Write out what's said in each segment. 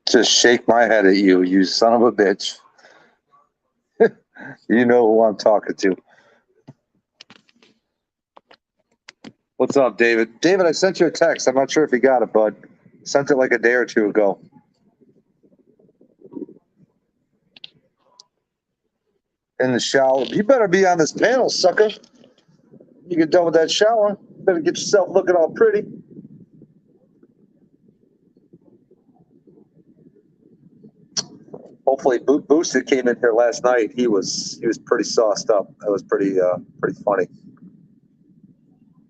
Just shake my head at you, you son of a bitch. You know who I'm talking to. What's up, David? David, I sent you a text. I'm not sure if you got it, bud. Sent it like a day or two ago. In the shower. You better be on this panel, sucker. You get done with that shower. Better get yourself looking all pretty. Hopefully, Boosted came in here last night. He was pretty sauced up. That was pretty funny.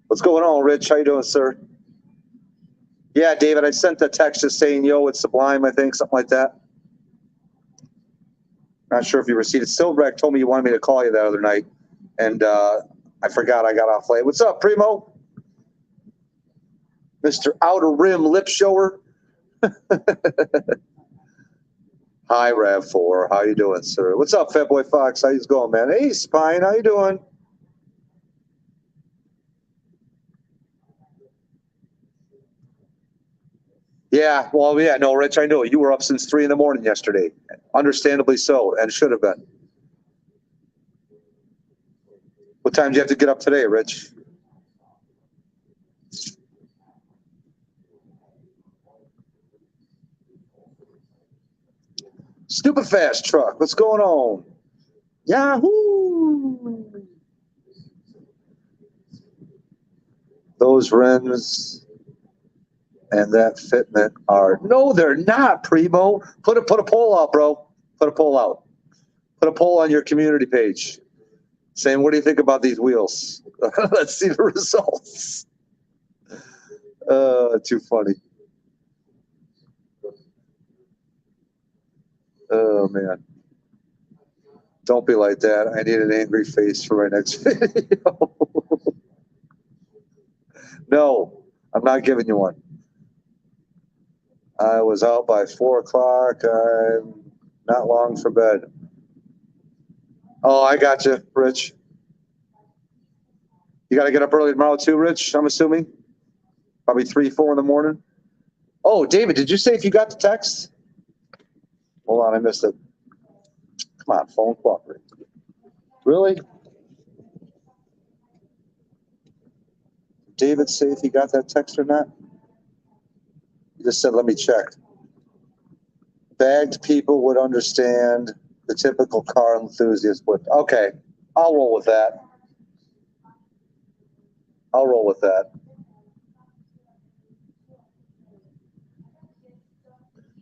What's going on, Rich? How you doing, sir? Yeah, David, I sent a text just saying, yo, it's Sublime, I think, something like that. Not sure if you received it. Silverback told me you wanted me to call you that other night, and I forgot. I got off late. What's up, Primo? Mr. Outer Rim Lip Shower. Hi, Rav4. How you doing, sir? What's up, Fatboy Fox? How you going, man? Hey, Spine. How you doing? Yeah, well, yeah, no, Rich, I know. You were up since 3 in the morning yesterday. Understandably so, and should have been. What time do you have to get up today, Rich? Stupid fast truck. What's going on? Yahoo! Those rims and that fitment are no, they're not, Primo. Put a poll out, bro. Put a poll out. Put a poll on your community page saying, what do you think about these wheels? Let's see the results. Too funny. Oh man. Don't be like that. I need an angry face for my next video. No, I'm not giving you one. I was out by 4 o'clock. I'm not long for bed. Oh, I got you, Rich. You got to get up early tomorrow too, Rich, I'm assuming? Probably 3, 4 in the morning? Oh, David, did you say if you got the text? Hold on, I missed it. Come on, phone, cooperate. Really? David say if he got that text or not? He just said, let me check. Bagged people would understand. The typical car enthusiast would. Okay, I'll roll with that. I'll roll with that.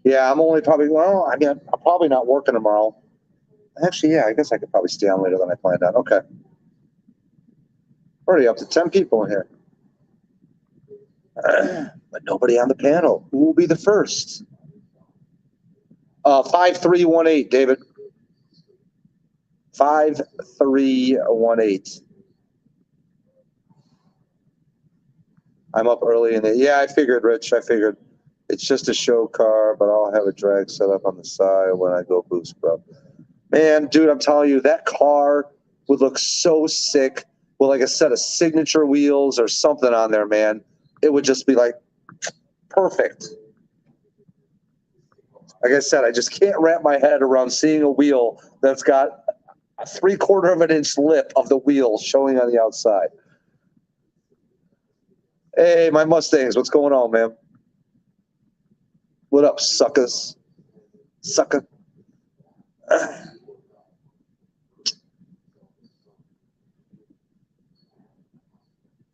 Yeah, I'm only probably, well, I mean, I'm probably not working tomorrow. Actually, yeah, I guess I could probably stay on later than I planned on. Okay. Already up to 10 people in here. But nobody on the panel. Who will be the first? 5318, David. 5318. I'm up early in the. Yeah, I figured, Rich. I figured it's just a show car, but I'll have a drag set up on the side when I go boost, bro. Man, dude, I'm telling you, that car would look so sick with like a set of signature wheels or something on there, man. It would just be like perfect. Like I said, I just can't wrap my head around seeing a wheel that's got a 3/4 of an inch lip of the wheel showing on the outside. Hey, my Mustangs, what's going on, man? What up, suckers? Sucker.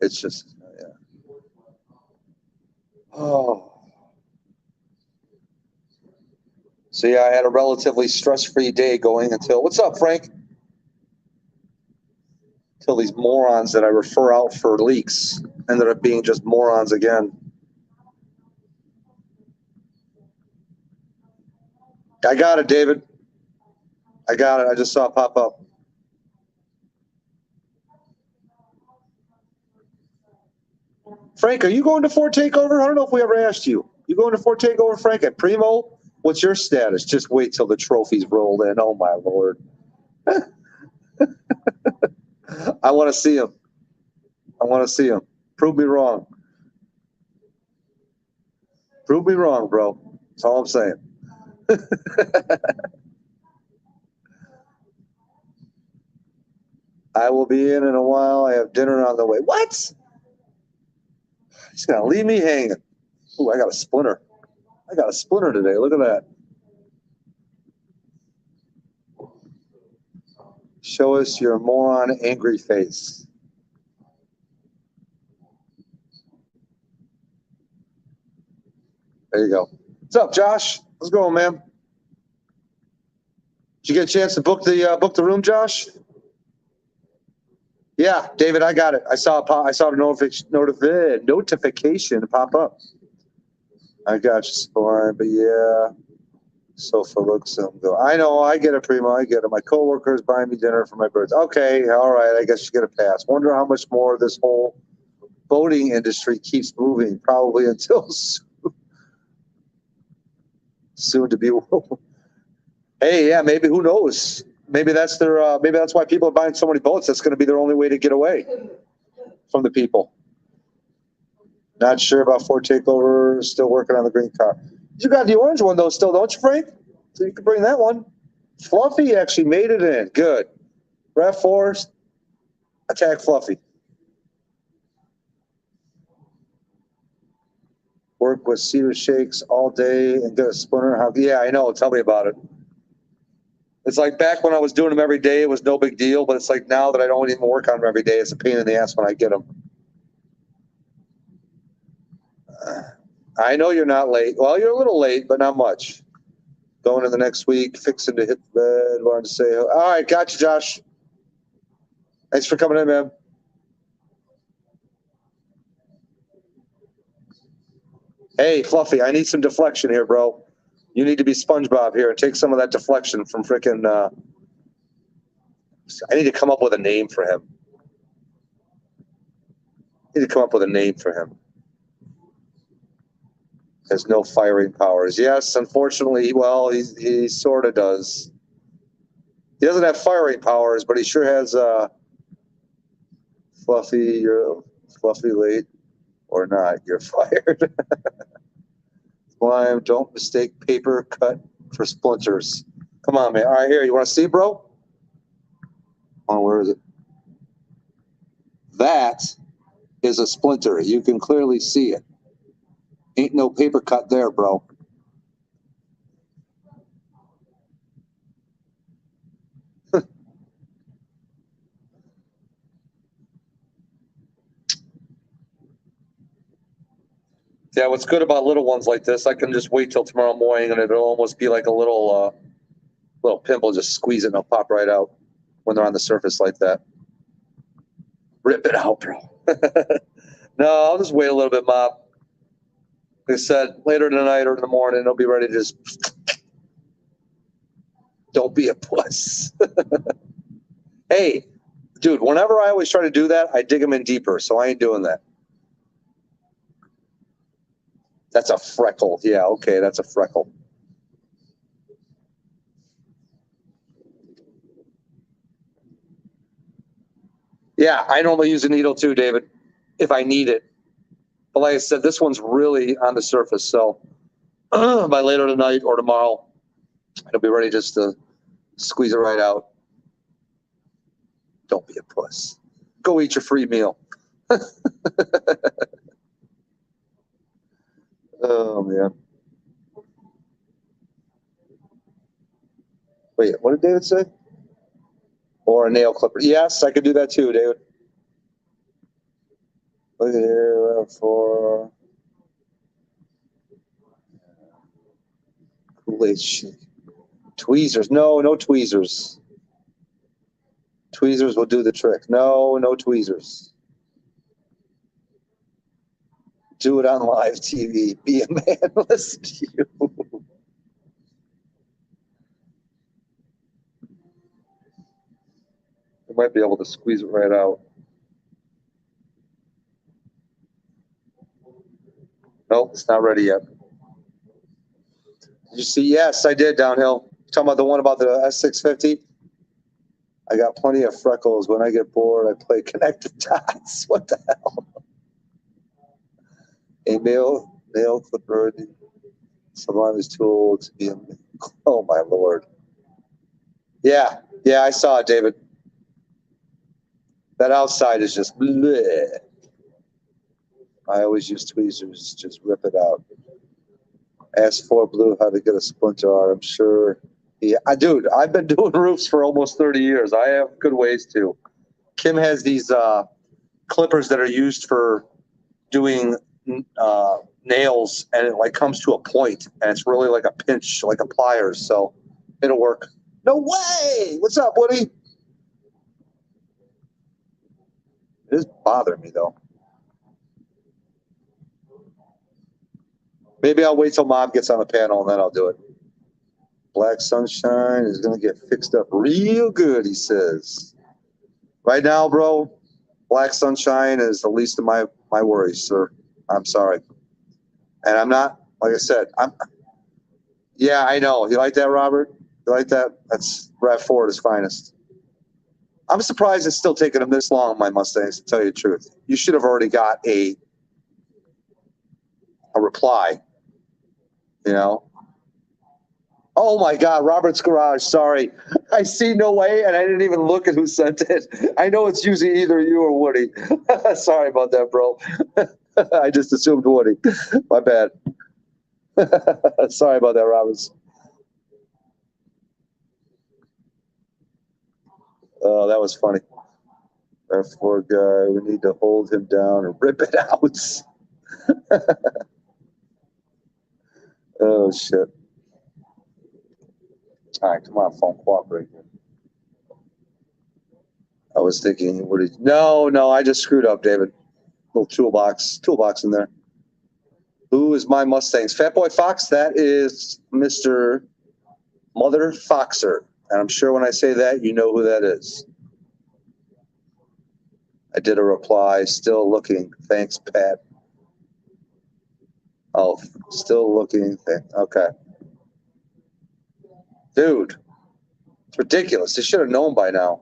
It's just, yeah. Oh. So, yeah, I had a relatively stress-free day going until, what's up, Frank? Until these morons that I refer out for leaks ended up being just morons again. I got it, David. I got it. I just saw it pop up. Frank, are you going to Fort Takeover? I don't know if we ever asked you. You going to Fort Takeover, Frank? At Primo? What's your status? Just wait till the trophies roll in. Oh, my Lord. I want to see him. I want to see him. Prove me wrong. Prove me wrong, bro. That's all I'm saying. I will be in a while. I have dinner on the way. What? He's gonna leave me hanging. Ooh, I got a splinter. I got a splinter today. Look at that. Show us your moron angry face. There you go. What's up, Josh? How's it going, man? Did you get a chance to book the room, Josh? Yeah, David, I got it. I saw the notification pop up. I got you, Sublime, but yeah. Sofa looks go. I know, I get it, Primo. I get it. My coworkers buying me dinner for my birthday. Okay, all right. I guess you get a pass. Wonder how much more this whole boating industry keeps moving. Probably until soon to be. Hey, yeah, maybe. Who knows? Maybe that's their. Maybe that's why people are buying so many boats. That's going to be their only way to get away from the people. Not sure about Ford Takeover. Still working on the green car. You got the orange one though, still, don't you, Frank? So you can bring that one. Fluffy actually made it in. Good. RAV4, attack Fluffy. Work with Cedar Shakes all day and get a splinter. Yeah, I know. Tell me about it. It's like back when I was doing them every day, it was no big deal. But it's like now that I don't even work on them every day, it's a pain in the ass when I get them. I know you're not late. Well, you're a little late, but not much. Going in the next week, fixing to hit the bed. Wanted to say, all right, got you, Josh. Thanks for coming in, man. Hey, Fluffy, I need some deflection here, bro. You need to be SpongeBob here and take some of that deflection from freaking. I need to come up with a name for him. I need to come up with a name for him. Has no firing powers. Yes, unfortunately, well, he sort of does. He doesn't have firing powers, but he sure has. Fluffy, you're Fluffy late or not, you're fired. Slime, don't mistake paper cut for splinters. Come on, man. All right, here. You want to see, bro? Oh, where is it? That is a splinter. You can clearly see it. Ain't no paper cut there, bro. Yeah, what's good about little ones like this, I can just wait till tomorrow morning and it'll almost be like a little pimple. Just squeeze it and it'll pop right out when they're on the surface like that. Rip it out, bro. No, I'll just wait a little bit, Mop. Like I said, later tonight or in the morning, it'll be ready to just. Don't be a puss. Hey, dude, whenever I always try to do that, I dig them in deeper, so I ain't doing that. That's a freckle. Yeah, okay, that's a freckle. Yeah, I normally use a needle too, David, if I need it. But like I said, this one's really on the surface, so by later tonight or tomorrow, it'll be ready just to squeeze it right out. Don't be a puss. Go eat your free meal. Oh, man. Wait, what did David say? Or a nail clipper. Yes, I could do that too, David. Look at here for Kool-Aid shake. Tweezers. No, no tweezers. Tweezers will do the trick. No, no tweezers. Do it on live TV. Be a man. Listen to you. You might be able to squeeze it right out. Nope, it's not ready yet. Did you see? Yes, I did, Downhill. Talking about the one about the S650? I got plenty of freckles. When I get bored, I play connected dots. What the hell? A nail clipper. Someone is too old to be a. Oh my lord. Yeah, I saw it, David. That outside is just bleh. I always use tweezers, just rip it out. Ask 4Blue how to get a splinter out. I'm sure. Yeah, dude, I've been doing roofs for almost 30 years. I have good ways to. Kim has these clippers that are used for doing nails, and it like comes to a point, and it's really like a pinch, like a pliers. So it'll work. No way! What's up, Woody? It is bothering me though. Maybe I'll wait till Mom gets on the panel and then I'll do it. Black Sunshine is going to get fixed up real good, he says. Right now, bro, Black Sunshine is the least of my worries, sir. I'm sorry. And I'm not, like I said, yeah, I know. You like that, Robert? You like that? That's RAV4 at his finest. I'm surprised it's still taking him this long, my Mustangs, to tell you the truth. You should have already got a reply, you know? Oh my God, Robert's Garage. Sorry. I see no way, and I didn't even look at who sent it. I know it's usually either you or Woody. Sorry about that, bro. I just assumed Woody. My bad. Sorry about that, Roberts. Oh, that was funny. That poor guy. We need to hold him down and rip it out. Oh, shit. All right, come on, phone, cooperate here. I was thinking, what did? No, I just screwed up, David. Little toolbox in there. Who is my Mustangs? Fat Boy Fox. That is Mr. Mother Foxer, and I'm sure when I say that, you know who that is. I did a reply. Still looking. Thanks, Pat. Oh, still looking. Okay, dude, it's ridiculous. They should have known by now.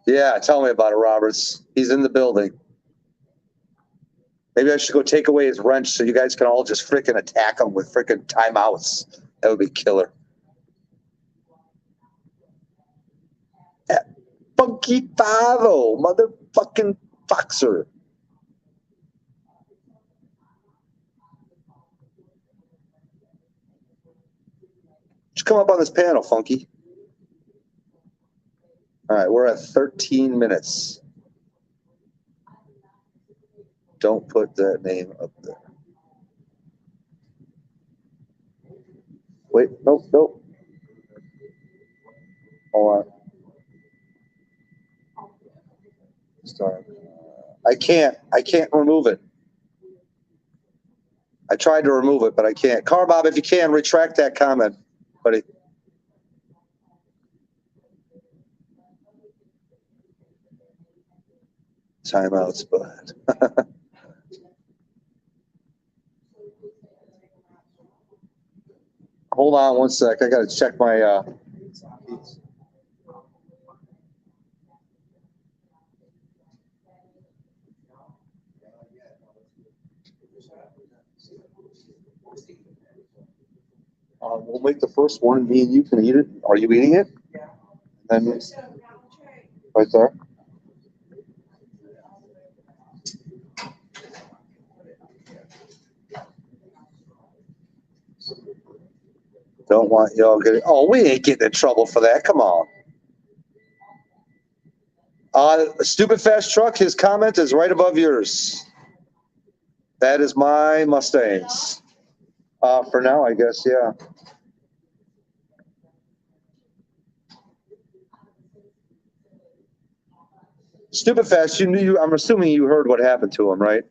Yeah, tell me about it, Roberts. He's in the building. Maybe I should go take away his wrench so you guys can all just freaking attack him with freaking timeouts. That would be killer. Funky Five-O, motherfucking Foxer. Just come up on this panel, Funky. All right, we're at 13 minutes. Don't put that name up there. Wait, nope. Hold on. Start. I can't remove it. I tried to remove it, but I can't. Car Bob, if you can, retract that comment, buddy. Timeouts, but hold on one sec. I got to check my. We'll make the first one. Me and you can eat it. Are you eating it? Yeah. Then right there. Don't want y'all getting. Oh, we ain't getting in trouble for that. Come on. Stupid Fast Truck. His comment is right above yours. That is my Mustangs. For now, I guess. Yeah. Stupid Fast. You knew. I'm assuming you heard what happened to him, right?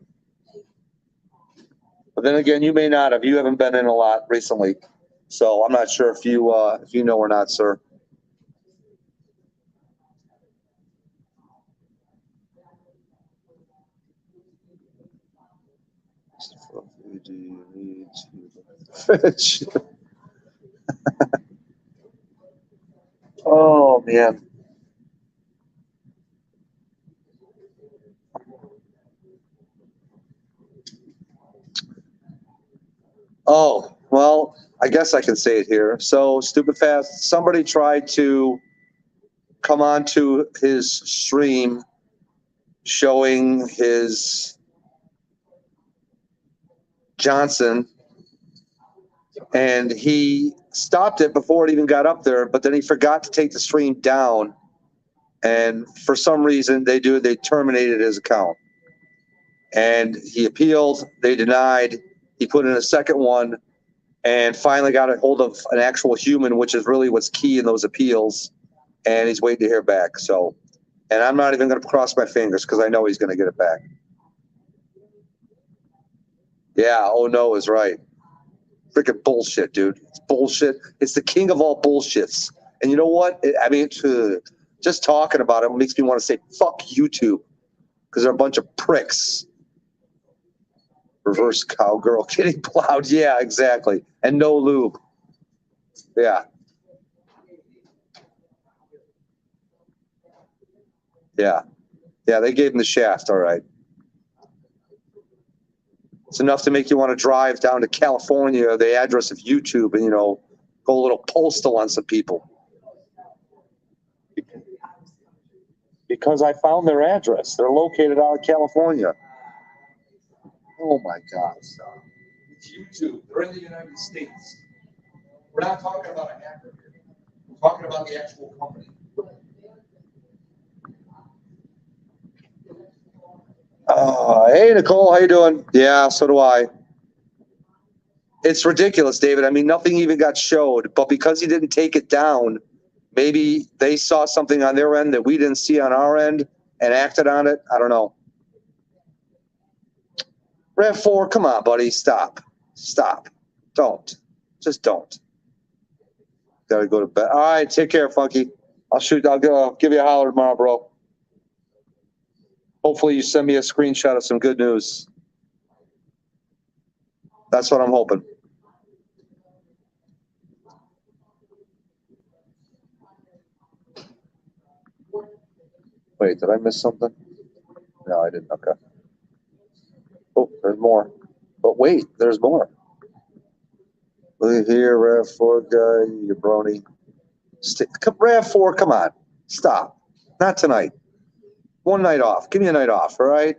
But then again, you may not have. You haven't been in a lot recently, so I'm not sure if you know or not, sir. Do you need to? Oh man. Oh, well, I guess I can say it here. So, Stupid Fast, somebody tried to come onto his stream showing his Johnson, and he stopped it before it even got up there, but then he forgot to take the stream down, and for some reason they terminated his account. And he appealed, they denied, he put in a second one, and finally got a hold of an actual human, which is really what's key in those appeals, and he's waiting to hear back. So, and I'm not even going to cross my fingers because I know he's going to get it back. Yeah, oh no is right. Freaking bullshit, dude. It's bullshit. It's the king of all bullshits. And you know what? Just talking about it makes me want to say, fuck YouTube, because they're a bunch of pricks. Reverse cowgirl getting plowed. Yeah, exactly. And no lube. Yeah. Yeah. Yeah, they gave him the shaft, all right. It's enough to make you want to drive down to California, the address of YouTube, and, go a little postal on some people. Because I found their address. They're located out of California. Oh, my God. It's YouTube. They're in the United States. We're not talking about a hacker here. We're talking about the actual company. Hey, Nicole, how you doing? Yeah, so do I. It's ridiculous, David. I mean, nothing even got showed, but because he didn't take it down, maybe they saw something on their end that we didn't see on our end and acted on it. I don't know. Rev4, come on, buddy. Stop. Don't. Just don't. Gotta go to bed. All right, take care, Funky. I'll give you a holler tomorrow, bro. Hopefully you send me a screenshot of some good news. That's what I'm hoping. Wait, did I miss something? No, I didn't. Okay. Oh, there's more. But wait, there's more. Look here, RAV4 guy, you brony. RAV4, come on. Stop. Not tonight. One night off. Give me a night off, all right?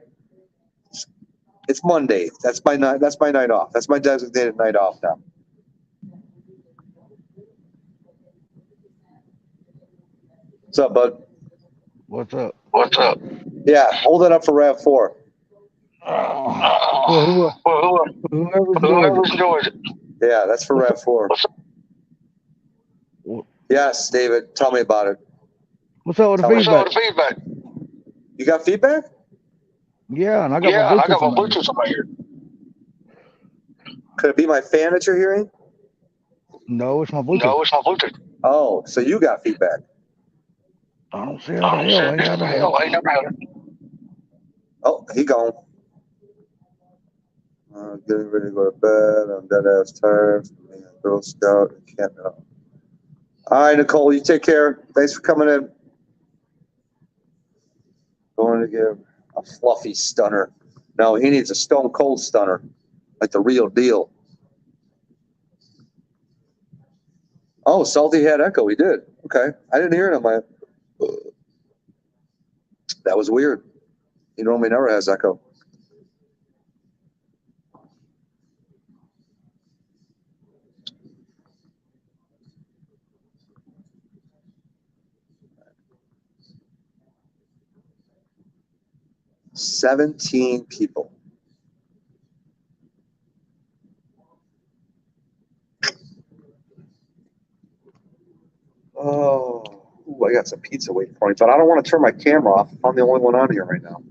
It's Monday. That's my night off. That's my designated night off now. What's up, bud? What's up? Yeah, hold it up for RAV4. Whoever's Georgia. Yeah, that's for RAV4. Yes, David, tell me about it. What's up with the feedback? You got feedback? Yeah, and I got my Bluetooth on my ear. Could it be my fan that you're hearing? No, it's my Bluetooth. Oh, so you got feedback. I don't see how the hell. I never had it. Oh, he gone. Getting ready to go to bed. I'm dead ass tired. Being a Girl Scout. Can't know. All right, Nicole, you take care. Thanks for coming in. Going to give a fluffy stunner. No, he needs a stone cold stunner, like the real deal. Oh, Salty had echo. He did. Okay, I didn't hear it on my. That was weird. He normally never has echo. $17 people. Oh, ooh, I got some pizza waiting for me, but I don't want to turn my camera off if I'm the only one on here right now.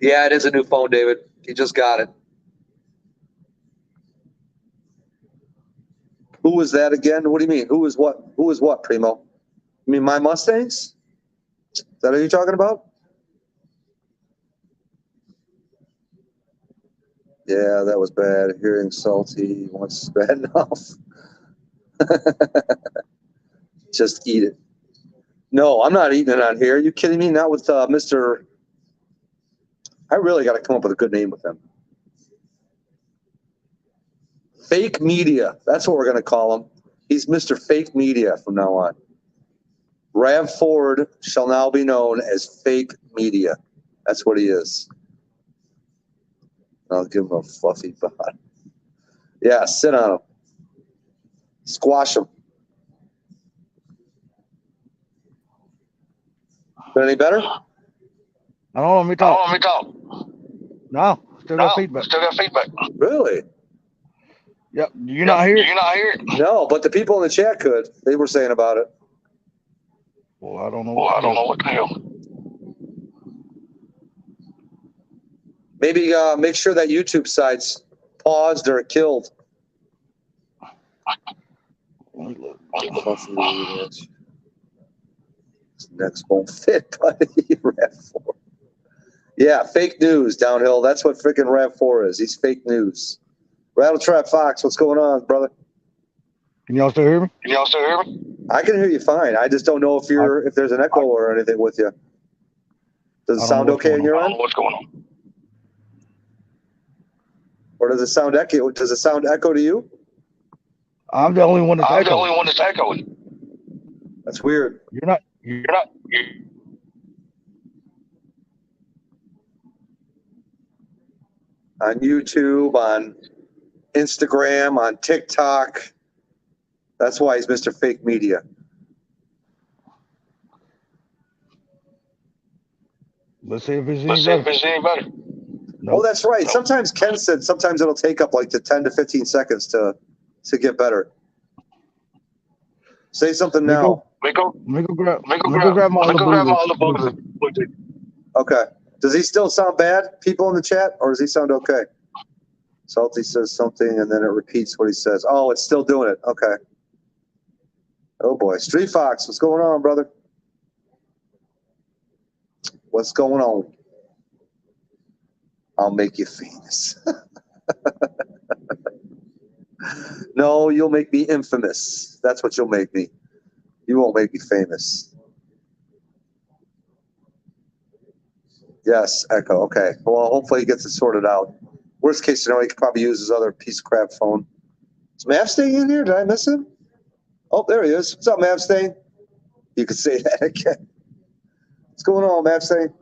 Yeah, it is a new phone, David. You just got it. Who was that again? What do you mean? Who is what? Who is what, Primo? You mean my Mustangs? Is that what you're talking about? Yeah, that was bad. Hearing Salty once is bad enough. Just eat it. No, I'm not eating it on here. Are you kidding me? Not with Mr. I really got to come up with a good name with him. Fake media. That's what we're going to call him. He's Mr. Fake Media from now on. Rav Ford shall now be known as Fake Media. That's what he is. I'll give him a fluffy butt. Yeah, sit on him. Squash him. Been any better? I don't know. Let me talk. No, still got feedback. Really? Yep. Do you not hear it? No, but the people in the chat could. They were saying about it. Well, I don't know. What the hell. Maybe make sure that YouTube side's paused or killed. Next won't fit, buddy. RAV4. Yeah, fake news downhill. That's what freaking RAV4 is. He's fake news. Rattletrap Fox, what's going on, brother? Can y'all still hear me? I can hear you fine. I just don't know if there's an echo or anything with you. Does it sound okay on your end? What's going on? Or does it sound echo? Does it sound echo to you? I'm the only one that's echoing. That's weird. You're not. On YouTube, on Instagram, on TikTok. That's why he's Mr. Fake Media. Let's see if it's any better. Nope. Oh, that's right. Sometimes Ken said sometimes it'll take up like to 10 to 15 seconds to get better. Say something now. Let me go grab my other Bluetooth. Okay. Does he still sound bad, people in the chat, or does he sound okay? Salty says something, and then it repeats what he says. Oh, it's still doing it. Okay. Oh, boy. Street Fox, what's going on, brother? What's going on? I'll make you famous. No, you'll make me infamous. That's what you'll make me. You won't make me famous. Yes, Echo. Okay. Well, hopefully he gets it sorted out. Worst case scenario, he could probably use his other piece of crap phone. Is Mavstain in here? Did I miss him? Oh, there he is. What's up, Mavstain? You could say that again. What's going on, Mavstain?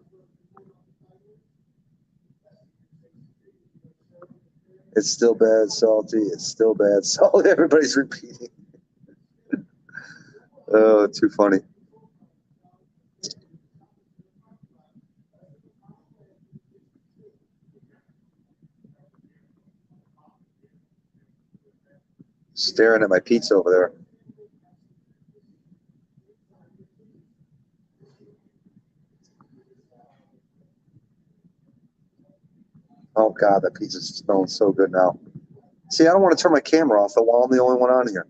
It's still bad, Salty. It's still bad, Salty. Everybody's repeating. Oh, too funny. Staring at my pizza over there. Oh, God, that pizza's smelling so good now. See, I don't want to turn my camera off while I'm the only one on here.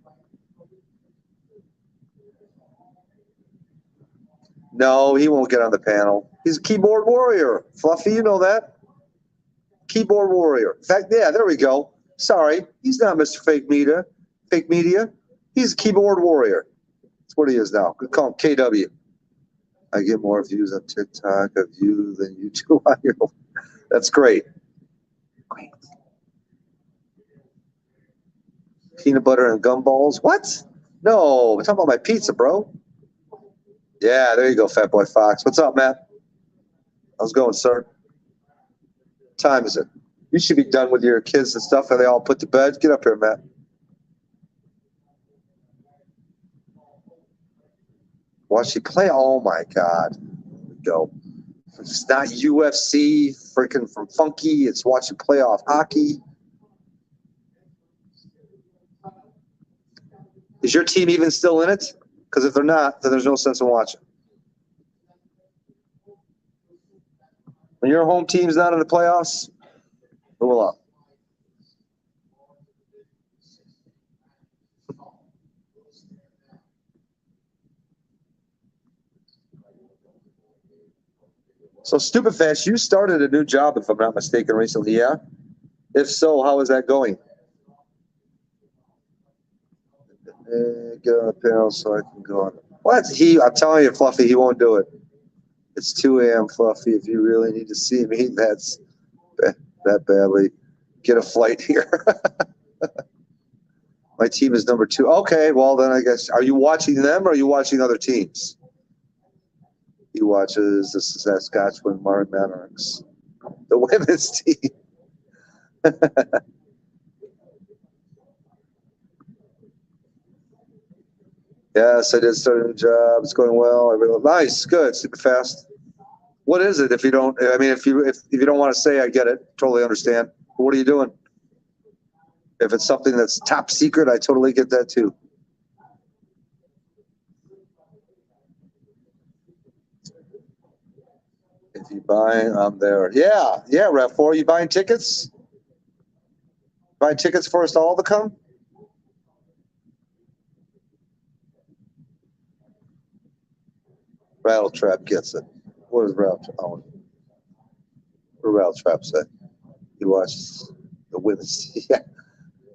No, he won't get on the panel. He's a keyboard warrior. Fluffy, you know that. Keyboard warrior. In fact, yeah, there we go. Sorry, he's not Mr. Fake Media. Fake Media. He's a keyboard warrior. That's what he is now. We call him KW. I get more views on TikTok of you than you do on your. That's great. Great. Peanut butter and gumballs. What? No, we're talking about my pizza, bro. Yeah, there you go, Fat Boy Fox. What's up, Matt? How's it going, sir? What time is it? You should be done with your kids and stuff. Are they all put to bed? Get up here, Matt. Watch you play. Oh, my God. Here we go. It's not UFC, freaking from Funky. It's watching playoff hockey. Is your team even still in it? Because if they're not, then there's no sense in watching. When your home team's not in the playoffs, roll up. So, Stupid Fast, you started a new job, if I'm not mistaken, recently, yeah? If so, how is that going? Get on the panel so I can go on. What? I'm telling you, Fluffy, he won't do it. It's 2 a.m., Fluffy. If you really need to see me, that's that badly. Get a flight here. My team is number 2. Okay, well then I guess, are you watching them or are you watching other teams? He watches the Saskatchewan Monarchs, the women's team. Yes, I did start a new job. It's going well. I really nice, good, super fast. What is it? If you don't, I mean, if you don't want to say, I get it. Totally understand. But what are you doing? If it's something that's top secret, I totally get that too. If you buy, I'm there. Yeah, Rev4. You buying tickets? Buying tickets for us all to come? Rattle Trap gets it. What does Rattle Trap? Oh, what Rattle Trap say? He watches the women's. Yeah.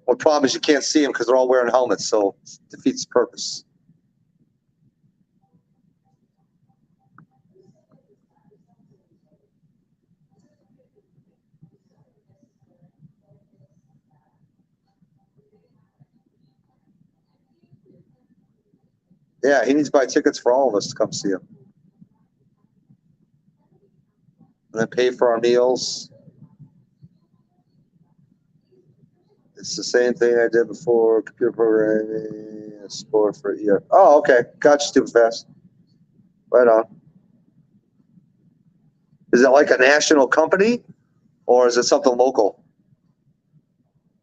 One problem is you can't see them because they're all wearing helmets, so it defeats the purpose. Yeah, he needs to buy tickets for all of us to come see him. And then pay for our meals. It's the same thing I did before, computer programming, sport for a year. Oh, okay. Gotcha, stupid fast. Right on. Is it like a national company or is it something local?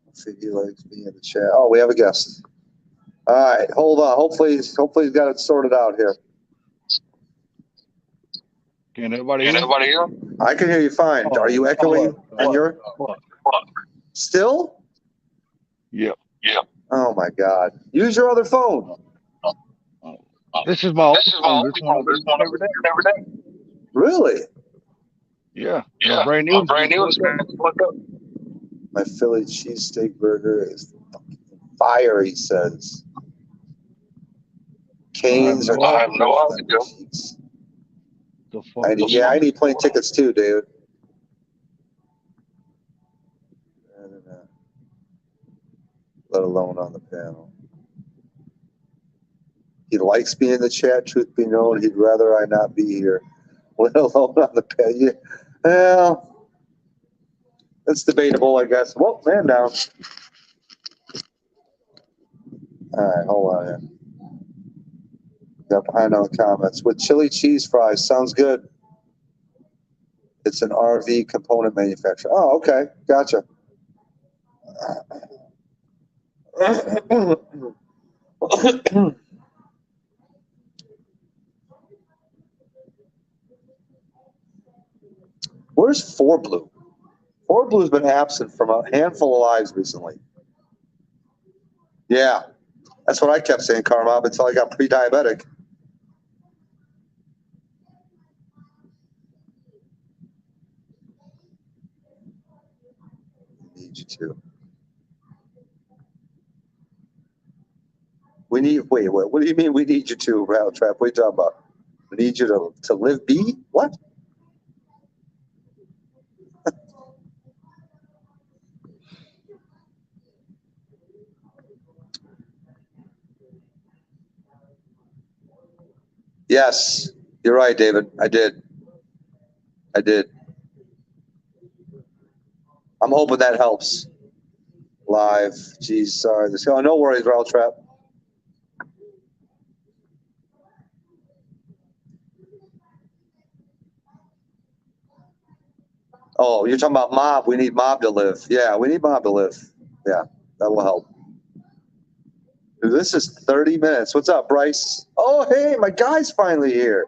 Let's see if he likes me in the chat. Oh, we have a guest. All right, hold on. Hopefully he's got it sorted out here. Can everybody hear? I can hear you fine. Are you echoing on your? Still? Yep. Oh my God! Use your other phone. This is my phone. This one every day. Really? Yeah. Brand new. My Philly cheesesteak burger is fire, he says. Canes are. I have no idea. I need plane tickets too, David. Let alone on the panel. He likes me in the chat, truth be known. He'd rather I not be here, let alone on the panel. Yeah. Well, that's debatable, I guess. Whoa, man down. All right, hold on here. Got behind on the comments. With chili cheese fries, sounds good. It's an RV component manufacturer. Oh, okay. Gotcha. Where's 4Blue? 4Blue's been absent from a handful of lives recently. Yeah, that's what I kept saying, Karma, until I got pre-diabetic. Need you to. Wait, what do you mean we need you to, Rattle Trap? What are you talking about? We need you to live B? What? Yes, you're right, David. I did. I'm hoping that helps. Live. Geez, sorry. Oh, no worries, Rattle Trap. Oh, you're talking about Mob. We need Mob to live. Yeah, we need Mob to live. Yeah, that will help. Dude, this is 30 minutes. What's up, Bryce? Oh, hey, my guy's finally here.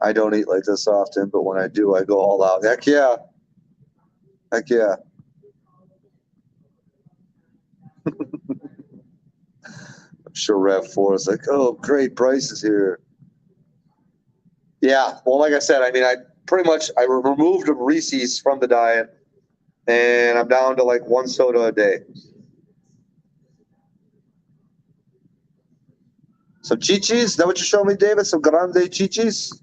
I don't eat like this often, but when I do, I go all out. Heck yeah. Heck yeah. I'm sure Rev4 is like, oh, great, Bryce is here. Yeah, well, like I said, I mean, I removed Reese's from the diet, and I'm down to like 1 soda a day. Some chichis? Is that what you're showing me, David? Some grande chichis?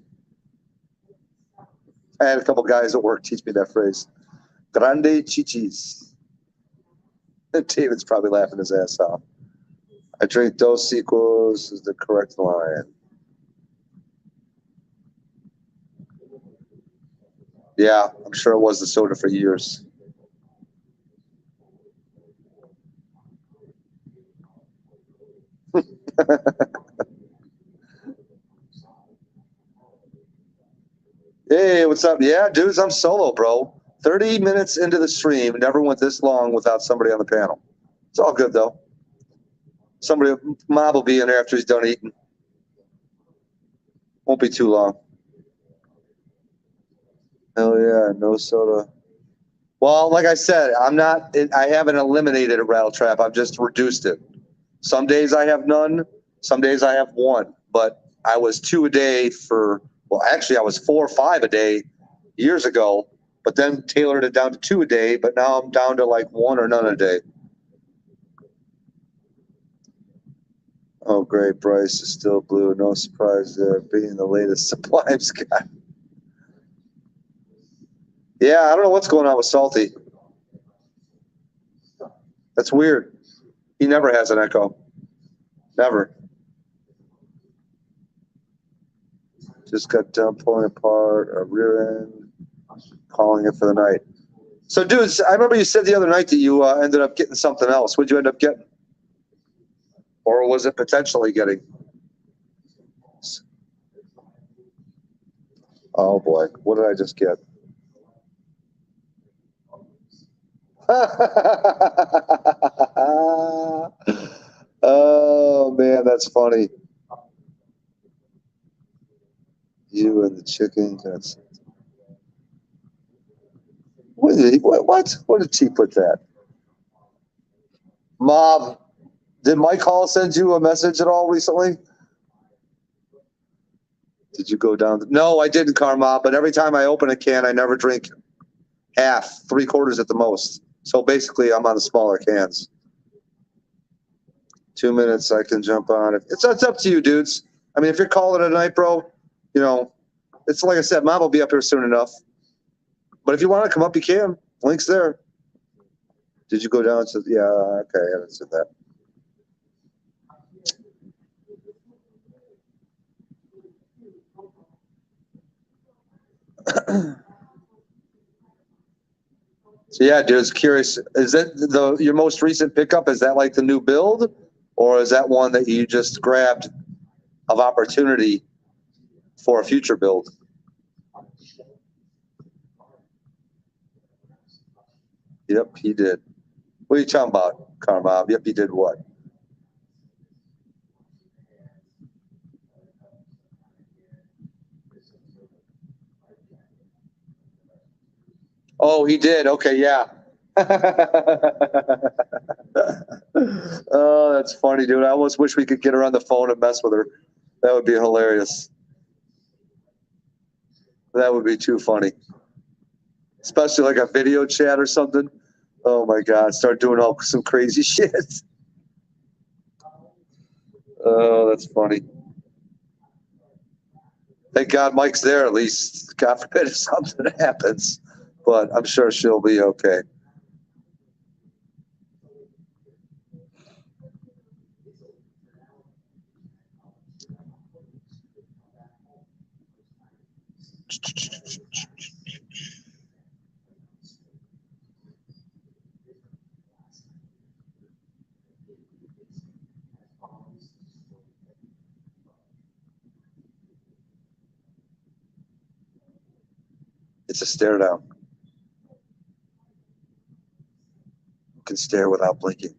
I had a couple guys at work teach me that phrase. Grande chichis. David's probably laughing his ass off. I drink Dos Equals is the correct line. Yeah, I'm sure it was the soda for years. Hey, what's up? Yeah, dudes, I'm solo, bro. 30 minutes into the stream, never went this long without somebody on the panel. It's all good, though. Somebody, Mob will be in there after he's done eating. Won't be too long. Hell yeah, no soda. Well, like I said, I haven't eliminated a rattle trap. I've just reduced it. Some days I have none. Some days I have one. But I was 2 a day well, actually, I was 4 or 5 a day years ago, but then tailored it down to 2 a day. But now I'm down to like 1 or none a day. Oh, great. Bryce is still blue. No surprise there, being the latest Sublimes guy. Yeah, I don't know what's going on with Salty. That's weird. He never has an echo. Never. Just got done pulling apart a rear end, calling it for the night. So, dudes, I remember you said the other night that you ended up getting something else. What'd you end up getting? Or was it potentially getting? Oh, boy. What did I just get? Oh, man, that's funny. You and the chicken. What did he put that? Mob, did Mike Hall send you a message at all recently? Did you go down? No, I didn't, Karma. But every time I open a can, I never drink half, 3/4 at the most. So basically, I'm on the smaller cans. 2 minutes, I can jump on. It's up to you, dudes. I mean, if you're calling it a night, bro, you know, it's like I said, Mob will be up here soon enough. But if you want to come up, you can. Link's there. Did you go down to? Yeah, okay, I haven't said that. So yeah, dude, it's curious. Is that your most recent pickup? Is that like the new build, or is that one that you just grabbed of opportunity for a future build? Yep, he did. What are you talking about, Karma? Yep, he did what? Oh, he did. Okay, yeah. Oh, that's funny, dude. I almost wish we could get her on the phone and mess with her. That would be hilarious. That would be too funny. Especially like a video chat or something. Oh my God, start doing some crazy shit. Oh, that's funny. Thank God Mike's there at least. God forbid if something happens. But I'm sure she'll be okay. It's a stare down. You can stare without blinking.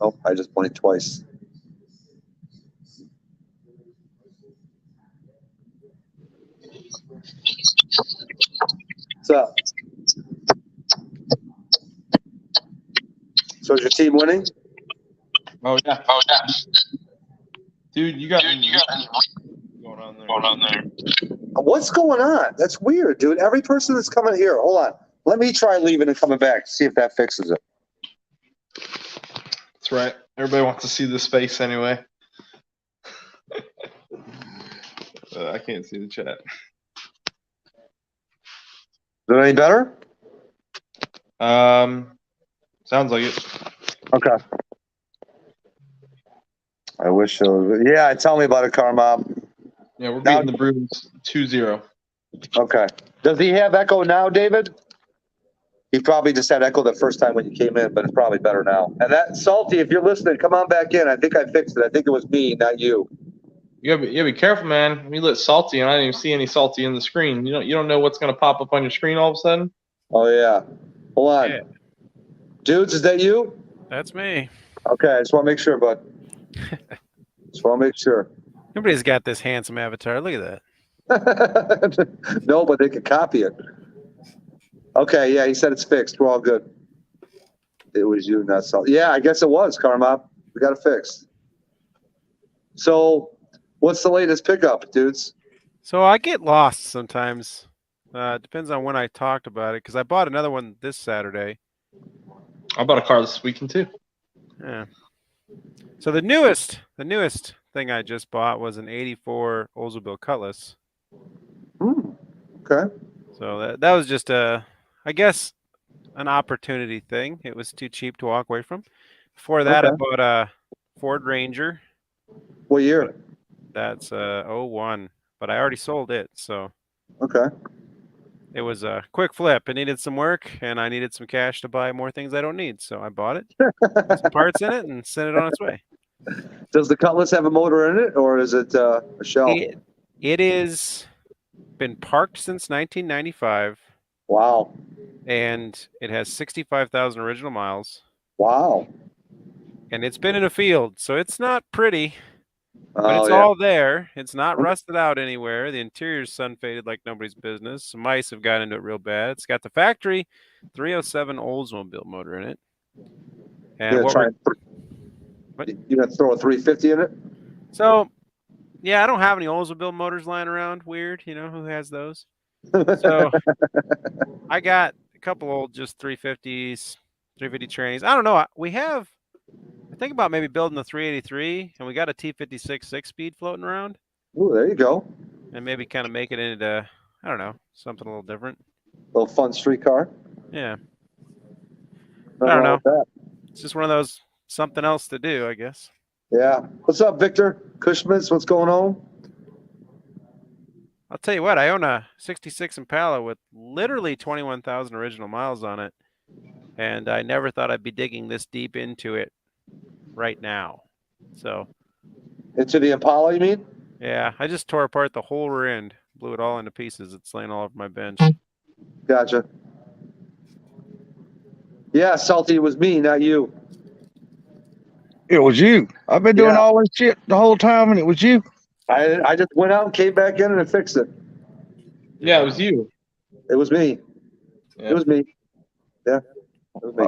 Oh, I just blinked twice. What's up? So is your team winning? Oh yeah. Dude, you got going on there. What's going on? That's weird, dude. Every person that's coming here, hold on. Let me try leaving and coming back. See if that fixes it. That's right. Everybody wants to see the space anyway. I can't see the chat. Is it any better? Sounds like it. Okay. I wish it was. Yeah, tell me about it, Car Mob. Yeah, we're beating the Bruins 2-0. Okay. Does he have echo now, David? He probably just had echo the first time when you came in, but it's probably better now. And that Salty, if you're listening, come on back in. I think I fixed it. I think it was me, not you. You gotta be careful, man. We lit Salty, and I didn't even see any Salty in the screen. You don't know what's gonna pop up on your screen all of a sudden. Oh yeah. Hold on. Yeah. Dudes, is that you? That's me. Okay, I just want to make sure, bud. Just want to make sure. Nobody's got this handsome avatar. Look at that. No, but they could copy it. Okay, yeah, he said it's fixed. We're all good. It was you, not Salty. Yeah, I guess it was, Carmop. We got it fixed. So, what's the latest pickup, dudes? So I get lost sometimes. Depends on when I talked about it because I bought another one this Saturday. I bought a car this weekend too. Yeah. So the newest thing I just bought was an '84 Oldsmobile Cutlass. Okay. So that was just I guess, an opportunity thing. It was too cheap to walk away from. Before that, Okay. I bought a Ford Ranger. What year? That's 01, but I already sold it, so Okay. it was a quick flip. It needed some work, and I needed some cash to buy more things I don't need, so I bought it, put some parts in it, and sent it on its way. Does the Cutlass have a motor in it, or is it a shell? It is been parked since 1995, Wow. and it has 65,000 original miles, Wow. and it's been in a field, so it's not pretty. But Oh, it's yeah. all there. It's not rusted out anywhere. The interior's sun faded like nobody's business. Some mice have got into it real bad. It's got the factory 307 Oldsmobile motor in it. And You're gonna you gonna throw a 350 in it? So, yeah, I don't have any Oldsmobile motors lying around. Weird, who has those? So I got a couple old just 350s, 350 trains. I don't know. I think about maybe building the 383, and we got a T56 6-speed floating around. Ooh, there you go. And maybe kind of make it into, I don't know, something a little different. Little fun street car. Yeah. Nothing I don't wrong know. with that. It's just one of those something else to do, I guess. Yeah. What's up, Victor? Cushmans, what's going on? I'll tell you what, I own a 66 Impala with literally 21,000 original miles on it. And I never thought I'd be digging this deep into it right now. So. Into the Impala, you mean? Yeah, I just tore apart the whole rear end, blew it all into pieces. It's laying all over my bench. Gotcha. Yeah, Salty, it was me, not you. It was you. I've been doing Yeah. all this shit the whole time, and it was you. I just went out and came back in and fixed it. Yeah, it was you. It was me. Yeah. It was me. Yeah. It was me.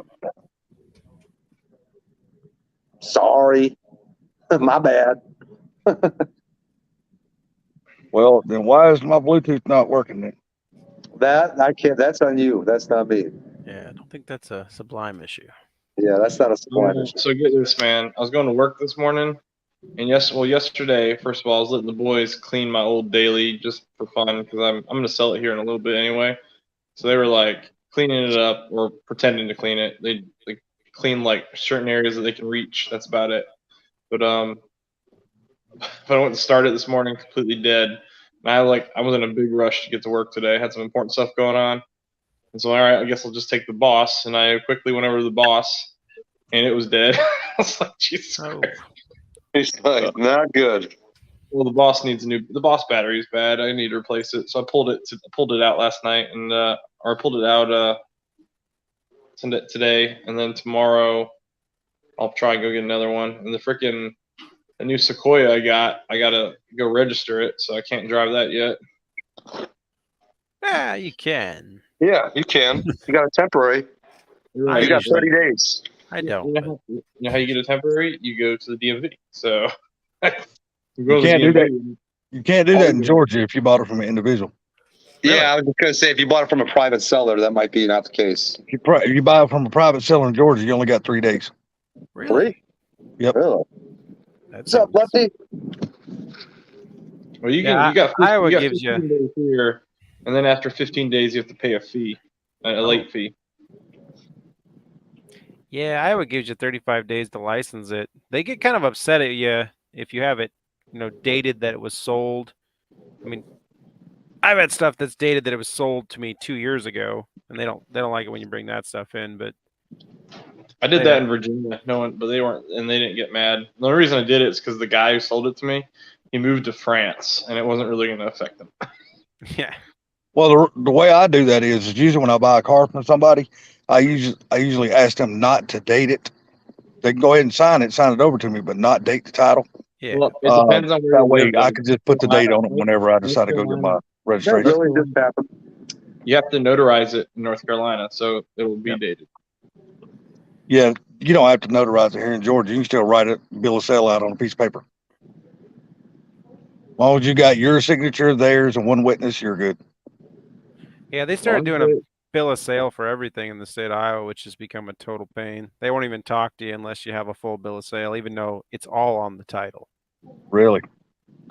Sorry. My bad. Well, then why is my Bluetooth not working then? That I can't. That's on you. That's not me. Yeah, I don't think that's a Sublime issue. Yeah, that's not a sublime issue. So get this, man. I was going to work this morning, and yesterday, first of all, I was letting the boys clean my old daily just for fun because I'm going to sell it here in a little bit anyway. So they were like cleaning it up or pretending to clean it. They clean like certain areas that they can reach. That's about it. But I went to start it this morning completely dead. And I was in a big rush to get to work today. I had some important stuff going on. And so, all right, I guess I'll just take the boss. And I quickly went over to the boss, and it was dead. I was like, Jesus Christ. He's like, not good. Well, the boss needs the boss battery is bad. I need to replace it. So I pulled it out last night, and or I pulled it out today, and then tomorrow I'll try and go get another one. And the new Sequoia I gotta go register it, so I can't drive that yet. Yeah, you can. Yeah, you can. You got a temporary. You're I You got usually- 30 days. I don't. You know how you get a temporary? You go to the DMV. So you You can't do that. You can't do that in Georgia if you bought it from an individual. Really? Yeah, I was just gonna say if you bought it from a private seller, that might be not the case. If you buy it from a private seller in Georgia, you only got 3 days. Really? Yep. Really? That's What's up, Lefty? Well, you Yeah, got Iowa you got gives you- 15 days here, and then after 15 days you have to pay a fee, a late fee. Yeah, Iowa gives you 35 days to license it. They get kind of upset at you if you have it, dated that it was sold. I mean, I've had stuff that's dated that it was sold to me 2 years ago, and they don't like it when you bring that stuff in. But I did that in Virginia. No one, but they didn't get mad. The only reason I did it is because the guy who sold it to me, he moved to France, and it wasn't really going to affect him. yeah. Well, the way I do that is usually when I buy a car from somebody, I usually ask them not to date it. They can go ahead and sign it over to me, but not date the title. Yeah. Well, it depends on where That you way live, I though. could just put the date on it whenever I decide to go get my That registration. really just happened. You have to notarize it in North Carolina, so it will be dated. Yeah, you don't have to notarize it here in Georgia. You can still write a bill of sale out on a piece of paper. As long as you got your signature, theirs, and one witness, you're good. Yeah, they started doing a bill of sale for everything in the state of Iowa, which has become a total pain. They won't even talk to you unless you have a full bill of sale, even though it's all on the title. Really?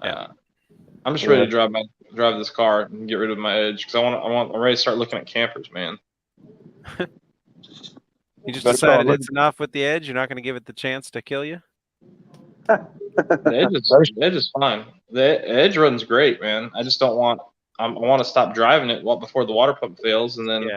Yeah. I'm just ready to drive this car and get rid of my Edge because I'm ready to start looking at campers, man. You just decided it's enough with the Edge. You're not going to give it the chance to kill you. The Edge is fine. The Edge runs great, man. I just don't want. I want to stop driving it before the water pump fails, and then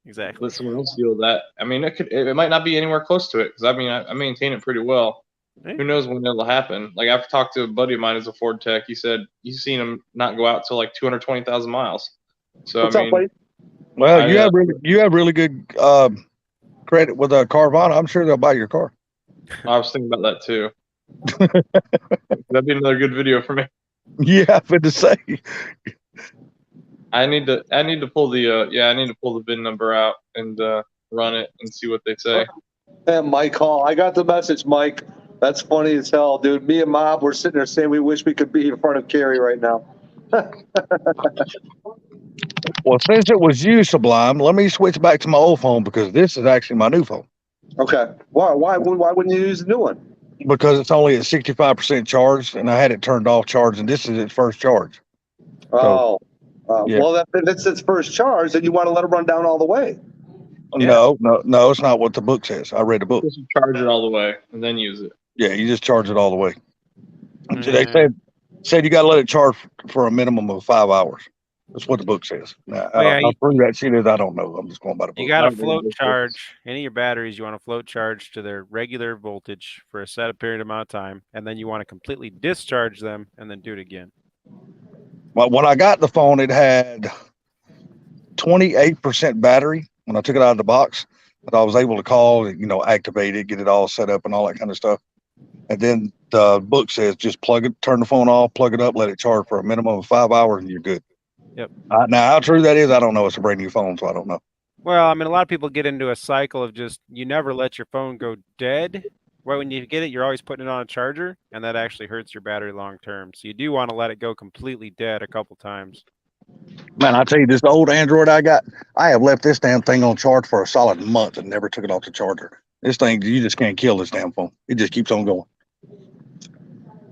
exactly. let someone else deal with that. I mean, it might not be anywhere close to it because I maintain it pretty well. Who knows when it'll happen? Like I've talked to a buddy of mine who's a Ford tech. He said he's seen him not go out till like 220,000 miles. So What's up, buddy? Well, you have really good credit with Carvana. I'm sure they'll buy your car. I was thinking about that too. That'd be another good video for me. Yeah, I've been to say. I need to pull the VIN number out and run it and see what they say. And Mike Hall, I got the message, Mike. That's funny as hell, dude. Me and Mob, we're sitting there saying we wish we could be in front of Carrie right now. Well, since it was you, Sublime, let me switch back to my old phone because this is actually my new phone. Okay. Why wouldn't you use the new one? Because it's only at 65% charged, and I had it turned off charge, and this is its first charge. Well, that's its first charge, and you want to let it run down all the way. Yeah. No, it's not what the book says. I read the book. Just charge it all the way and then use it. Yeah, you just charge it all the way. They said you got to let it charge for a minimum of 5 hours. That's what the book says. Now, how true that shit is, I don't know. I'm just going by the book. You got to float charge any of your batteries. You want to float charge to their regular voltage for a set period amount of time, and then you want to completely discharge them and then do it again. Well, when I got the phone, it had 28% battery when I took it out of the box, but I was able to call, activate it, get it all set up and all that kind of stuff. And then the book says just plug it, turn the phone off, plug it up, let it charge for a minimum of 5 hours, and you're good. Yep. Now, how true that is, I don't know. It's a brand new phone, so I don't know. Well, I mean, a lot of people get into a cycle of just you never let your phone go dead. Right when you get it, you're always putting it on a charger, and that actually hurts your battery long term. So you do want to let it go completely dead a couple times. Man, I tell you, this old Android I got, I have left this damn thing on charge for a solid month and never took it off the charger. This thing, you just can't kill this damn phone. It just keeps on going.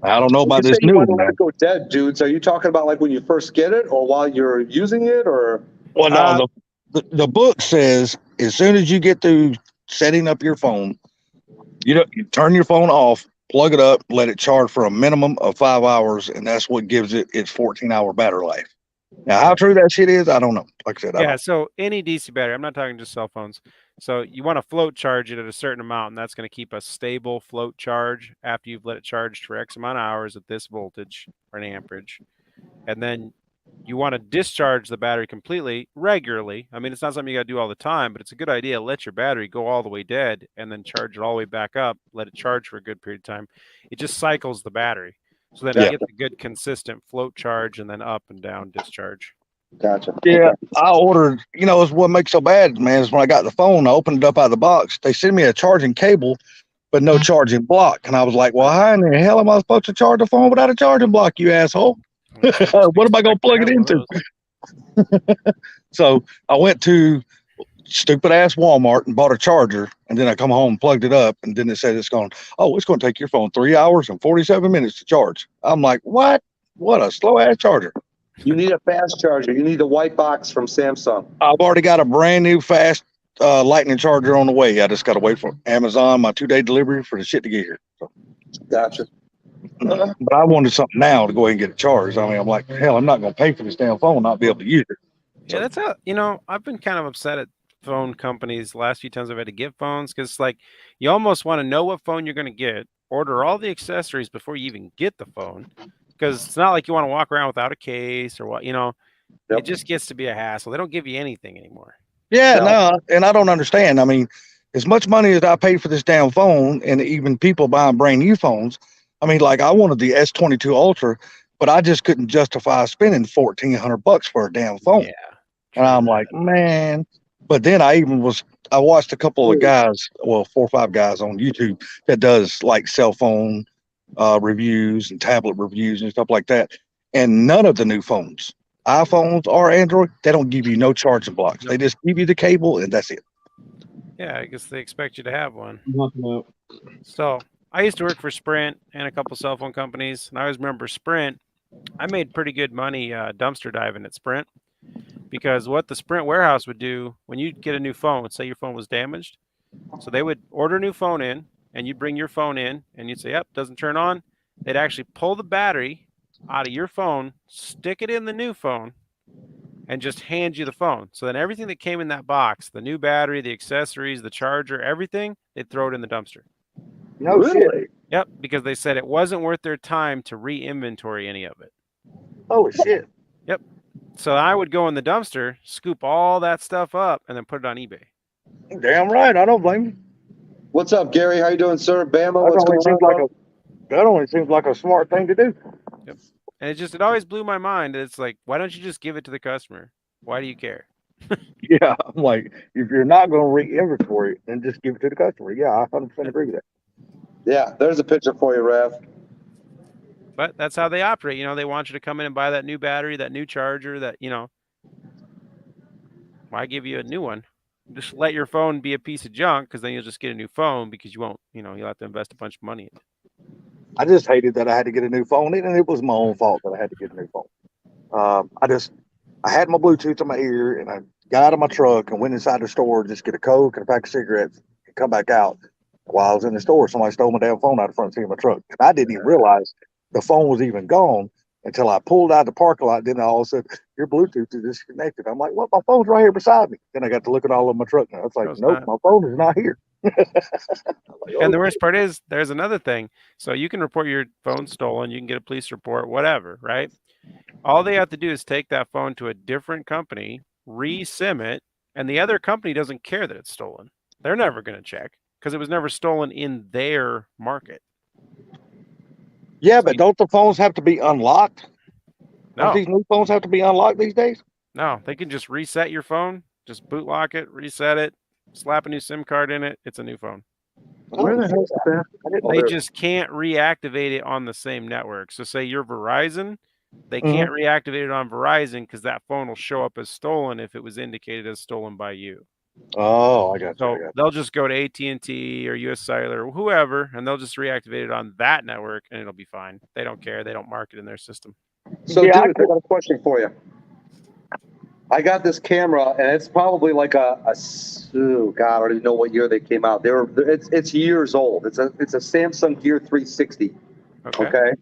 I don't know about this new one. Let it go dead, dudes. Are you talking about like when you first get it, or while you're using it, or? Well, no. The book says as soon as you get through setting up your phone, you turn your phone off, plug it up, let it charge for a minimum of 5 hours, and that's what gives it its 14-hour battery life. Now, how true that shit is, I don't know. Like I said, so any DC battery, I'm not talking just cell phones. So you want to float charge it at a certain amount, and that's going to keep a stable float charge after you've let it charge for X amount of hours at this voltage or an amperage. And then you want to discharge the battery completely regularly. I mean, it's not something you got to do all the time, but it's a good idea. Let your battery go all the way dead and then charge it all the way back up. Let it charge for a good period of time. It just cycles the battery. So then it gets a good consistent float charge and then up and down discharge. Gotcha. Yeah, I ordered, it's what makes so bad, man, is when I got the phone, I opened it up out of the box. They sent me a charging cable, but no charging block. And I was like, well, how in the hell am I supposed to charge a phone without a charging block, you asshole? What am I going to plug it into? So I went to stupid ass Walmart and bought a charger, and then I come home and plugged it up, and then it said it's going to take your phone 3 hours and 47 minutes to charge. I'm like, what a slow ass charger. You need a fast charger. You need the white box from Samsung. I've already got a brand new fast lightning charger on the way. I just got to wait for Amazon, my 2-day delivery for the shit to get here. So, Gotcha. but I wanted something now to go ahead and get it charged. I mean, I'm like, hell, I'm not going to pay for this damn phone, not be able to use it. Yeah, that's how, I've been kind of upset at phone companies the last few times I've had to get phones because, like, you almost want to know what phone you're going to get, order all the accessories before you even get the phone, because it's not like you want to walk around without a case or what, Yep. It just gets to be a hassle. They don't give you anything anymore. Yeah, No. no, and I don't understand. I mean, as much money as I paid for this damn phone, and even people buying brand new phones, I mean, like I wanted the S22 Ultra, but I just couldn't justify spending $1,400 for a damn phone. Yeah. And I'm true like, that. man. But then I watched a couple of guys, well, 4 or 5 guys on YouTube that does like cell phone reviews and tablet reviews and stuff like that. And none of the new phones, iPhones or Android, they don't give you no charging blocks. They just give you the cable and that's it. Yeah, I guess they expect you to have one. No. So I used to work for Sprint and a couple cell phone companies, and I always remember Sprint. I made pretty good money dumpster diving at Sprint, because what the Sprint warehouse would do when you get a new phone, say your phone was damaged, so they would order a new phone in, and you'd bring your phone in, and you'd say, "Yep, doesn't turn on." They'd actually pull the battery out of your phone, stick it in the new phone, and just hand you the phone. So then everything that came in that box, the new battery, the accessories, the charger, everything, they'd throw it in the dumpster. No shit. Yep, because they said it wasn't worth their time to re-inventory any of it. Holy shit. So I would go in the dumpster, scoop all that stuff up, and then put it on eBay. Damn right. I don't blame you. What's up, Gary? How you doing, sir? Bama, what's going on? That only seems like a smart thing to do. And it always blew my mind. It's like, why don't you just give it to the customer? Why do you care? Yeah, I'm like, if you're not going to re-inventory, then just give it to the customer. Yeah, I 100% agree with that. Yeah, there's a picture for you, Raph. But that's how they operate. They want you to come in and buy that new battery, that new charger, why give you a new one? Just let your phone be a piece of junk, because then you'll just get a new phone, because you won't, you'll have to invest a bunch of money in it. I just hated that I had to get a new phone, and it was my own fault that I had to get a new phone. I had my Bluetooth in my ear, and I got out of my truck and went inside the store to just get a Coke and a pack of cigarettes and come back out. While I was in the store, somebody stole my damn phone out of the front seat of my truck. I didn't even realize the phone was even gone until I pulled out of the parking lot. Then all of a sudden, your Bluetooth is disconnected. I'm like, what? My phone's right here beside me. Then I got to look at all of my truck. Now it's like, nope, my phone is not here. And the worst part is, there's another thing. So you can report your phone stolen. You can get a police report, whatever, right? All they have to do is take that phone to a different company, re-SIM it, and the other company doesn't care that it's stolen. They're never going to check, because it was never stolen in their market. Yeah, but don't the phones have to be unlocked? No. Don't these new phones have to be unlocked these days? No, they can just reset your phone, just boot lock it, reset it, slap a new SIM card in it. It's a new phone. Where the hell is that? They just can't reactivate it on the same network. So say you're Verizon, they can't reactivate it on Verizon, because that phone will show up as stolen if it was indicated as stolen by you. Oh, I got you. So they'll just go to AT&T or US Cellular or whoever, and they'll just reactivate it on that network, and it'll be fine. They don't care. They don't mark it in their system. So, Yeah, dude, I got a question for you. I got this camera, and it's probably like oh God, I don't even know what year they came out. It's years old. It's a Samsung Gear 360. Okay.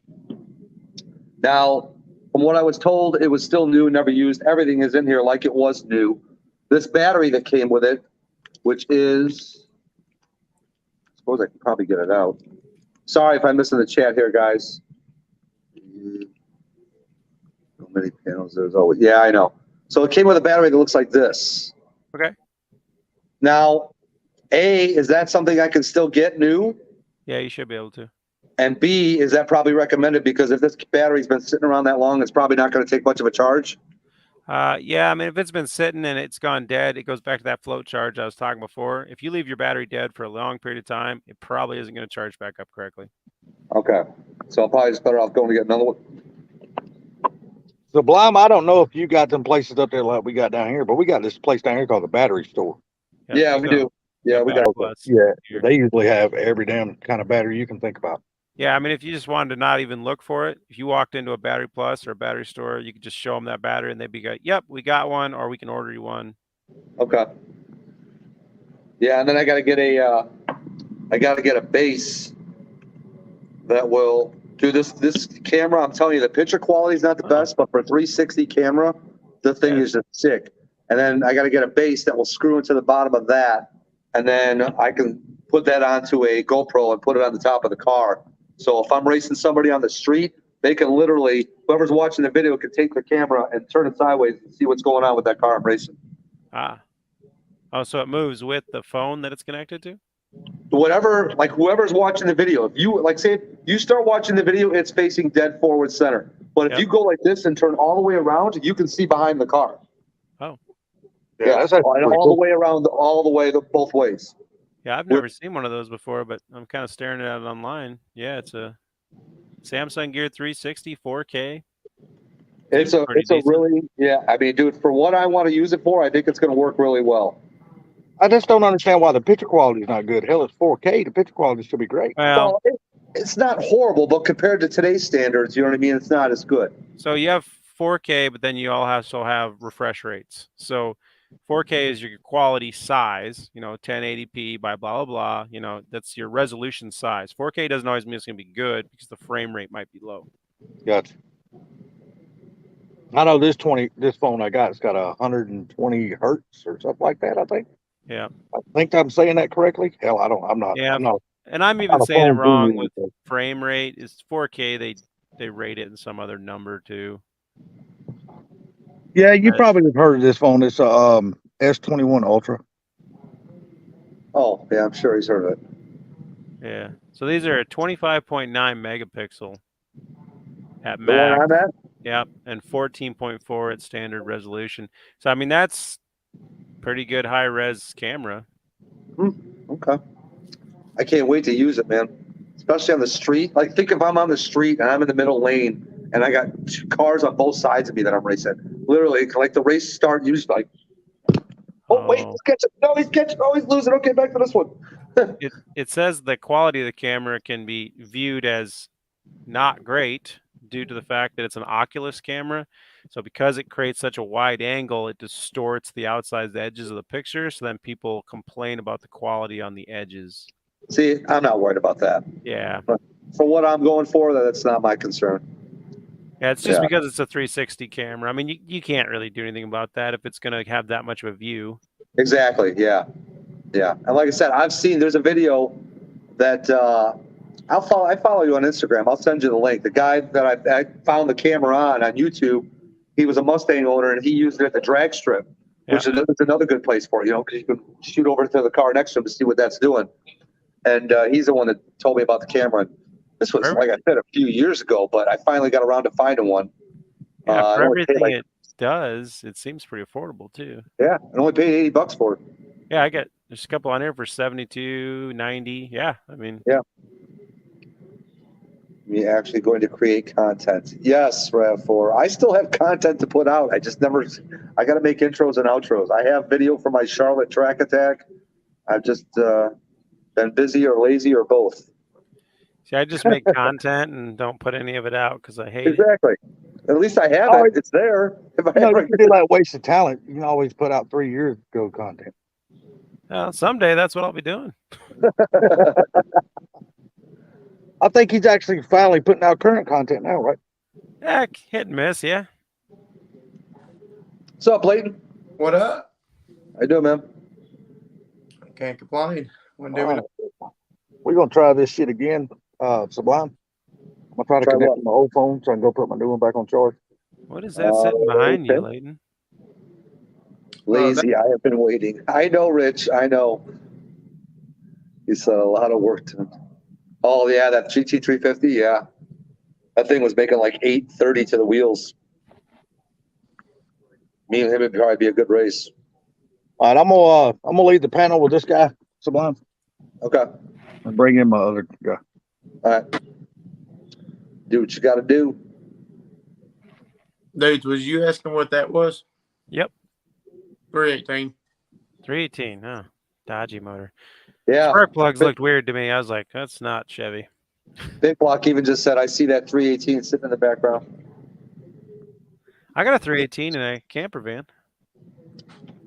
Now, from what I was told, it was still new, never used. Everything is in here like it was new. This battery that came with it, which is, I suppose I can probably get it out. Sorry if I'm missing the chat here, guys. So many panels. There's always, yeah, I know. So it came with a battery that looks like this. Okay. Now, A, is that something I can still get new? Yeah, you should be able to. And B, is that probably recommended? Because if this battery's been sitting around that long, it's probably not going to take much of a charge. Yeah, I mean, if it's been sitting and it's gone dead, it goes back to that float charge I was talking before. If you leave your battery dead for a long period of time, it probably isn't going to charge back up correctly. Okay. So I'll probably just better off going to get another one. Sublime, I don't know if you got them places up there like we got down here, but we got this place down here called the Battery Store. Yeah, we do. Yeah, we got. Yeah, they usually have every damn kind of battery you can think about. Yeah, I mean, if you just wanted to not even look for it, if you walked into a Battery Plus or a battery store, you could just show them that battery, and they'd be like, "Yep, we got one," or "We can order you one." Okay. Yeah, and then I got to get a base that will do this camera. I'm telling you, the picture quality is not the best, but for 360 camera, the thing is just sick. And then I got to get a base that will screw into the bottom of that, and then I can put that onto a GoPro and put it on the top of the car. So if I'm racing somebody on the street, they can literally, whoever's watching the video can take their camera and turn it sideways and see what's going on with that car I'm racing. Ah. Oh, so it moves with the phone that it's connected to? Whatever, like whoever's watching the video, if you like say if you start watching the video, it's facing dead forward center. But if you go like this and turn all the way around, you can see behind the car. Oh. Yeah, that's actually pretty all cool. the way around, all the way, both ways. Yeah, I've never seen one of those before, but I'm kind of staring at it online. Yeah, it's a Samsung Gear 360 4K. It's a really, yeah. I mean, dude, for what I want to use it for, I think it's going to work really well. I just don't understand why the picture quality is not good. Hell, it's 4K. The picture quality should be great. Well, it's not horrible, but compared to today's standards, you know what I mean? It's not as good. So you have 4K, but then you also have refresh rates. So 4K is your quality size, 1080p by blah, blah, blah. That's your resolution size. 4K doesn't always mean it's going to be good because the frame rate might be low. Gotcha. I know this phone I got, it's got 120 hertz or something like that, I think. Yeah. I think I'm saying that correctly. Hell, I'm not. Yeah. I'm not. And I'm even saying it wrong with frame rate. It's 4K. They rate it in some other number too. Yeah, you probably have heard of this phone. It's a S21 Ultra. Oh, yeah, I'm sure he's heard of it. Yeah. So these are a 25.9 megapixel at The max. one I'm at? Yep, and 14.4 at standard resolution. So I mean that's pretty good high res camera. Okay. I can't wait to use it, man. Especially on the street. Like think if I'm on the street and I'm in the middle lane and I got two cars on both sides of me that I'm racing. Literally, like the race start, you just like, wait, he's catching. No, he's catching. Oh, he's losing. Okay, back to this one. It says the quality of the camera can be viewed as not great due to the fact that it's an Oculus camera. So because it creates such a wide angle, it distorts the outside edges of the picture. So then people complain about the quality on the edges. See, I'm not worried about that. Yeah. But for what I'm going for, that's not my concern. Yeah, it's just because it's a 360 camera. I mean, you can't really do anything about that if it's going to have that much of a view. Exactly. Yeah. Yeah. And like I said, there's a video that I follow you on Instagram. I'll send you the link. The guy that I found the camera on YouTube, he was a Mustang owner and he used it at the drag strip, which is another good place for it, because you can shoot over to the car next to him to see what that's doing. And he's the one that told me about the camera. This was, like I said, a few years ago, but I finally got around to finding one. Yeah, for everything it does, it seems pretty affordable too. Yeah, I only paid $80 for it. Yeah, there's a couple on here for $72, $90. Yeah, I mean. Yeah. You're actually going to create content. Yes, RAV4. I still have content to put out. I got to make intros and outros. I have video for my Charlotte Track Attack. I've just been busy or lazy or both. See, I just make content and don't put any of it out because I hate it. Exactly. At least I have it. It's there. If I you can do that waste of talent. You can always put out 3 years ago content. Well, someday that's what I'll be doing. I think he's actually finally putting out current content now, right? Yeah, hit and miss, yeah. What's up, Layton? What up? How you doing, man? Can't complain. We're gonna try this shit again, Sublime. I'm gonna try to connect to my old phone so I can go put my new one back on charge. What is that sitting behind you, Layton? Lazy. I have been waiting. I know, Rich. I know. You said a lot of work to. Oh yeah, that GT350. Yeah, that thing was making like 830 to the wheels. Me and him would probably be a good race. All right, I'm gonna leave the panel with this guy, Sublime. Okay. And bring in my other guy. All right. Do what you got to do. Dudes, was you asking what that was? Yep. 318. 318, huh? Dodgy motor. Yeah. Spark plugs looked weird to me. I was like, that's not Chevy. Big Block even just said, I see that 318 sitting in the background. I got a 318 in a camper van.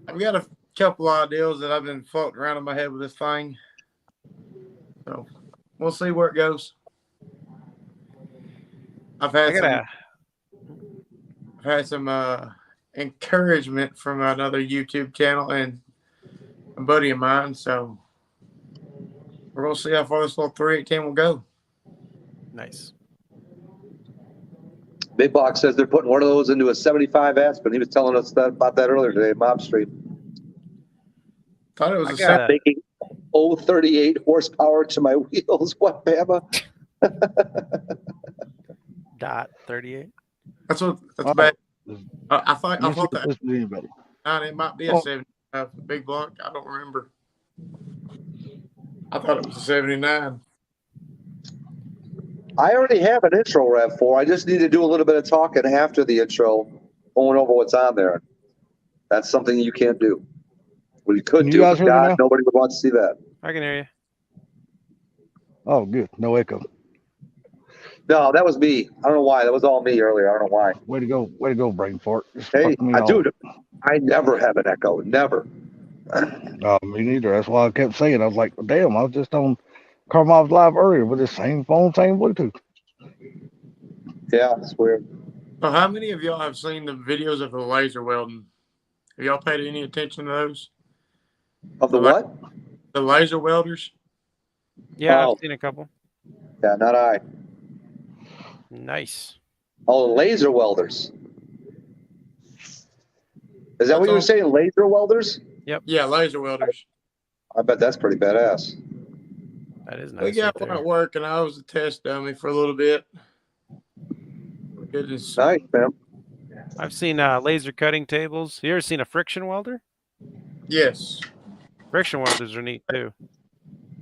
I've got a couple ideas that I've been floating around in my head with this thing. So we'll see where it goes. I've I had gotta. some encouragement from another YouTube channel and a buddy of mine. So we're gonna see how far this little 318 will go. Nice. Big Box says they're putting one of those into a 75 Aspen. He was telling us about that earlier today, Mob Street. Thought it was I a gotta. Making 038 horsepower to my wheels. What, Bama? Dot 38. that's Oh, bad. I thought you should that listen to anybody. it might be a Oh. 75 big block. I don't remember. I thought it was a 79. I already have an intro rev for. I just need to do a little bit of talking after the intro, going over what's on there. That's something you can't do. Well, you could Can you do, guys but hear me God, now? nobody would want to see that. I can hear you. Oh, good. No echo. No, that was me. I don't know why. That was all me earlier. I don't know why. Way to go, brain fart. Just Hey, fucked me off. dude, I never have an echo. Never. Me neither. That's why I kept saying. I was like, damn, I was just on Carmov's live earlier with the same phone, same Bluetooth. Yeah, it's weird. So how many of y'all have seen the videos of the laser welding? Have y'all paid any attention to those? Of the what? The laser welders? Yeah, Oh. I've seen a couple. Yeah, not I. Nice. Oh, laser welders. Is that what you were That's all. saying? Laser welders? Yeah, laser welders. I bet that's pretty badass. That is We nice. got Right one there. at work, and I was a test dummy for a little bit. Goodness. Nice, man. I've seen laser cutting tables. You ever seen a friction welder? Yes. Friction welders are neat too.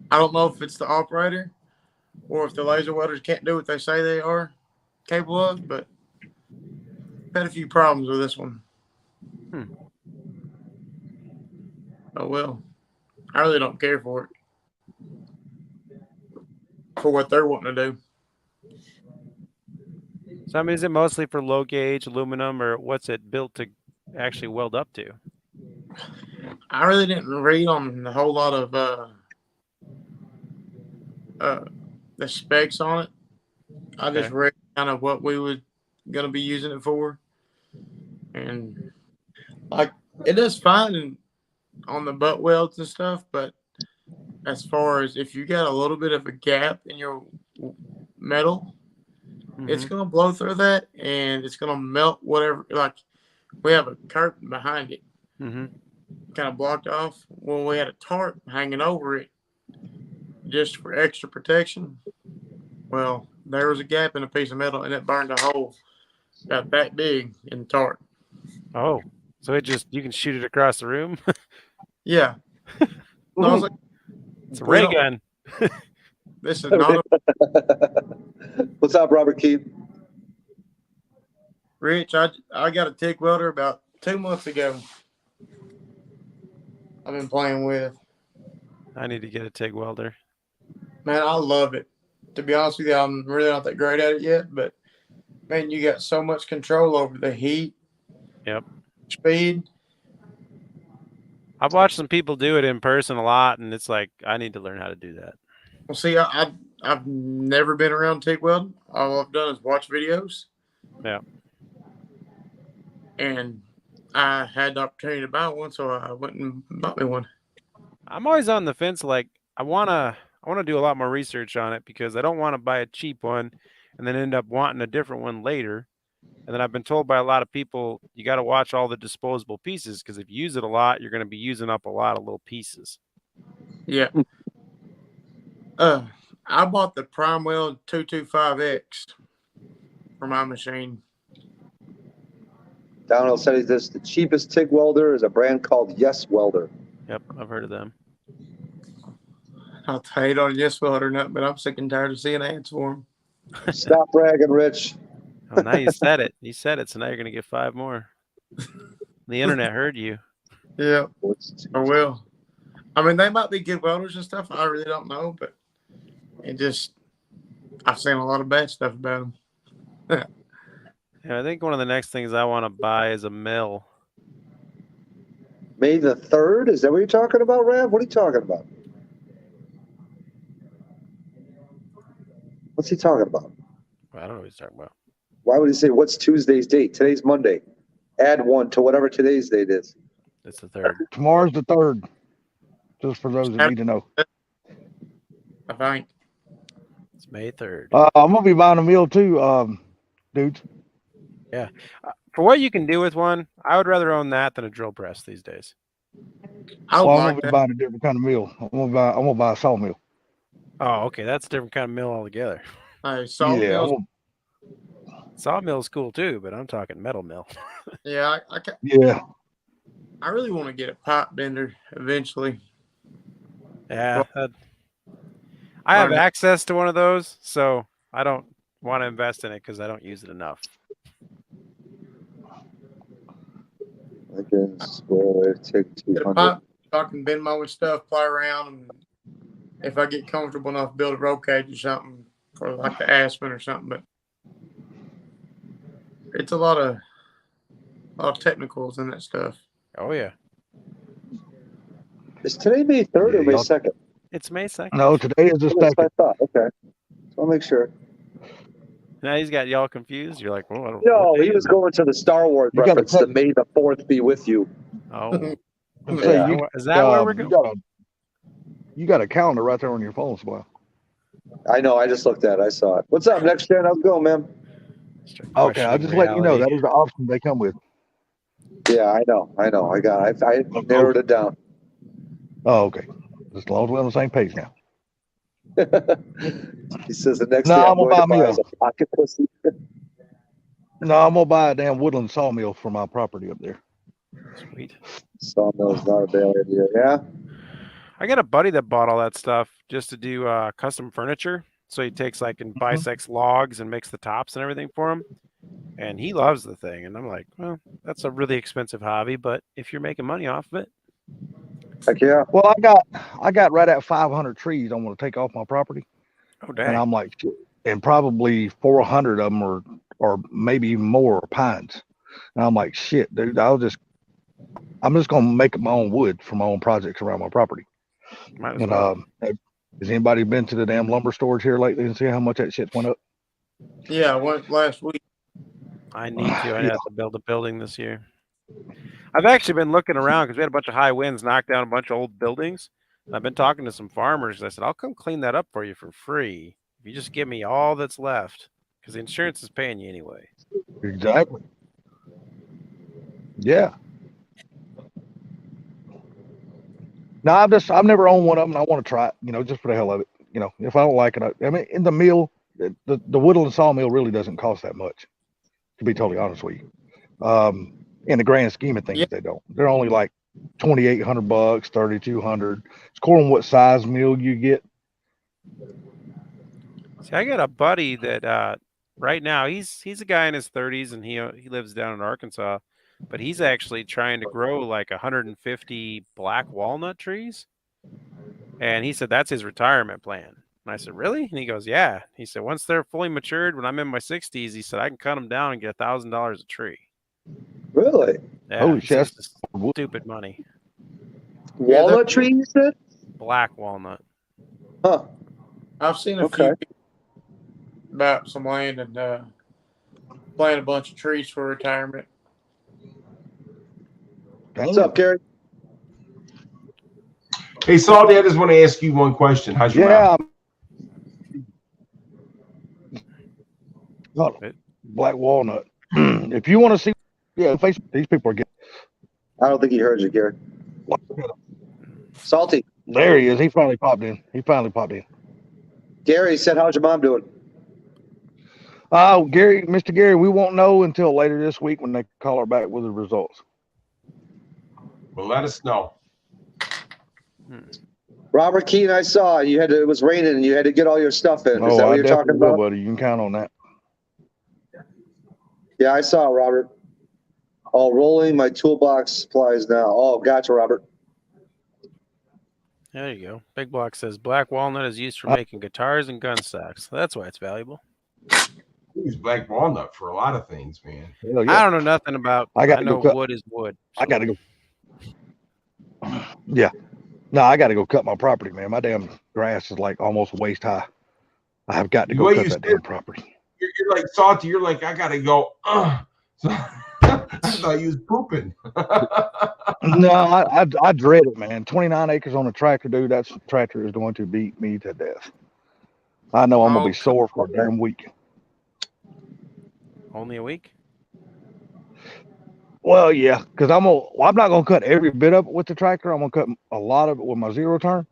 I don't know if it's the operator or if the laser welders can't do what they say they are capable of, but I've had a few problems with this one. Oh, well. I really don't care for it. For what they're wanting to do. So I mean, is it mostly for low gauge aluminum, or what's it built to actually weld up to? I really didn't read on a whole lot of the specs on it. I just Okay. read kind of what we were gonna be using it for, and like it does fine on the butt welds and stuff. But as far as if you got a little bit of a gap in your metal, it's Mhm. gonna blow through that, and it's gonna melt whatever. Like we have a curtain behind it, Mhm. kind of blocked off. Well, we had a tarp hanging over it just for extra protection. Well, there was a gap in a piece of metal, and it burned a hole about that big in the tarp. Oh, so it just you can shoot it across the room. Yeah. So I was like, It's a we ray don't- gun. this is not What's up, Robert Keith? Rich. I got a TIG welder about 2 months ago. I've been playing with. I need to get a TIG welder. Man, I love it. To be honest with you, I'm really not that great at it yet, but man, you got so much control over the heat. Yep. Speed. I've watched some people do it in person a lot, and it's like I need to learn how to do that. Well, see, I've never been around TIG welding. All I've done is watch videos. Yeah. And I had the opportunity to buy one, so I went and bought me one. I'm always on the fence. Like I wanna do a lot more research on it because I don't want to buy a cheap one and then end up wanting a different one later. And then I've been told by a lot of people, you got to watch all the disposable pieces because if you use it a lot, you're going to be using up a lot of little pieces. Yeah. I bought the PrimeWeld 225X for my machine. Donald said this: the cheapest TIG welder is a brand called Yes Welder. Yep, I've heard of them. I'll hate on Yes Welder or not, but I'm sick and tired of seeing ads for them. Stop bragging, Rich. Oh, now you said it. You said it. So now you're going to get 5 more. The internet heard you. Yeah, I will. I mean, they might be good welders and stuff. I really don't know, but I've seen a lot of bad stuff about them. Yeah, I think one of the next things I want to buy is a mill. May the 3rd? Is that what you're talking about, Rav? What are you talking about? What's he talking about? I don't know what he's talking about. Why would he say, what's Tuesday's date? Today's Monday. Add 1 to whatever today's date is. It's the 3rd. Tomorrow's the 3rd. Just for those that need to know. I think. It's May 3rd. I'm gonna be buying a meal too, dudes. For what you can do with one, I would rather own that than a drill press these days. I would Well, I'm like gonna be that. buying a different kind of meal. I'm gonna buy a sawmill. Oh, okay. That's a different kind of mill altogether. Sawmills. Sawmill's cool too, but I'm talking metal mill. Yeah, Yeah. I really want to get a pipe bender eventually. Yeah. I have access to one of those, so I don't want to invest in it because I don't use it enough. I guess, well, it take Get a 200. pipe so I can bend my own stuff, play around, and if I get comfortable enough, build a roll cage or something for like the Aspen or something. But it's a lot of technicals in that stuff. Oh yeah, Is today May 3rd or Yeah, May y'all- 2nd? it's May 2nd. No, today is the That's what 2nd. I thought. Okay. So I'll make sure. Now he's got y'all confused. You're like, well, I don't. No, what day he is was it? going to the Star Wars You gotta reference, the cut- May the 4th be with you. Oh, I'm Yeah. saying, is that where we're going? You got a calendar right there on your phone, Swell. I know. I just looked at it. I saw it. What's up, Next Gen? How's it going, man? Okay, I'll just let you know that is the option they come with. Yeah, I know. I narrowed it down. Oh, okay. As long as we're on the same page now. He says the next No, thing I'm I'm gonna going to buy me buy a- is a pocket pussy. No, I'm gonna buy a damn woodland sawmill for my property up there. Sweet. Sawmill's not a bad idea. Yeah. I got a buddy that bought all that stuff just to do custom furniture. So he takes like and bisects logs and makes the tops and everything for him. And he loves the thing. And I'm like, well, that's a really expensive hobby, but if you're making money off of it, Heck yeah. Well, I got right at 500 trees I want to take off my property, oh and dang. I'm like, shit. And probably 400 of them or maybe even more are pines. And I'm like, shit, dude, I'm just gonna make my own wood for my own projects around my property. Might as And well. has anybody been to the damn lumber storage here lately and see how much that shit went up? Yeah, I went last week. I need to. I Yeah. have to build a building this year. I've actually been looking around because we had a bunch of high winds knock down a bunch of old buildings. And I've been talking to some farmers. I said, I'll come clean that up for you for free if you just give me all that's left, because the insurance is paying you anyway. Exactly. Yeah. No, I've never owned one of them. And I want to try it, just for the hell of it. If I don't like it, I mean, in the mill, the woodland sawmill really doesn't cost that much, to be totally honest with you. In the grand scheme of things, Yeah. they don't. They're only like $2,800, $3,200. It's according to what size mill you get. See, I got a buddy that right now he's a guy in his 30s and he lives down in Arkansas, but he's actually trying to grow like 150 black walnut trees. And he said that's his retirement plan. And I said, really? And he goes, yeah. He said, once they're fully matured, when I'm in my 60s, he said, I can cut them down and get $1,000 a tree. Really? Yeah, Holy he says shit. it's stupid money. Walnut tree, you said? Black walnut. Huh. I've seen a Okay. few people about some land and plant a bunch of trees for retirement. What's up, Gary? Hey, Salty, I just want to ask you one question. How's your mouth? Yeah. Black walnut. If you want to see, Facebook, these people are getting. I don't think he heard you, Gary. Salty. There he is. He finally popped in. Gary said, how's your mom doing? Oh, Mr. Gary, we won't know until later this week when they call her back with the results. Well, let us know. Robert Keene, I saw it was raining and you had to get all your stuff in. Is that what you're talking definitely will, about? buddy. You can count on that. Yeah, I saw it, Robert. Oh, rolling my toolbox supplies now. Oh, gotcha, Robert. There you go. Big Block says black walnut is used for making guitars and gun stocks. That's why it's valuable. We use black walnut for a lot of things, man. Hell I yeah. don't know nothing about. I gotta know go cut. wood is wood. I got to go. Yeah. No, I got to go cut my property, man. My damn grass is like almost waist high. I have got to The go way cut you that said- damn property. You're like salty. You're like, I gotta go. So, I thought you was pooping. No, I dread it, man. 29 acres on a tractor, dude. That tractor is going to beat me to death. I know I'm gonna be sore for a damn week. Only a week? Well, yeah, because I'm not gonna cut every bit of it with the tractor. I'm gonna cut a lot of it with my zero turn.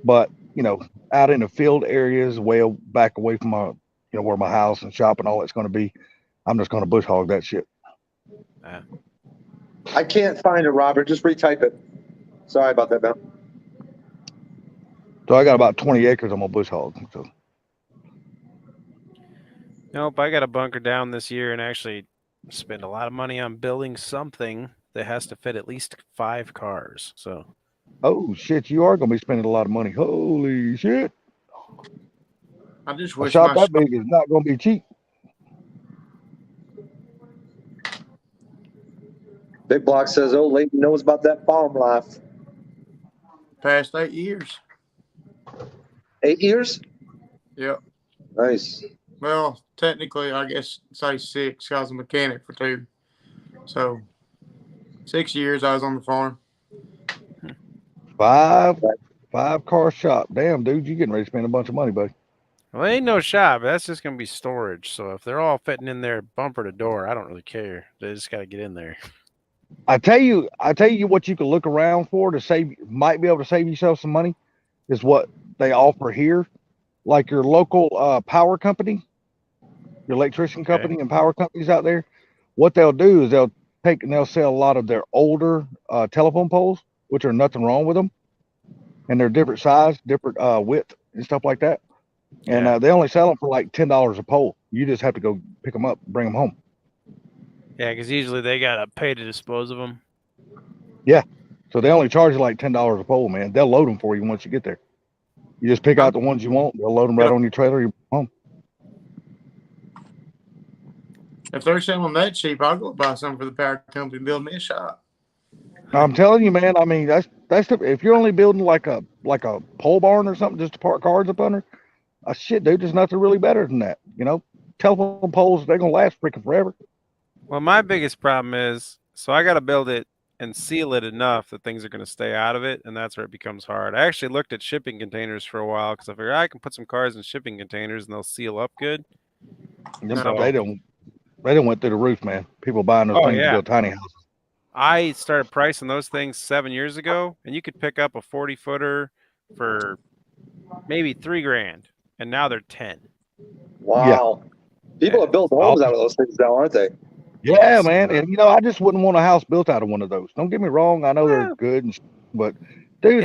But out in the field areas, way back away from my, where my house and shop and all that's gonna be, I'm just gonna bush hog that shit. I can't find it, Robert. Just retype it. Sorry about that, man. So I got about 20 acres I'm gonna bush hog. So Nope, I got to bunker down this year and actually spend a lot of money on building something that has to fit at least 5 cars. So, oh shit, you are gonna be spending a lot of money. Holy shit. I just A wish shop my that big is not gonna be cheap. Big Block says, "Oh, Leighton knows about that farm life." past 8 years. 8 years? Yep. Nice. Well, technically, I guess say 6. I was a mechanic for 2. So 6 years I was on the farm. 5 car shop. Damn, dude, you getting ready to spend a bunch of money, buddy. well, ain't no shop. That's just going to be storage. So, if they're all fitting in there bumper to door, I don't really care. They just got to get in there. I tell you what you can look around for to might be able to save yourself some money is what they offer here. Like your local power company, your electrician company and power companies out there. What they'll do is they'll take and they'll sell a lot of their older telephone poles, which are nothing wrong with them. And they're different size, different width and stuff like that. And they only sell them for like $10 a pole. You just have to go pick them up, bring them home. Yeah, because usually they got to pay to dispose of them. Yeah. So they only charge you like $10 a pole, man. They'll load them for you once you get there. You just pick out the ones you want. They'll load them right on your trailer. You home. If they're selling that cheap, I'll go buy some for the power company and build me a shop. I'm telling you, man. I mean, if you're only building like a pole barn or something just to park cars up under, shit, dude, there's nothing really better than that. Telephone poles, they're gonna last freaking forever. Well, my biggest problem is, so I got to build it and seal it enough that things are going to stay out of it, and that's where it becomes hard. I actually looked at shipping containers for a while because I figured I can put some cars in shipping containers and they'll seal up good. So they don't went through the roof, man. People buying those things to build tiny houses. I started pricing those things 7 years ago, and you could pick up a 40-footer for maybe $3,000, and now they're 10. Wow. People are building homes out of those things now, aren't they? Yeah, man. And I just wouldn't want a house built out of one of those. Don't get me wrong. I know they're good, but dude,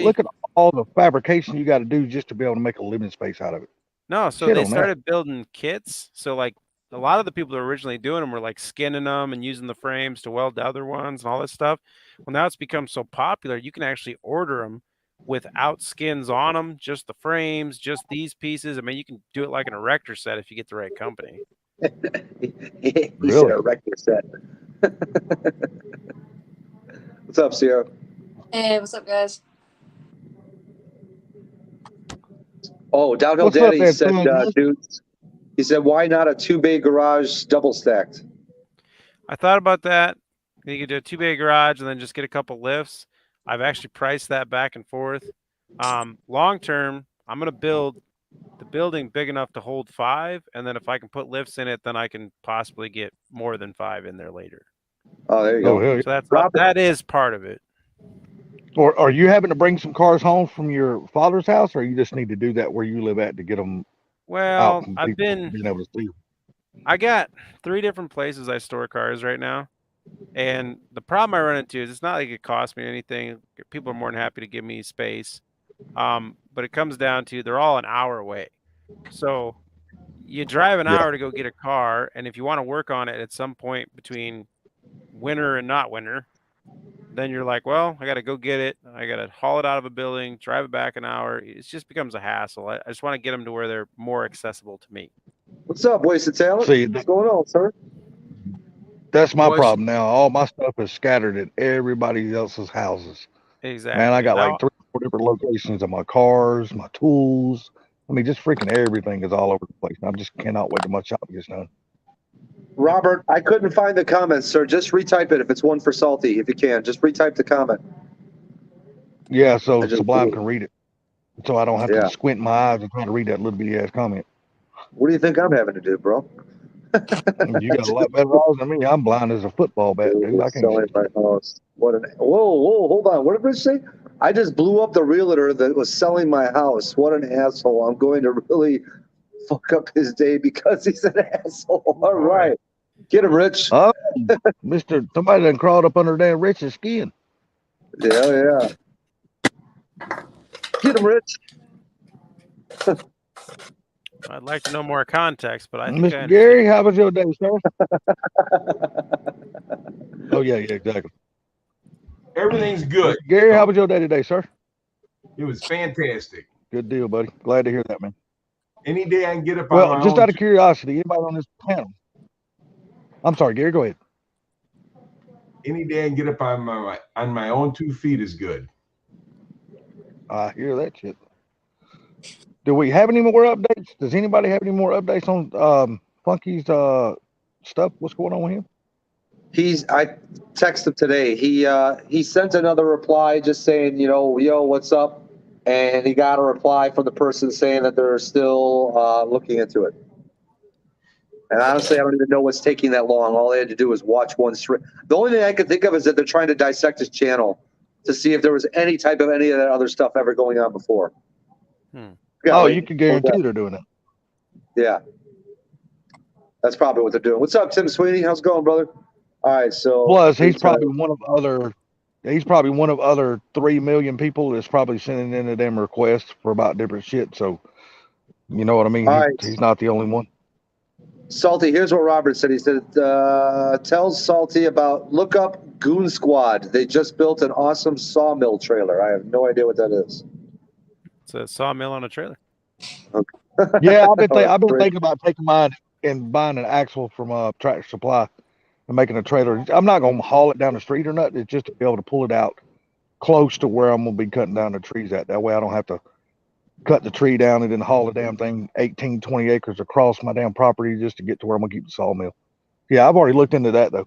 look at all the fabrication you got to do just to be able to make a living space out of it. No, so they started building kits. So like a lot of the people that were originally doing them were like skinning them and using the frames to weld the other ones and all that stuff. Well, now it's become so popular, you can actually order them without skins on them, just the frames, just these pieces. I mean, you can do it like an erector set if you get the right company. He said a erector set. What's up, Sierra? Hey, what's up, guys? Oh, Downhill Daddy said, dudes. He said, why not a 2-bay garage double stacked? I thought about that. You could do a 2-bay garage and then just get a couple lifts. I've actually priced that back and forth. Long term, I'm going to build the building big enough to hold 5. And then if I can put lifts in it, then I can possibly get more than 5 in there later. Oh, there you go. So that is part of it. Or are you having to bring some cars home from your father's house, or you just need to do that where you live at to get them? Well, being able to see. I got 3 different places I store cars right now. And the problem I run into is it's not like it costs me anything. People are more than happy to give me space. But it comes down to they're all an hour away. So you drive an hour to go get a car. And if you want to work on it at some point between winter and not winter, then you're like, well, I got to go get it. I got to haul it out of a building, drive it back an hour. It just becomes a hassle. I just want to get them to where they're more accessible to me. What's up, Wasted Talent? What's going on, sir? That's my Was- problem now. All my stuff is scattered at everybody else's houses. Exactly. Man, I got Now- like 3 or 4 different locations of my cars, my tools. I mean, just freaking everything is all over the place. I just cannot wait till my shop gets done. Robert, I couldn't find the comment, sir. Just retype it if it's one for Salty, if you can. Just retype the comment. Yeah, so I just Sublime blew it. can read it. So I don't have Yeah. to squint my eyes and try to read that little bitty ass comment. What do you think I'm having to do, bro? You got a lot better eyes than me. I'm blind as a football bat, dude. I can't Selling see. my house. What an whoa, hold on. What did Rich say? I just blew up the realtor that was selling my house. What an asshole. I'm going to really fuck up his day because he's an asshole. All right. Get him, Rich. Oh, Mr. Somebody done crawled up under damn Rich's skin. Yeah. Get him, Rich. I'd like to know more context, but I think I Mr. understand. Gary, how was your day, sir? Oh, yeah, exactly. Everything's good. Mr. Gary, how was your day today, sir? It was fantastic. Good deal, buddy. Glad to hear that, man. Any day I can get up on Well, my just own out of curiosity, anybody on this panel? I'm sorry, Gary, go ahead. any day I can get up on my own 2 feet is good. I hear that shit. Do we have any more updates? Does anybody have any more updates on Funky's stuff? What's going on with him? I texted him today. He sent another reply just saying, yo, what's up? And he got a reply from the person saying that they're still looking into it. And honestly, I don't even know what's taking that long. All they had to do was watch one stream. The only thing I could think of is that they're trying to dissect his channel to see if there was any of that other stuff ever going on before. Oh, you can guarantee they're doing that. Yeah. That's probably what they're doing. What's up, Tim Sweeney? How's it going, brother? All right, so Plus, he's probably one of other 3 million people that's probably sending in a damn requests for about different shit. So, you know what I mean? All right. He's not the only one. Salty, here's what Robert said. He said, tell Salty about look up Goon Squad. They just built an awesome sawmill trailer. I have no idea what that is. It's a sawmill on a trailer. Yeah, I've been thinking about taking mine and buying an axle from Tractor Supply and making a trailer. I'm not gonna haul it down the street or nothing. It's just to be able to pull it out close to where I'm gonna be cutting down the trees at. That way I don't have to cut the tree down and then haul the damn thing 18, 20 acres across my damn property just to get to where I'm gonna keep the sawmill. Yeah, I've already looked into that though.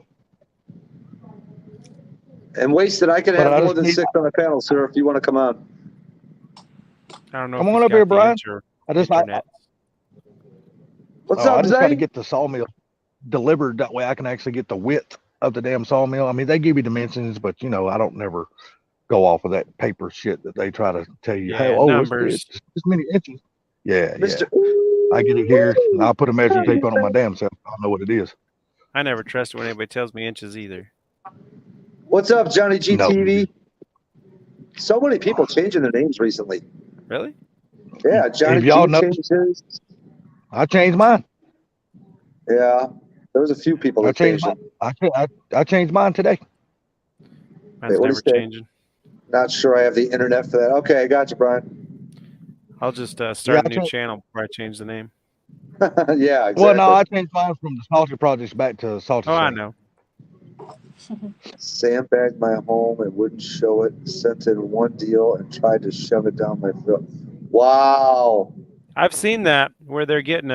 And Wasted, I can But have I more just than need- 6 on the panel, sir, if you want to come on. I don't know. Come if on he's up here, got the Brian. internet. What's I up, just got to Zay? get the sawmill delivered. That way I can actually get the width of the damn sawmill. I mean, they give you dimensions, but I don't never go off of that paper shit that they try to tell you. Yeah, Hey, oh, numbers. it's this many inches. Yeah, Mr. I get it here. And I'll put a measuring tape on my damn self. I don't know what it is. I never trust when anybody tells me inches either. What's up, Johnny No. GTV? So many people changing their names recently. Really? Yeah, Johnny If y'all G know- changed his. I changed mine. Yeah, there was a few people I that changed changed it. I changed mine today. Mine's what never is that? changing. Not sure I have the internet for that. Okay, I got you, Brian. I'll just start Yeah, a new channel before I change the name. Yeah, exactly. Well, no, I changed mine from the Salty Projects back to Salty. Oh, I Sam. know. Sandbagged my home and wouldn't show it. Sent in one deal and tried to shove it down my throat. Wow. I've seen that where they're getting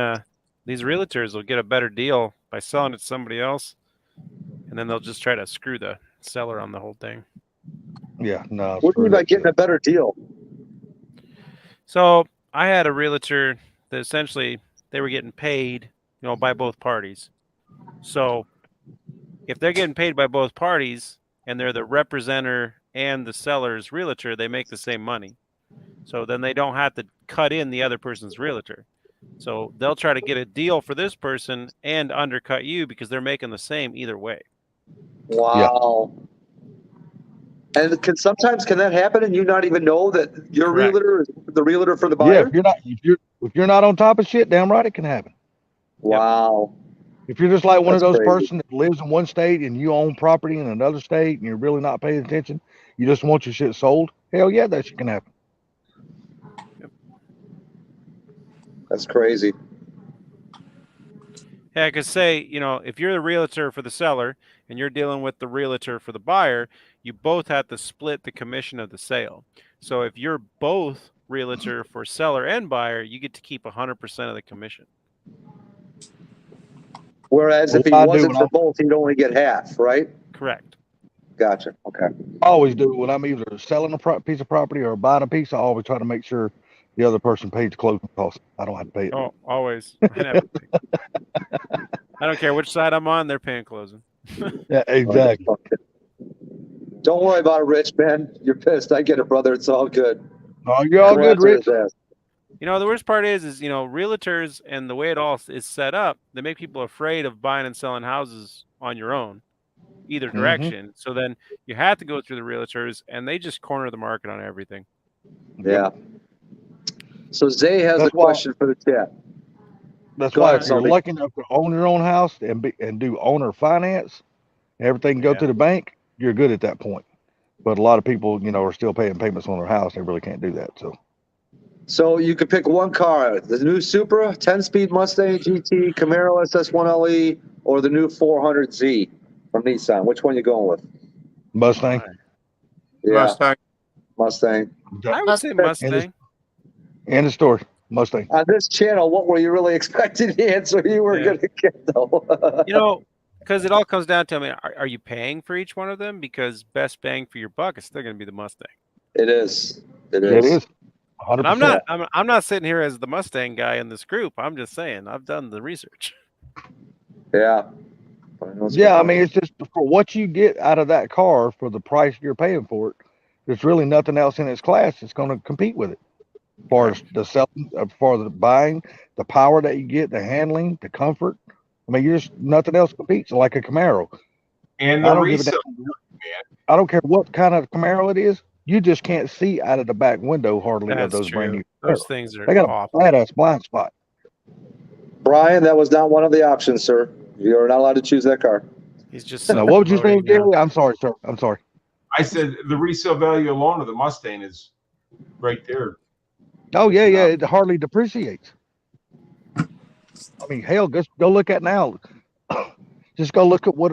these realtors will get a better deal by selling it to somebody else, and then they'll just try to screw the seller on the whole thing. Yeah, no. What do you mean by getting a better deal? So I had a realtor that essentially they were getting paid, by both parties. So if they're getting paid by both parties and they're the representer and the seller's realtor, they make the same money. So then they don't have to cut in the other person's realtor. So they'll try to get a deal for this person and undercut you because they're making the same either way. Wow. And sometimes can that happen and you not even know that your Correct. realtor is the realtor for the Yeah, buyer? if you're not on top of shit, damn right it can happen. Wow. If you're just like one That's of those crazy. person that lives in one state and you own property in another state and you're really not paying attention, you just want your shit sold. Hell yeah, that shit can happen. That's crazy. Yeah, because say, if you're the realtor for the seller and you're dealing with the realtor for the buyer, you both have to split the commission of the sale. So if you're both realtor for seller and buyer, you get to keep 100% of the commission. Whereas if he What I do wasn't when for I'm- both, he'd only get half, right? Correct. Gotcha. Okay. I always do when I'm either selling a piece of property or buying a piece. I always try to make sure the other person pays the closing costs. I don't have to pay it. Oh, always. And everything. I don't care which side I'm on, they're paying closing. Yeah, exactly. Don't worry about it, Rich, man. You're pissed. I get it, brother. It's all good. Oh, you're all Go good, after Rich. his ass. The worst part is realtors and the way it all is set up, they make people afraid of buying and selling houses on your own, either direction. So then you have to go through the realtors, and they just corner the market on everything. Yeah. So Zay has That's a why- question for the chat. That's Go why ahead, if you're Selby. lucky enough to own your own house and do owner finance, everything go Yeah. to the bank, you're good at that point. But a lot of people, are still paying payments on their house. They really can't do that. So you could pick one car: the new Supra, 10-speed Mustang GT, Camaro SS1LE, or the new 400Z from Nissan. Which one you going with? Mustang. Yeah, Mustang. Mustang. I would say Mustang. End of story. Mustang. On this channel, what were you really expecting the answer you were Yeah. going to get, though? Because it all comes down to, are you paying for each one of them? Because best bang for your buck is still going to be the Mustang. It is. It It is. is. 100%. And I'm not sitting here as the Mustang guy in this group. I'm just saying I've done the research. Yeah. Yeah, I mean, it's just for what you get out of that car for the price you're paying for it. There's really nothing else in its class that's going to compete with it. As far as the selling, as far as the buying, the power that you get, the handling, the comfort. I mean, nothing else competes like a Camaro. And I the don't give a resale. I don't care what kind of Camaro it is. You just can't see out of the back window hardly of That's those brand true. new. Those Camaros. things are They got awful. a badass blind spot. Brian, that was not one of the options, sir. You're not allowed to choose that car. He's just Now, what would you say, promoting now. Gary? I'm sorry, sir. I'm sorry. I said the resale value alone of the Mustang is right there. Oh yeah, it hardly depreciates. I mean, hell, just go look at now. Just go look at what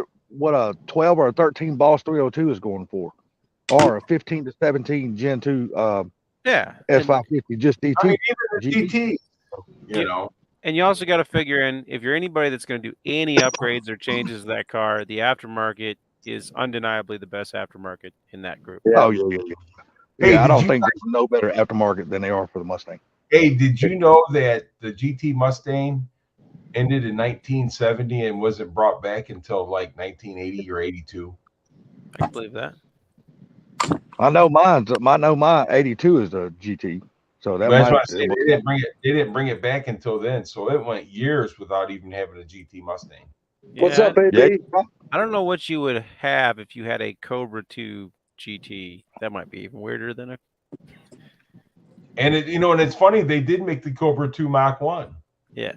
a 12 or a 13 Boss 302 is going for, or a 15 to 17 Gen 2 Yeah. And, S550 just DT. I mean, even the GT. GT, you know. and you also got to figure in, if you're anybody that's going to do any upgrades or changes to that car, the aftermarket is undeniably the best aftermarket in that group. Yeah. Oh yeah. Hey, Yeah, I did don't you think there's no better aftermarket than they are for the Mustang. Hey, did you know that the GT Mustang ended in 1970 and wasn't brought back until like 1980 or 82? I can believe that. I know my 82 is a GT, so that That's might. why I say they didn't bring it back until then. So it went years without even having a GT Mustang. What's Yeah, up, baby? I don't know what you would have if you had a Cobra 2 GT. That might be even weirder than a. And and it's funny, they did make the Cobra 2 Mach 1. Yeah.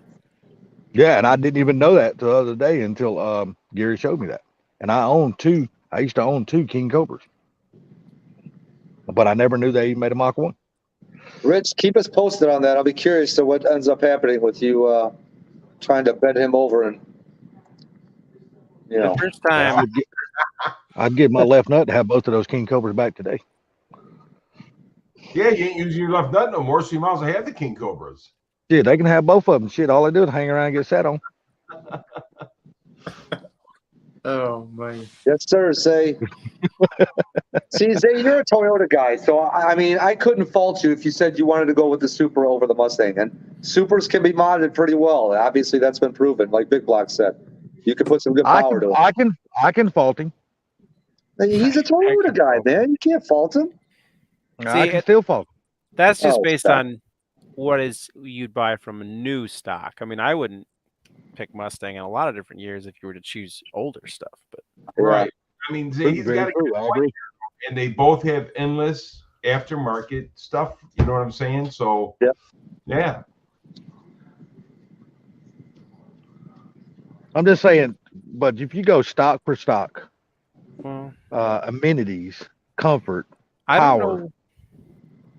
Yeah, and I didn't even know that the other day until Gary showed me that. And I used to own 2 King Cobras, but I never knew they even made a Mach 1. Rich, keep us posted on that. I'll be curious to what ends up happening with you trying to bend him over and, The first time, I'd get my left nut to have both of those King Cobras back today. Yeah, you ain't using your left nut no more, so you might as well have the King Cobras. Shit, they can have both of them. Shit, all they do is hang around and get sat on. Oh man. yes, sir, Zay. See, Zay, you're a Toyota guy, so I mean, I couldn't fault you if you said you wanted to go with the Supra over the Mustang. And Supras can be modded pretty well. Obviously, that's been proven. Like Big Block said, you can put some good power to it. I can fault him. He's a Toyota guy, man. You can't fault him. I can still fault him. that's just Oh, based stop. on what is you'd buy from a new stock. I mean, I wouldn't pick Mustang in a lot of different years if you were to choose older stuff. But Right. I mean, he's Very got a true, good I point agree. here, and they both have endless aftermarket stuff. You know what I'm saying? So, Yep. Yeah. I'm just saying, but if you go stock for stock, well, amenities, comfort, I don't power, know,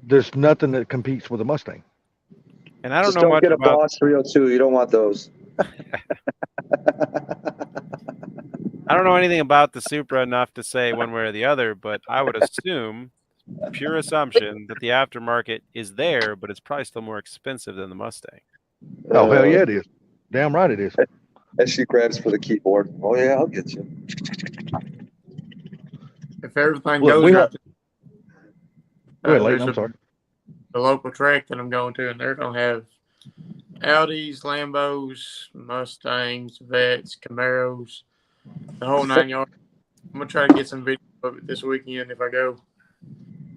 there's nothing that competes with a Mustang. and I don't Just know don't much get a about. Boss 302. You don't want those. I don't know anything about the Supra enough to say one way or the other, but I would assume, pure assumption, that the aftermarket is there, but it's probably still more expensive than the Mustang. Oh, hell yeah, it is. Damn right it is. As she grabs for the keyboard. Oh yeah, I'll get you. If everything Look, goes we right, have- Go ahead, there's Leighton, I'm sorry. the local track that I'm going to, and they're going to have Audis, Lambos, Mustangs, Vets, Camaros, the whole 9 yards. I'm going to try to get some video of it this weekend if I go.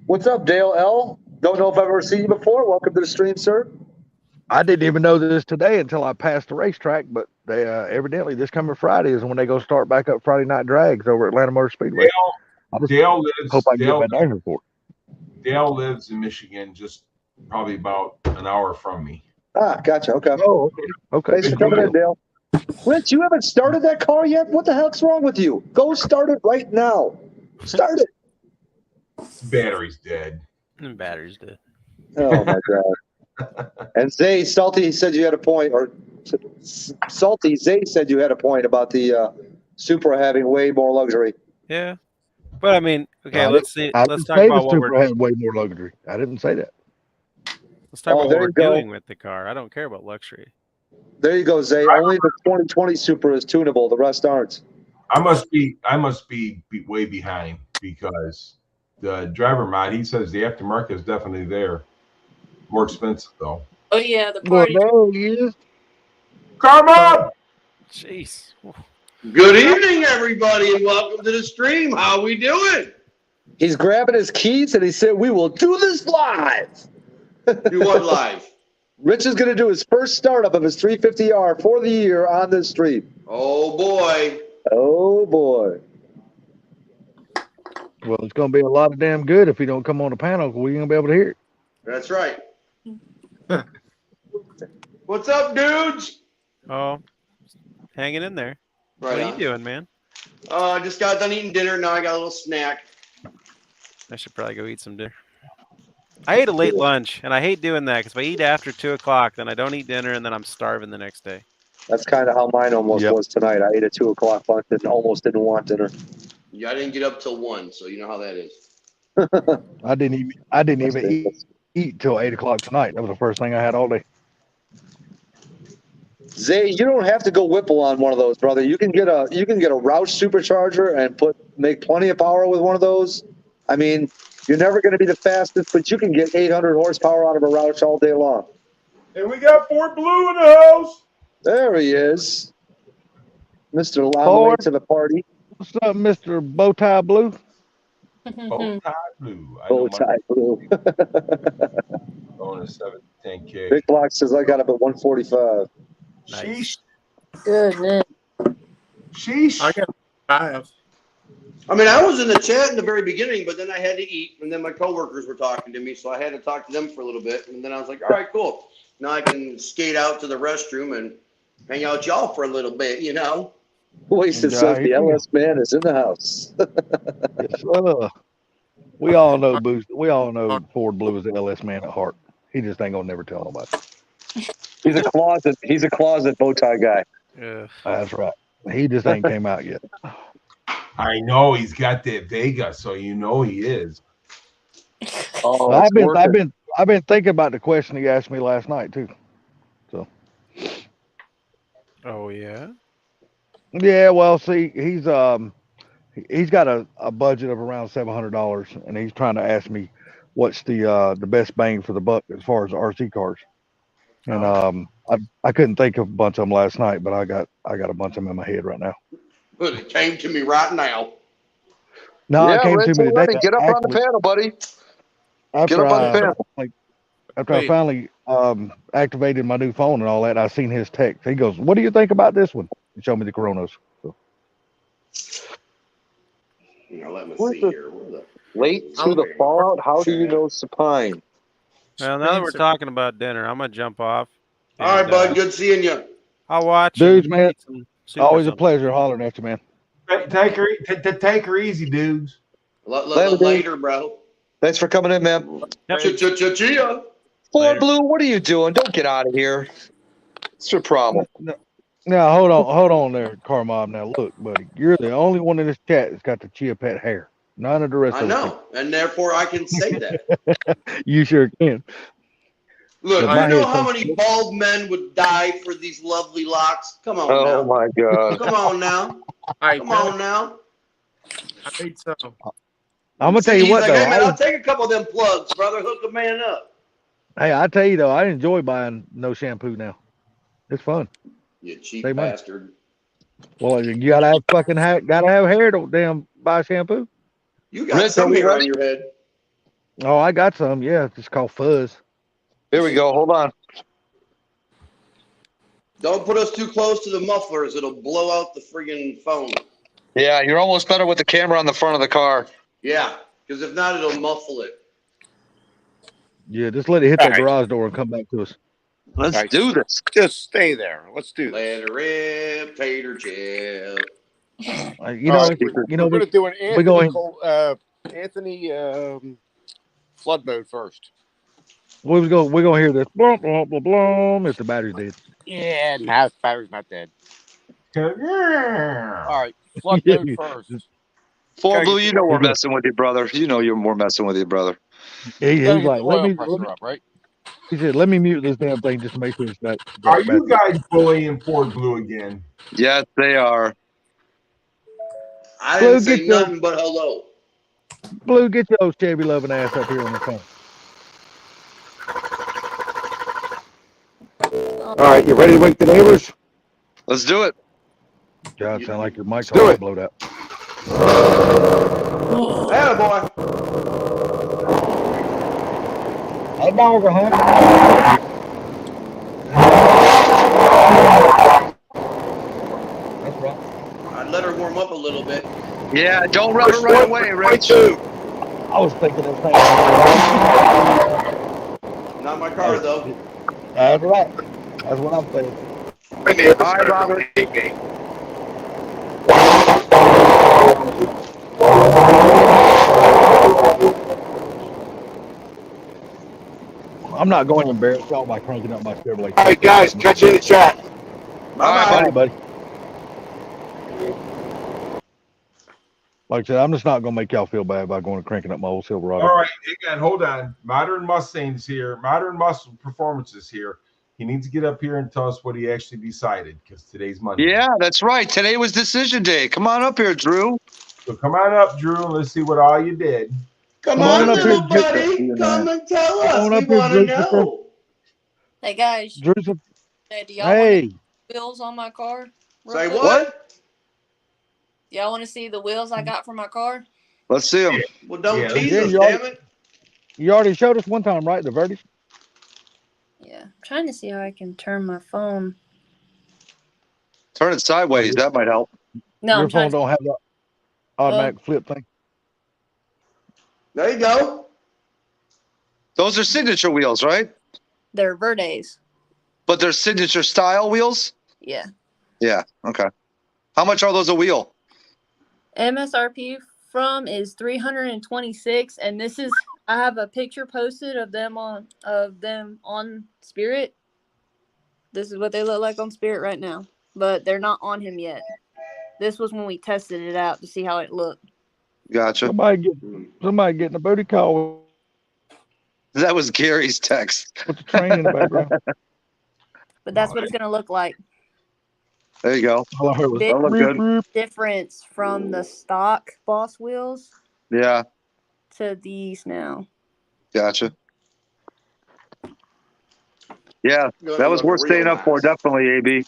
What's up, Dale L? Don't know if I've ever seen you before. Welcome to the stream, sir. I didn't even know this today until I passed the racetrack, but they evidently this coming Friday is when they go start back up Friday night drags over at Atlanta Motor Speedway. I just Dale hope I can Dale, get my down here for it. Dale lives in Michigan, just probably about an hour from me. Ah, gotcha. Okay. Oh, okay. Thanks for coming in, Dale. Rich, you haven't started that car yet? What the heck's wrong with you? Go start it right now. Start it. Battery's dead. And batteries did. Oh my god. And Zay Salty said you had a point, or Salty Zay said you had a point about the Supra having way more luxury. Yeah. But I mean, okay, I let's see. I Let's didn't talk say about the what Supra we're had way more luxury. I didn't say that. let's talk Oh, about there what you we're go. doing with the car. I don't care about luxury. There you go, Zay. Only the 2020 Supra is tunable. The rest aren't. I must be way behind because the driver mod, he says the aftermarket is definitely there. More expensive though. Oh yeah, the Well, party. no, yeah. Come on! Jeez. Good evening, everybody, and welcome to the stream. How we doing? He's grabbing his keys and he said, "We will do this live." Do what live? Rich is going to do his first startup of his 350R for the year on this stream. Oh boy. Oh boy. Well, it's going to be a lot of damn good if you don't come on the panel. We ain't going to be able to hear it. That's right. What's up, dudes? Oh, hanging in there. Right What are on. you doing, man? I just got done eating dinner. Now I got a little snack. I should probably go eat some dinner. I ate a late lunch, and I hate doing that because if I eat after 2 o'clock, then I don't eat dinner, and then I'm starving the next day. That's kind of how mine almost Yep. was tonight. I ate at 2 o'clock lunch and almost didn't want dinner. Yeah, I didn't get up till 1, so you know how that is. I didn't even eat till 8 o'clock tonight. That was the first thing I had all day. Zay, you don't have to go Whipple on one of those, brother. You can get a Roush supercharger and make plenty of power with one of those. I mean, you're never going to be the fastest, but you can get 800 horsepower out of a Roush all day long. And we got Fort Blue in the house. There he is, Mr. On the way Ford. to the party. What's up, Mr. Bowtie Blue? Bow tie blue. I know Oh, tie blue. my going to 710K. Big Block says I got up at 145. Sheesh. Goodness. Sheesh. I got 5. I mean, I was in the chat in the very beginning, but then I had to eat, and then my coworkers were talking to me, so I had to talk to them for a little bit, and then I was like, all right, cool. Now I can skate out to the restroom and hang out with y'all for a little bit, you know? Wasted Yeah, says here the we go. LS man is in the house. Yes, we all know Boost. We all know Ford Blue is the LS man at heart. He just ain't gonna never tell nobody. He's a closet bow tie guy. Ugh. That's right. He just ain't came out yet. I know he's got that Vega, so you know he is. Oh, I've it's working. been thinking about the question he asked me last night too. Oh, yeah? Yeah, well, see, he's got a budget of around $700, and he's trying to ask me what's the best bang for the buck as far as RC cars. And I couldn't think of a bunch of them last night, but I got a bunch of them in my head right now. But it came to me right now. No, Yeah, it came Rich, to me let today. me get up on the panel, buddy. After Get up on the I, panel. after I finally activated my new phone and all that, I seen his text. He goes, "What do you think about this one?" He showed me the Coronas. So, Now let me Where's see the- here. Where the Late to the fallout. How do you know supine? Well, now that we're talking about dinner, I'm going to jump off. All right, and, bud. Good seeing you. I'll watch. Dudes, and man, eat some soup or always a something. pleasure hollering at you, man. Take her easy, dudes. Later, dude. Later, bro. Thanks for coming in, man. Yep. Chia. Ford Later. Blue, what are you doing? Don't get out of here. What's your problem? Now hold on there, Carmob. Now look, buddy, you're the only one in this chat that's got the Chia Pet hair. None of the rest I of know, and therefore I can say that. the you sure can. Look, But you my know head how so many bald men would die for these lovely locks? Come on Oh now. my God. Come on now. I Come on now. need some. I'm gonna See, tell you he's what like, though. hey man, I'll take a couple of them plugs, brother. Hook a man up. I tell you though, I enjoy buying no shampoo now. It's fun. You cheap Save money. bastard. Well, you gotta have gotta have hair to damn buy shampoo. You got Rich, are some we hair ready? on your head. Oh, I got some. Yeah, it's called fuzz. Here we go. Hold on. Don't put us too close to the mufflers. It'll blow out the friggin' phone. Yeah, you're almost better with the camera on the front of the car. Yeah, because if not, it'll muffle it. Yeah, just let it hit All that right. garage door and come back to us. Let's Right. do this. Just stay there. Let's do Let this. it rip, tater chip. You All know, right, you know, we're going to do an we're going. Anthony flood mode first. We're gonna hear this. Blum, blum, blum, blum, if the battery's dead. Yeah, nah, battery's not dead. All right, flood Yeah. mode first. Four Gotta Blue, get you the know we're oil- messing with you, brother. You know you're more messing with you, brother. He's gotta get like, the let oil me. pressure up, right? He said, let me mute this damn thing just to make sure it's got. Are you guys bullying Ford Blue again? Yes, they are. I Blue, didn't say get your nothing but hello. Blue, get your old Chevy loving ass up here on the phone. All right, you ready to wake the neighbors? Let's do it. God, sound like your mic's do already it. blowed out. Atta boy. Hey, dog, huh? That's right. I'd let her warm up a little bit. Yeah, don't rev it right away, Rich. I was thinking the same. Not my car though. That's right. That's what I'm saying. All right, Robert. I'm not going to embarrass y'all by cranking up my Chevrolet. All right, guys, catch you in the chat. All right, All buddy. right, buddy. Like I said, I'm just not going to make y'all feel bad by going and cranking up my old Silverado. All right, again, hold on. Modern Mustang's here. Modern Muscle Performance is here. He needs to get up here and tell us what he actually decided because today's Monday. Yeah, that's right. Today was decision day. Come on up here, Drew. So come on up, Drew, and let's see what all you did. Come Come on on, up here, little buddy. Come and tell Come us. on We up here, want to Drewster. know. Hey guys, Drew's do y'all want hey, wheels on my car? real Say quick? what? Y'all want to see the wheels I got for my car? Let's see him. Well, don't Yeah, tease yeah, us, you damn it. you already showed us one time, right? The Verdes. Yeah, I'm trying to see how I can turn my phone. Turn it sideways. That might help. No, Your I'm trying phone to. don't have the automatic flip thing. There you go. Those are signature wheels, right? They're Verdes. But they're signature style wheels? Yeah. Yeah. Okay. How much are those a wheel? MSRP from is 326, and this is I have a picture posted of them on Spirit. This is what they look like on Spirit right now, but they're not on him yet. This was when we tested it out to see how it looked. Gotcha. Somebody getting a booty call That was Gary's text. with the train in the background. But that's what it's gonna look like. There you go. All I heard was, Big That look good. difference from the stock Boss wheels Yeah. to these now. Gotcha. Yeah, that was worth staying up for, definitely, AB.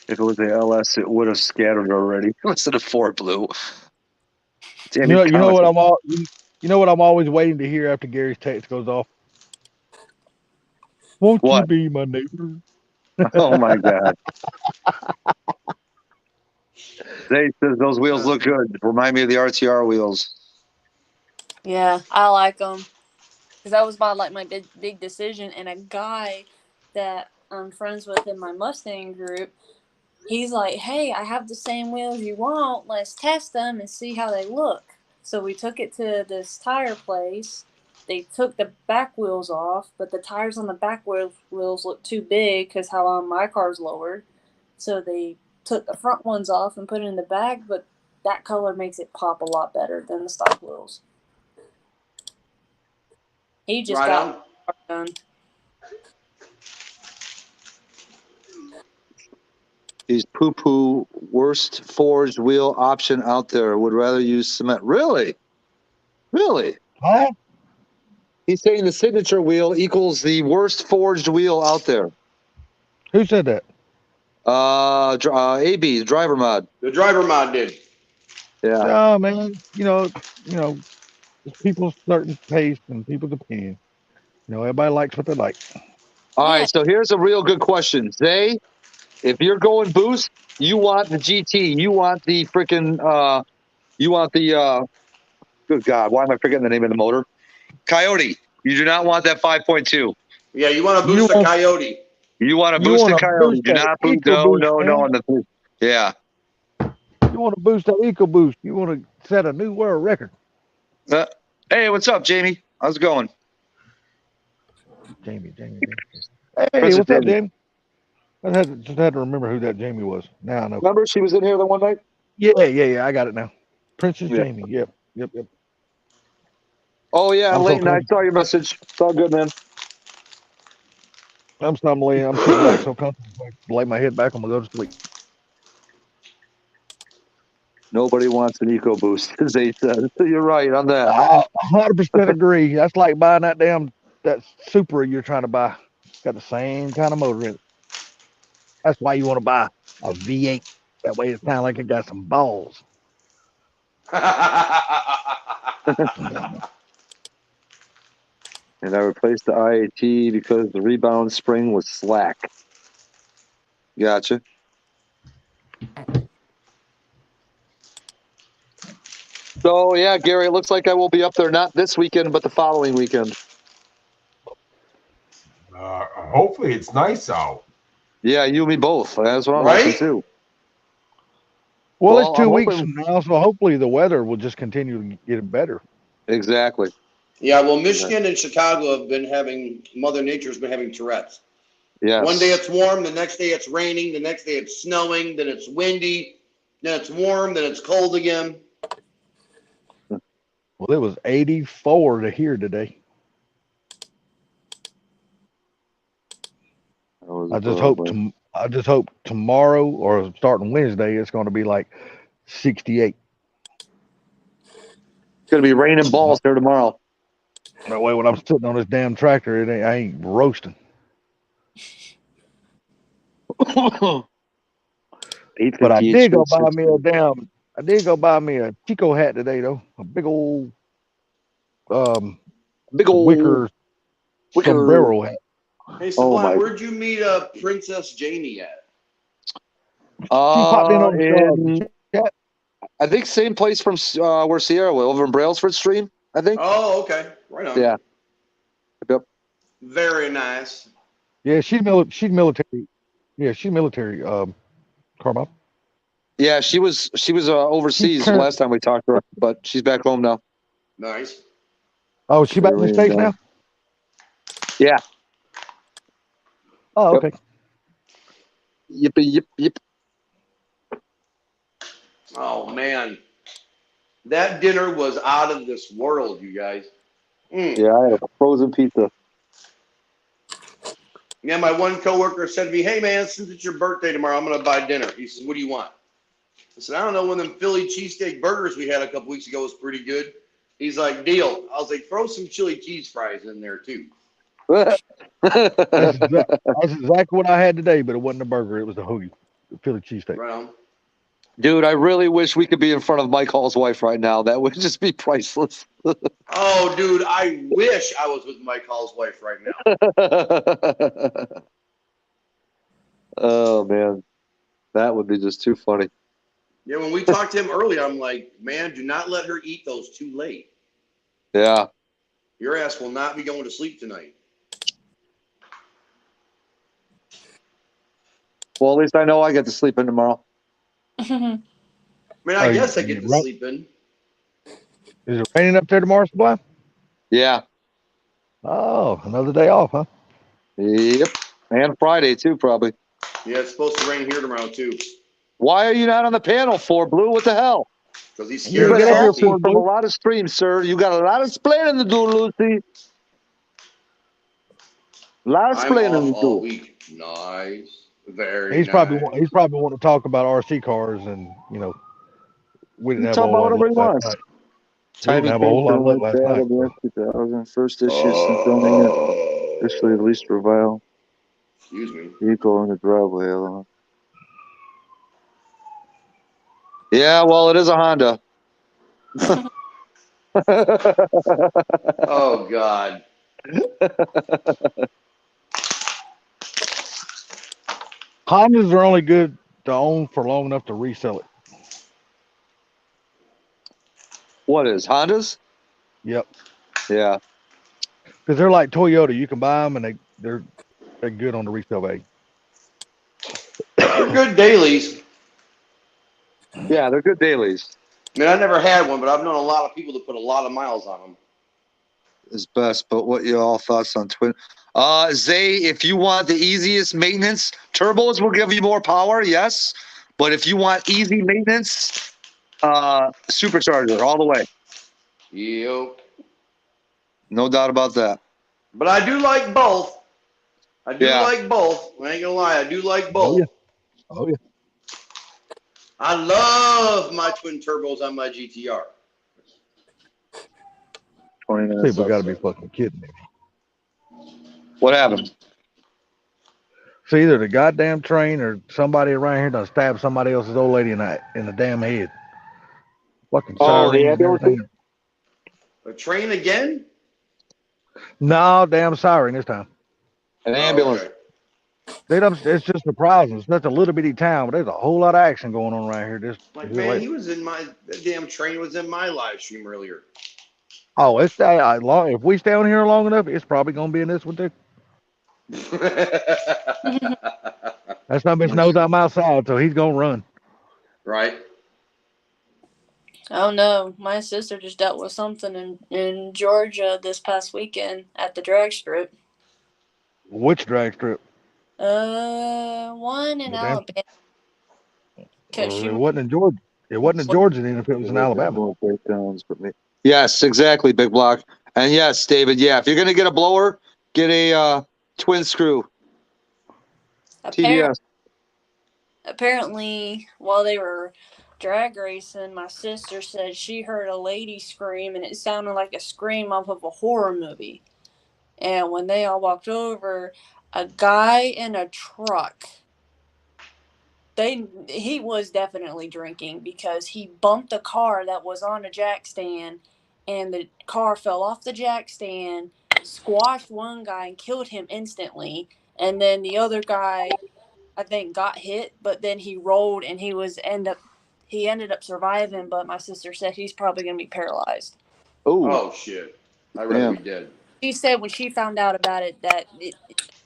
If it was the LS, it would have scattered already. Listen to Ford Blue. Damn, you know what you know what I'm always waiting to hear after Gary's text goes off. Won't you What? be my neighbor? Oh my God. They says those wheels look good. Remind me of the RTR wheels. Yeah, I like them because that was my big decision. And a guy that I'm friends with in my Mustang group, he's like, "Hey, I have the same wheels you want. Let's test them and see how they look." So we took it to this tire place. They took the back wheels off, but the tires on the back wheels look too big because how my car's lowered. so they took the front ones off and put it in the bag, but that color makes it pop a lot better than the stock wheels. He just Right got done. He's poo-poo, worst forged wheel option out there. Would rather use cement. Really? Really? Huh? He's saying the signature wheel equals the worst forged wheel out there. Who said that? AB, the driver mod. The driver mod did. Yeah. Oh man, it's people's certain taste and people's opinion. Everybody likes what they like. All Yeah. right, so here's a real good question. Zay, if you're going boost, you want the GT. You want the freaking, good God, why am I forgetting the name of the motor? Coyote. You do not want that 5.2. Yeah, you want to boost a Coyote. You want to You boost a wanna Coyote. boost Do that not boost. EcoBoost, No. man. On the, yeah. You want to boost that EcoBoost. You want to set a new world record. Hey, what's up, Jamie? How's it going? Jamie. Hey, President what's up, Jamie. Jamie? I just had to remember who that Jamie was. Now I know. Remember she was in here the one night? Yeah. I got it now. Princess Yeah. Jamie. Yep. Oh, yeah, I'm so Leighton, I comfortable. saw your message. It's all good, man. I'm sitting back so comfortable. I can lay my head back. I'm gonna go to sleep. Nobody wants an EcoBoost, as they said. So you're right on that. I 100% agree. That's like buying that Supra you're trying to buy. It's got the same kind of motor in it. That's why you want to buy a V8. That way it sounds like it got some balls. And I replaced the IAT because the rebound spring was slack. Gotcha. So, yeah, Gary, it looks like I will be up there not this weekend, but the following weekend. Hopefully it's nice out. Yeah, you and me both. That's what I'm Right? hoping, too. Well, Well, it's 2 I'm weeks hoping- from now, so hopefully the weather will just continue to get better. Exactly. Yeah, well, Michigan and Chicago have been having, Mother Nature's been having Tourette's. Yes. One day it's warm, the next day it's raining, the next day it's snowing, then it's windy, then it's warm, then it's cold again. Well, it was 84 to here today. I just hope tomorrow or starting Wednesday it's going to be like 68. It's going to be raining balls there tomorrow. That way, when I'm sitting on this damn tractor, I ain't roasting. But I did go buy me a Chico hat today, though. A big old wicker sombrero hat. Hey, Sublime, where'd you meet Princess Jamie at? She popped in on the chat. I think same place from where Sierra was, over in Brailsford Stream, I think. Oh, okay. Right on. Yeah. Yep. Very nice. Yeah, she's military. Yeah, she's military. Carmel. Yeah, she was overseas the last time we talked to her, but she's back home now. Nice. Oh, is she back in the States now? Yeah. Oh, okay. Yep. Oh, man. That dinner was out of this world, you guys. Yeah, I had a frozen pizza. Yeah, my one coworker said to me, "Hey, man, since it's your birthday tomorrow, I'm going to buy dinner." He says, "What do you want?" I said, "I don't know. One of them Philly cheesesteak burgers we had a couple weeks ago was pretty good." He's like, "Deal." I was like, "Throw some chili cheese fries in there, too." That's exactly what I had today, but it wasn't a burger. It was a hoagie, Philly cheesesteak. Right on. Dude, I really wish we could be in front of Mike Hall's wife right now. That would just be priceless. Oh, dude, I wish I was with Mike Hall's wife right now. Oh, man. That would be just too funny. Yeah, when we talked to him earlier, I'm like, "Man, do not let her eat those too late. Yeah. Your ass will not be going to sleep tonight." Well, at least I know I get to sleep in tomorrow. I mean, I guess I get to sleep in. Is it raining up there tomorrow, Sublime? Yeah. Oh, another day off, huh? Yep. And Friday, too, probably. Yeah, it's supposed to rain here tomorrow too. Why are you not on the panel, For Blue? What the hell? Because he's You've scared been of absent salty. from a lot of streams, sir. You got a lot of explaining to do, Lucy. A lot of I'm explaining off to all do. week. Nice. Very He's nice. probably wanting to talk about RC cars, and we didn't You have a talk whole about lot of whatever he luck last wants. night. We didn't Tiny have a whole lot of luck with last dad night. of the S2000. First issue since owning it. Officially released for Vile. Excuse me. Vehicle in the driveway. Yeah, well, it is a Honda. Oh God. Hondas are only good to own for long enough to resell it. What is Hondas? Yep, Yeah. because they're like Toyota. You can buy them, and they're good on the resale value. They're good dailies. Yeah, they're good dailies. I mean, I never had one, but I've known a lot of people that put a lot of miles on them. Is best, but what you all thoughts on twin? Zay, if you want the easiest maintenance, turbos will give you more power, yes. But if you want easy maintenance, supercharger all the way. Yep. No doubt about that. But I do like both. I do Yeah. like both. I ain't gonna lie, I do like both. Oh yeah. I love my twin turbos on my GTR. 20 minutes. People got to be fucking kidding me. What happened? So either the goddamn train or somebody around here done stabbed somebody else's old lady in the damn head. Fucking Oh, siren the and everything. A train again? No, damn siren this time. An ambulance. Okay. It's just surprising. It's such a little bitty town, but there's a whole lot of action going on right here. Like, man, he was in that damn train was in my live stream earlier. Oh, it's long. If we stay on here long enough, it's probably gonna be in this one too. That son of a bitch knows I'm outside, so he's gonna run. Right. Oh no, my sister just dealt with something in Georgia this past weekend at the drag strip. Which drag strip? One in The damn- Alabama. 'Cause It wasn't in Georgia. It wasn't in Georgia then if it was in Alabama. Yes, exactly, Big Block. And yes, David, yeah, if you're gonna get a blower, get a twin screw. TDS. Apparently, while they were drag racing, my sister said she heard a lady scream, and it sounded like a scream off of a horror movie. And when they all walked over, a guy in a truck. He was definitely drinking because he bumped a car that was on a jack stand, and the car fell off the jack stand, squashed one guy and killed him instantly, and then the other guy, I think, got hit, but then he rolled and he ended up surviving. But my sister said he's probably gonna be paralyzed. Oh shit! I'd rather be dead. She said when she found out about it that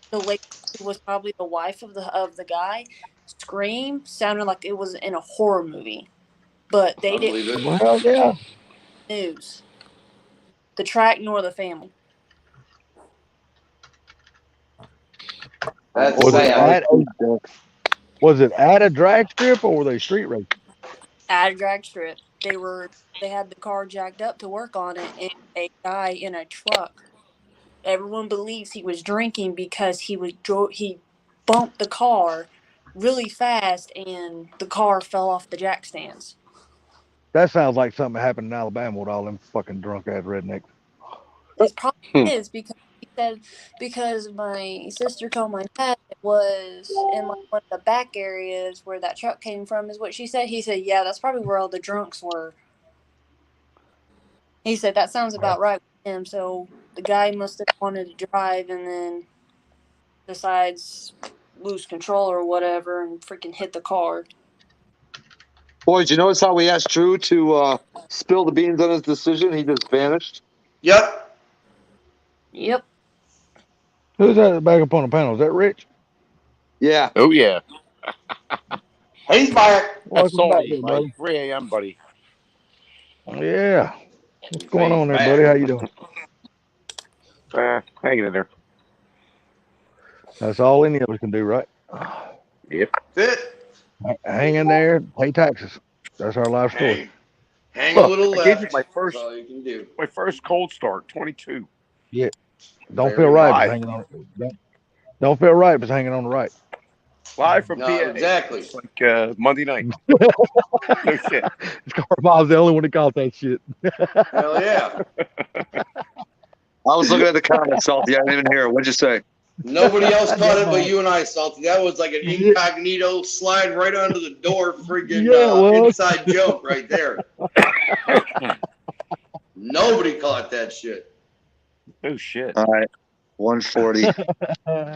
the lady who was probably the wife of the guy scream sounded like it was in a horror movie, but they didn't. Well, yeah. News. The track nor the family. That's Was sad. it at a drag strip or were they street racing? At a drag strip, they had the car jacked up to work on it, and a guy in a truck. Everyone believes he was drinking because he bumped the car really fast, and the car fell off the jack stands. That sounds like something that happened in Alabama with all them fucking drunk ass rednecks. It probably is because he said because my sister told my dad it was in like one of the back areas where that truck came from is what she said. He said, yeah, that's probably where all the drunks were. He said that sounds about right with him. So the guy must have wanted to drive and then decides lose control or whatever and freaking hit the car. Boy, did you notice how we asked Drew to spill the beans on his decision? He just vanished. Yep. Who's that back up on the panel? Is that Rich? Yeah. Oh yeah. He's back. That's Welcome back, Salty, big my buddy. 3 a.m. buddy. Yeah. What's going on there, buddy? How you doing? Hanging in there. That's all any of us can do, right? Fit. Hang in there, pay taxes. That's our life story. Hang Look, a little I gave you left. my That's first all you can do. cold start, 22. Yeah. Don't Very feel right if nice. it's hanging on. Don't feel right if it's hanging on the right. Live from No, PA. exactly. It's like Monday night. No shit. Bob's the only one that caught that shit. Hell yeah. I was looking at the comments, Salty. I didn't even hear it. What'd you say? Nobody else caught it but you and I, Salty. That was like an incognito slide right under the door friggin' inside joke right there. Nobody caught that shit. Oh shit. All right. 140.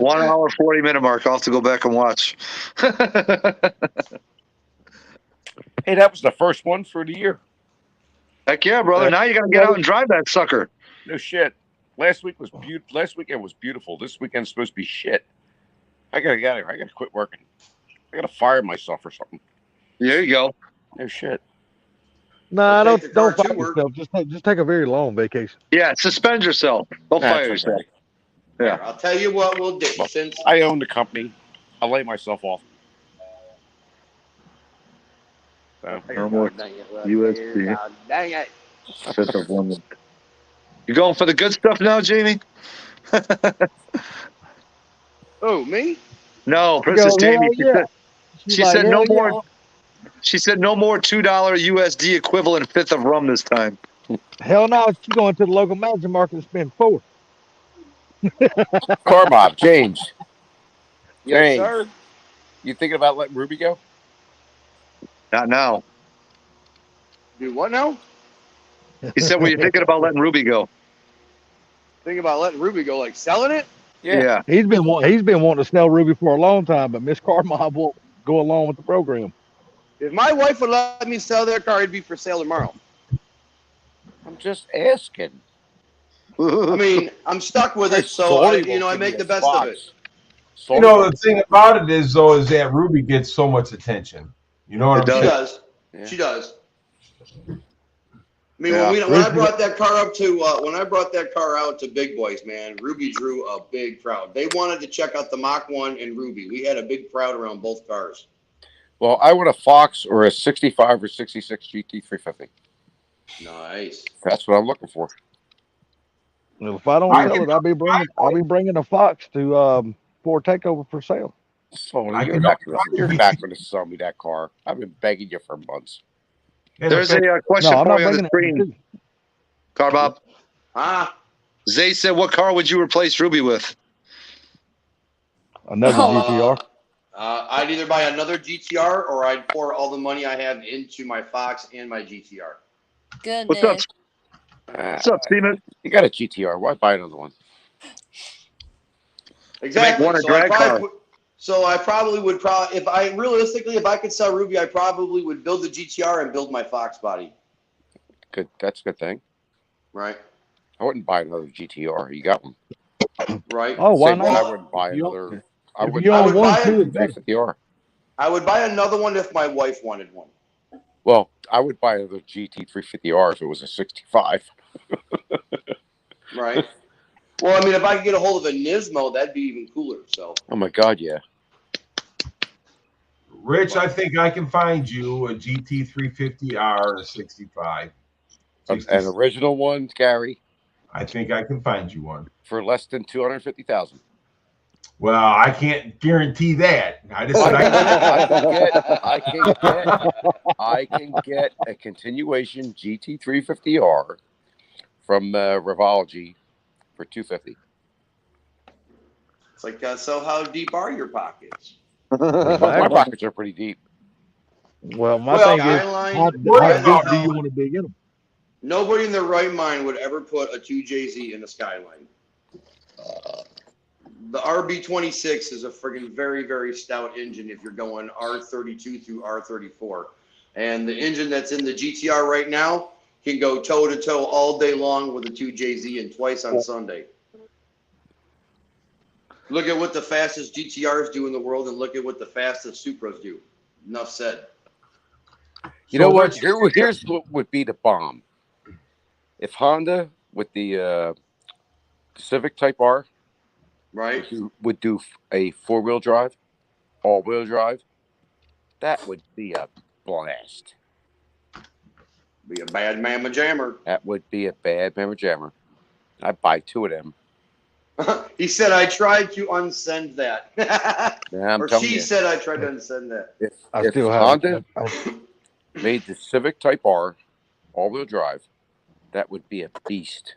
1 hour, 40 minute mark. I'll have to go back and watch. Hey, that was the first one for the year. Heck yeah, brother. Now you got to get out and drive that sucker. No shit. Last weekend was beautiful. This weekend's supposed to be shit. I gotta get here. I gotta quit working. I gotta fire myself or something. There you go. No shit. Nah, Take the don't car fire to work. yourself. Just take a very long vacation. Yeah, suspend yourself. Don't That's fire okay. yourself. Here, I'll tell you what we'll do. Well, Since I own the company, I'll lay myself off. So, No more USD. dang it. Fifth of one. You going for the good stuff now, Jamie? Oh, me? No, Princess Go, Jamie. hell She yeah. said no hell more. yeah. She said no more $2 USD equivalent fifth of rum this time. Hell no, she going to the local magic market and spend $4. Car mob, James. Yes, James. sir. You thinking about letting Ruby go? Not now. Do what now? He said, "Were you thinking about letting Ruby go?" Think about letting Ruby go, like selling it? Yeah. He's been wanting to sell Ruby for a long time, but Miss Carmob won't go along with the program. If my wife would let me sell their car, it'd be for sale tomorrow. I'm just asking. I mean, I'm stuck with it, so I make the best of it. You know, the thing about it is, though, is that Ruby gets so much attention. You know what I'm She saying? does. Yeah. She does. I mean, Yeah. when I brought that car up to when I brought that car out to Big Boys, man, Ruby drew a big crowd. They wanted to check out the Mach 1 and Ruby. We had a big crowd around both cars. Well, I want a Fox or a 65 or 66 GT350. Nice. That's what I'm looking for. Well, if I don't sell it, I'll be bringing a Fox to Ford Takeover for sale. So I you're can not help you. going to sell me that car. I've been begging you for months. There's a question No, I'm for not you on the bringing screen. Car Bob. Ah, Zay said, "What car would you replace Ruby with?" Another GTR. I'd either buy another GTR or I'd pour all the money I have into my Fox and my GTR. Goodness. What's up? What's up, Steven? You got a GTR. Why buy another one? Exactly. one a So drag car. I probably would if I could sell Ruby, I probably would build the GTR and build my Fox body. Good. That's a good thing. Right. I wouldn't buy another GTR. You got one. Right. Oh, why Same way I not? wouldn't buy You- another. I If wouldn't you buy own would one, buy two it. is better. 350R. I would buy another one if my wife wanted one. Well, I would buy another GT350R if it was a 65. Right. Well, I mean, if I could get a hold of a Nismo, that'd be even cooler. So. Oh my God, yeah. Rich, I think I can find you a GT350R and a 65. An original one, Gary, I think I can find you one. for less than 250,000. Well, I can't guarantee that. I just I can get a continuation GT350R from Revology for 250. It's like, so how deep are your pockets? My pockets are pretty deep. Well, my Well, thing is, Skyline, how Skyline, deep do you want to dig in them? Nobody in their right mind would ever put a 2JZ in a Skyline. The RB26 is a friggin' very, very stout engine if you're going R32 through R34. And the engine that's in the GTR right now can go toe-to-toe all day long with a 2JZ and twice on Sunday. Look at what the fastest GTRs do in the world and look at what the fastest Supras do. Enough said. You know what? Here's what would be the bomb. If Honda with the Civic Type R right would do a 4-wheel drive all-wheel drive, that would be a blast. Be a bad mamma jammer. That would be a bad mamma jammer. I'd buy 2 of them. He said I tried to unsend that. Yeah, I'm or telling she you. said I tried to unsend that. If still have Honda made the Civic Type R all-wheel drive, that would be a beast.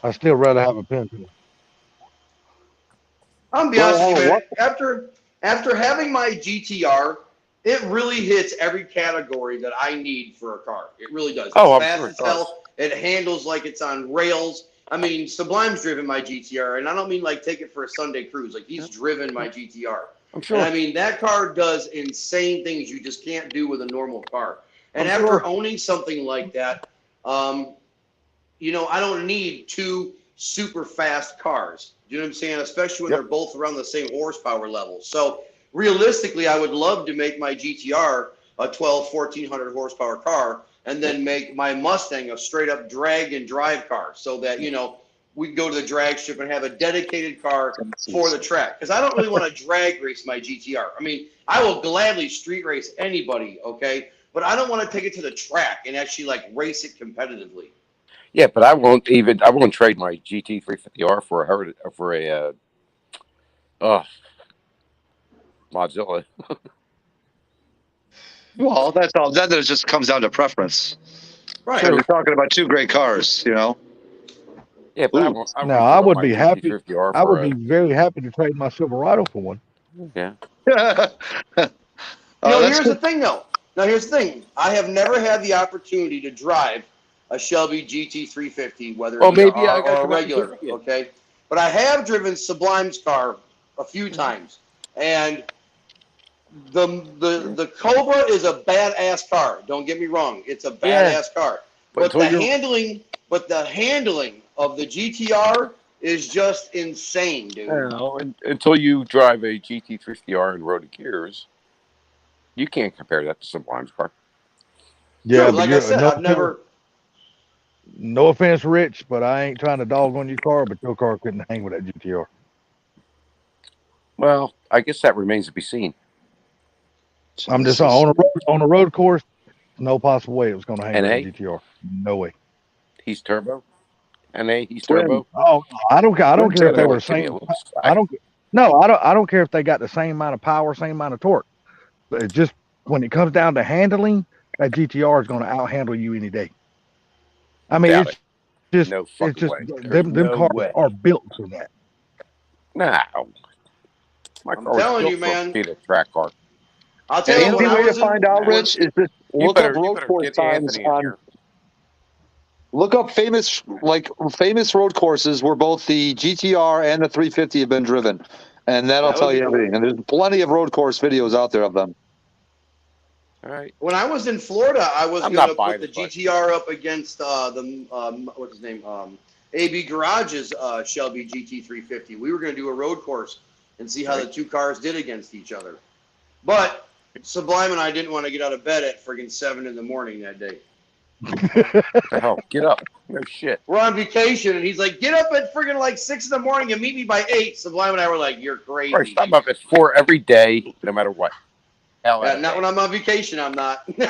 I still rather have a Pinto. I'm gonna be honest with you, man. After having my GTR, it really hits every category that I need for a car. It really does. It's Oh, I'm fast sure it as does. hell. It handles like it's on rails. I mean, Sublime's driven my GTR, and I don't mean like take it for a Sunday cruise. Like he's driven my GTR. I'm sure. And I mean, that car does insane things you just can't do with a normal car. And I'm after sure. owning something like that, you know, I don't need 2 super fast cars. Do you know what I'm saying? Especially when Yep. they're both around the same horsepower level. So realistically, I would love to make my GTR a 1,1400 horsepower car and then make my Mustang a straight up drag and drive car so that, you know, we go to the drag strip and have a dedicated car for the track. Because I don't really want to drag race my GTR. I mean, I will gladly street race anybody, okay? But I don't want to take it to the track and actually like race it competitively. Yeah, but I won't trade my GT350R for a Mozilla. Well, that's all. That just comes down to preference. Right. So we're talking about 2 great cars, you know. Yeah, but Ooh. I would be happy. GT350R I would for be very happy to trade my Silverado for one. yeah. No, that's here's the thing, though. Now, here's the thing. I have never had the opportunity to drive a Shelby GT350, whether Well, it be maybe I a gotta or a come out and regular, visit you. okay? But I have driven Sublime's car a few times, and the Cobra is a badass car. Don't get me wrong; it's a badass car. But the handling of the GTR is just insane, dude. Until you drive a GT350R and Road Gears, you can't compare that to Sublime's car. Yeah, Dude, but like I said, I've never. No offense, Rich, but I ain't trying to dog on your car, but your car couldn't hang with that GTR. Well, I guess that remains to be seen. I'm just on a road course. No possible way it was going to hang with that GTR. No way. He's turbo. NA, he's turbo. Oh, I don't care if they were the same. I don't care if they got the same amount of power, same amount of torque. But it just when it comes down to handling, that GTR is going to outhandle you any day. I mean, Doubt it's just No it's fucking just way. them No cars way. are built for that. No. My I'm car was telling built you, for man. being a track car. I'll tell The you only when I way to was in, find out, Rich, is to look up road course get times Anthony in on. here. Look up famous road courses where both the GTR and the 350 have been driven, and that'll That would tell be you cool. everything. And there's plenty of road course videos out there of them. All right. When I was in Florida, I was I'm going to not buying put the it, but- GTR up against what's his name? AB Garage's Shelby GT350. We were going to do a road course and see how the 2 cars did against each other. But Sublime and I didn't want to get out of bed at friggin' 7 in the morning that day. What the hell? Get up. No shit. We're on vacation, and he's like, "Get up at friggin' like 6 in the morning and meet me by 8." Sublime and I were like, "You're crazy." Christ, I'm up at 4 every day, no matter what. Hell, Yeah, not when I'm on vacation. I'm not. When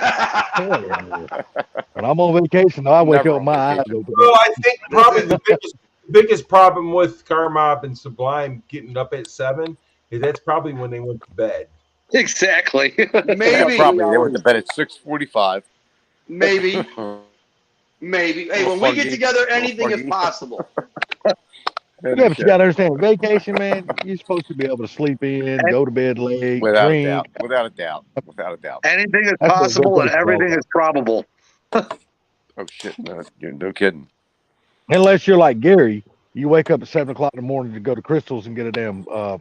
I'm on vacation, I wake Never up, on my eyes vacation. open. Well, I think probably the biggest problem with Car Mob and Sublime getting up at 7 is that's probably when they went to bed. Exactly. Maybe. Probably they went to bed at 6:45. Maybe. Maybe. Hey, when we get together, anything is Foggy. possible. Yeah, but you got to understand, vacation, man, you're supposed to be able to sleep in, go to bed late, Without a drink. doubt. Without a doubt. Without a doubt. Anything is That's what possible and vacation's all everything about. is probable. Oh shit! No kidding. Unless you're like Gary, you wake up at 7 o'clock in the morning to go to Crystal's and get a damn what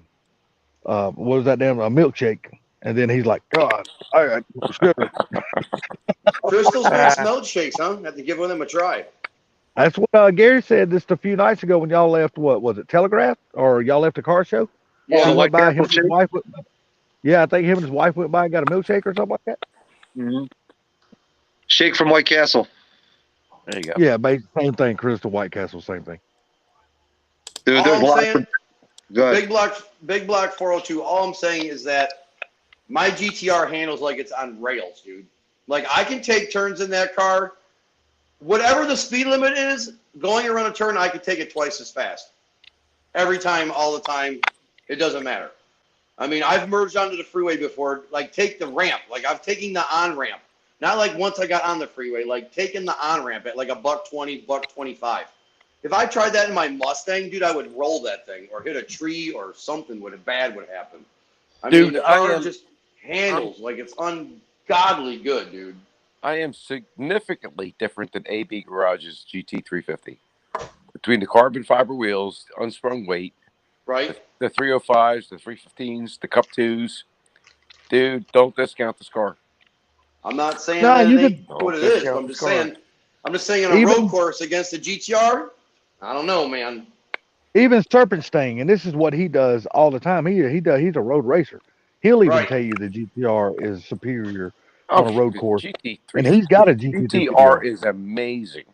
was that damn a milkshake, and then he's like, God, I got sugar. Crystals makes milkshakes, huh? Have to give one of them a try. That's what Gary said just a few nights ago when y'all left. What was it, Telegraph, or y'all left a car show? Yeah, He White went by. Castle Him and his shake? wife went, yeah, I think him and his wife went by and got a milkshake or something like that. Mm-hmm. Shake from White Castle. There you go. Yeah, same thing. Crystal, White Castle, same thing. Dude, All there's I'm lots saying, of Go ahead. Big block 402. All I'm saying is that my GTR handles like it's on rails, dude. Like I can take turns in that car. Whatever the speed limit is, going around a turn, I can take it twice as fast. Every time, all the time. It doesn't matter. I mean, I've merged onto the freeway before. Like, take the ramp. Like, I've taken the on-ramp. Not like once I got on the freeway. Like, taking the on-ramp at like a $120, $125. If I tried that in my Mustang, dude, I would roll that thing or hit a tree or something bad would happen. I mean, Dude, the car just handles like it's ungodly good, dude. I am significantly different than AB Garage's GT350. Between the carbon fiber wheels, unsprung weight, Right? the 305s, the 315s, the Cup 2s. Dude, don't discount this car. I'm not saying No, that you it ain't could- what it Don't is. count I'm the just car. saying. I'm just saying on a Even- road course against the GTR. I don't know, man. Even Serpent Sting, and this is what he does all the time. He's a road racer. He'll even Right. tell you the GTR is superior Oh, on a road the course. GT3, And he's got a GTR GT350R. is amazing.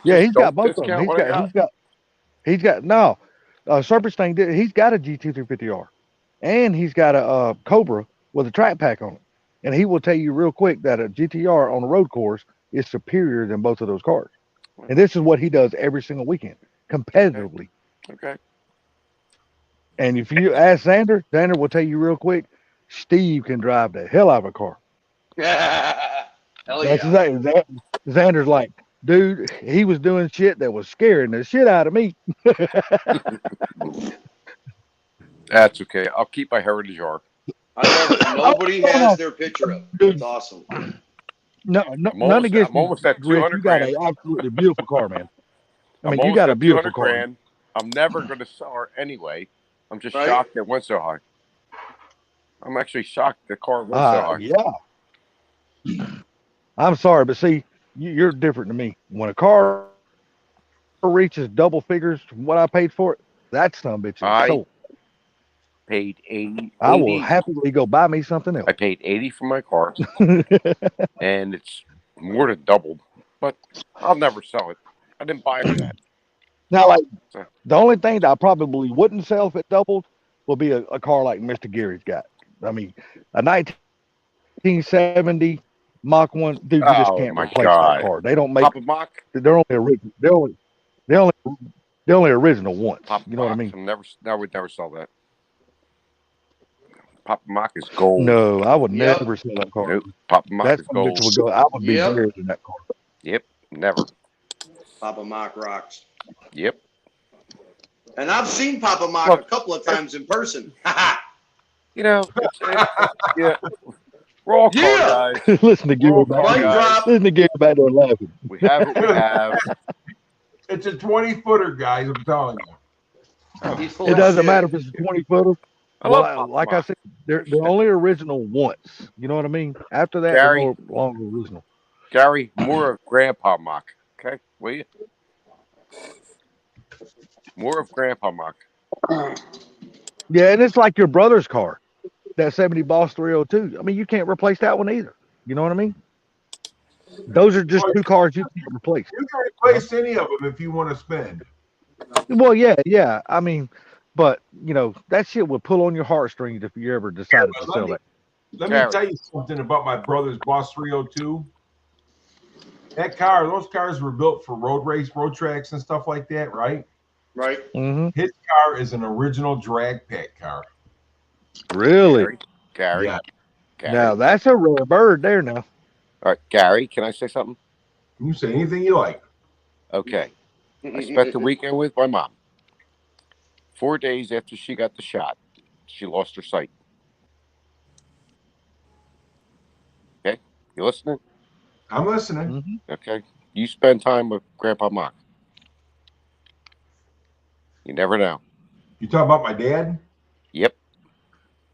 Yeah, Just he's got don't both of them. discount what I He's got no. Serpent Sting did. He's got a GT350R, and he's got a Cobra with a track pack on it. And he will tell you real quick that a GTR on a road course is superior than both of those cars. And this is what he does every single weekend, competitively. Okay. And if you ask Xander, Xander will tell you real quick, Steve can drive the hell out of a car. Hell That's yeah. exactly. Xander's like, dude, he was doing shit that was scaring the shit out of me. That's okay. I'll keep my Heritage R. Nobody has their picture up. It's awesome. No, none against I'm almost at Rick. 200 You got grand. an absolutely beautiful car, man. I I'm mean, you almost got a at beautiful 200 car. grand. I'm never going to sell her anyway. I'm just Right. shocked it went so high. I'm actually shocked the car went so high. Yeah. I'm sorry, but see, you're different to me. When a car reaches double figures from what I paid for it, that son of a bitch is I sold. paid 80. I will 80. happily go buy me something else. I paid 80 for my car, and it's more than doubled. But I'll never sell it. I didn't buy it for that. Now, like, So- the only thing that I probably wouldn't sell if it doubled would be a car like Mr. Gary's got. I mean, a 1970 Mach 1, dude, you just Oh, can't my replace God. that car. They don't make, Papa Mach. they're only original. They're only original once. Papa You know what I Mach. mean? I would never sell that. Papa Mach is gold. No, I would Yep. never sell that car. Nope. Papa Mach That is son of a bitch gold. would go. I would be Yep. buried in that car. Yep. Never. Papa Mach rocks. Yep. And I've seen Papa Mach Look, a couple of times in person. You know, yeah. We're all car Yeah. guys. Listen to Gary We're all back car Mic there. guys. drop. Listen to Gary back there laughing. We have what we have. It's a 20-footer, guys. I'm telling you. He's full It of doesn't shit. matter if it's a 20-footer. I love Well, Papa like I Mach. said, they're only original once. You know what I mean? After that, Gary. they're no longer original. Gary, more of Grandpa Mach. Okay, will you? More of Grandpa Mach. Yeah, and it's like your brother's car, that 70 Boss 302. I mean, you can't replace that one either. You know what I mean? Those are just two cars you can't replace. You can replace any of them if you want to spend. Well, yeah. I mean, but you know that shit would pull on your heartstrings if you ever decided to sell that. Let Gary. me tell you something about my brother's Boss 302. That car, those cars were built for road tracks and stuff like that, right? Right. Mm-hmm. His car is an original drag pack car. Really? Gary. Yeah. Gary. Now that's a rare bird there. Now, All right, Gary, can I say something? You say anything you like. Okay. I spent the weekend with my mom. 4 days after she got the shot, she lost her sight. Okay? You listening? I'm listening. mm-hmm. Okay. You spend time with Grandpa Mach. You never know. You talking about my dad? Yep.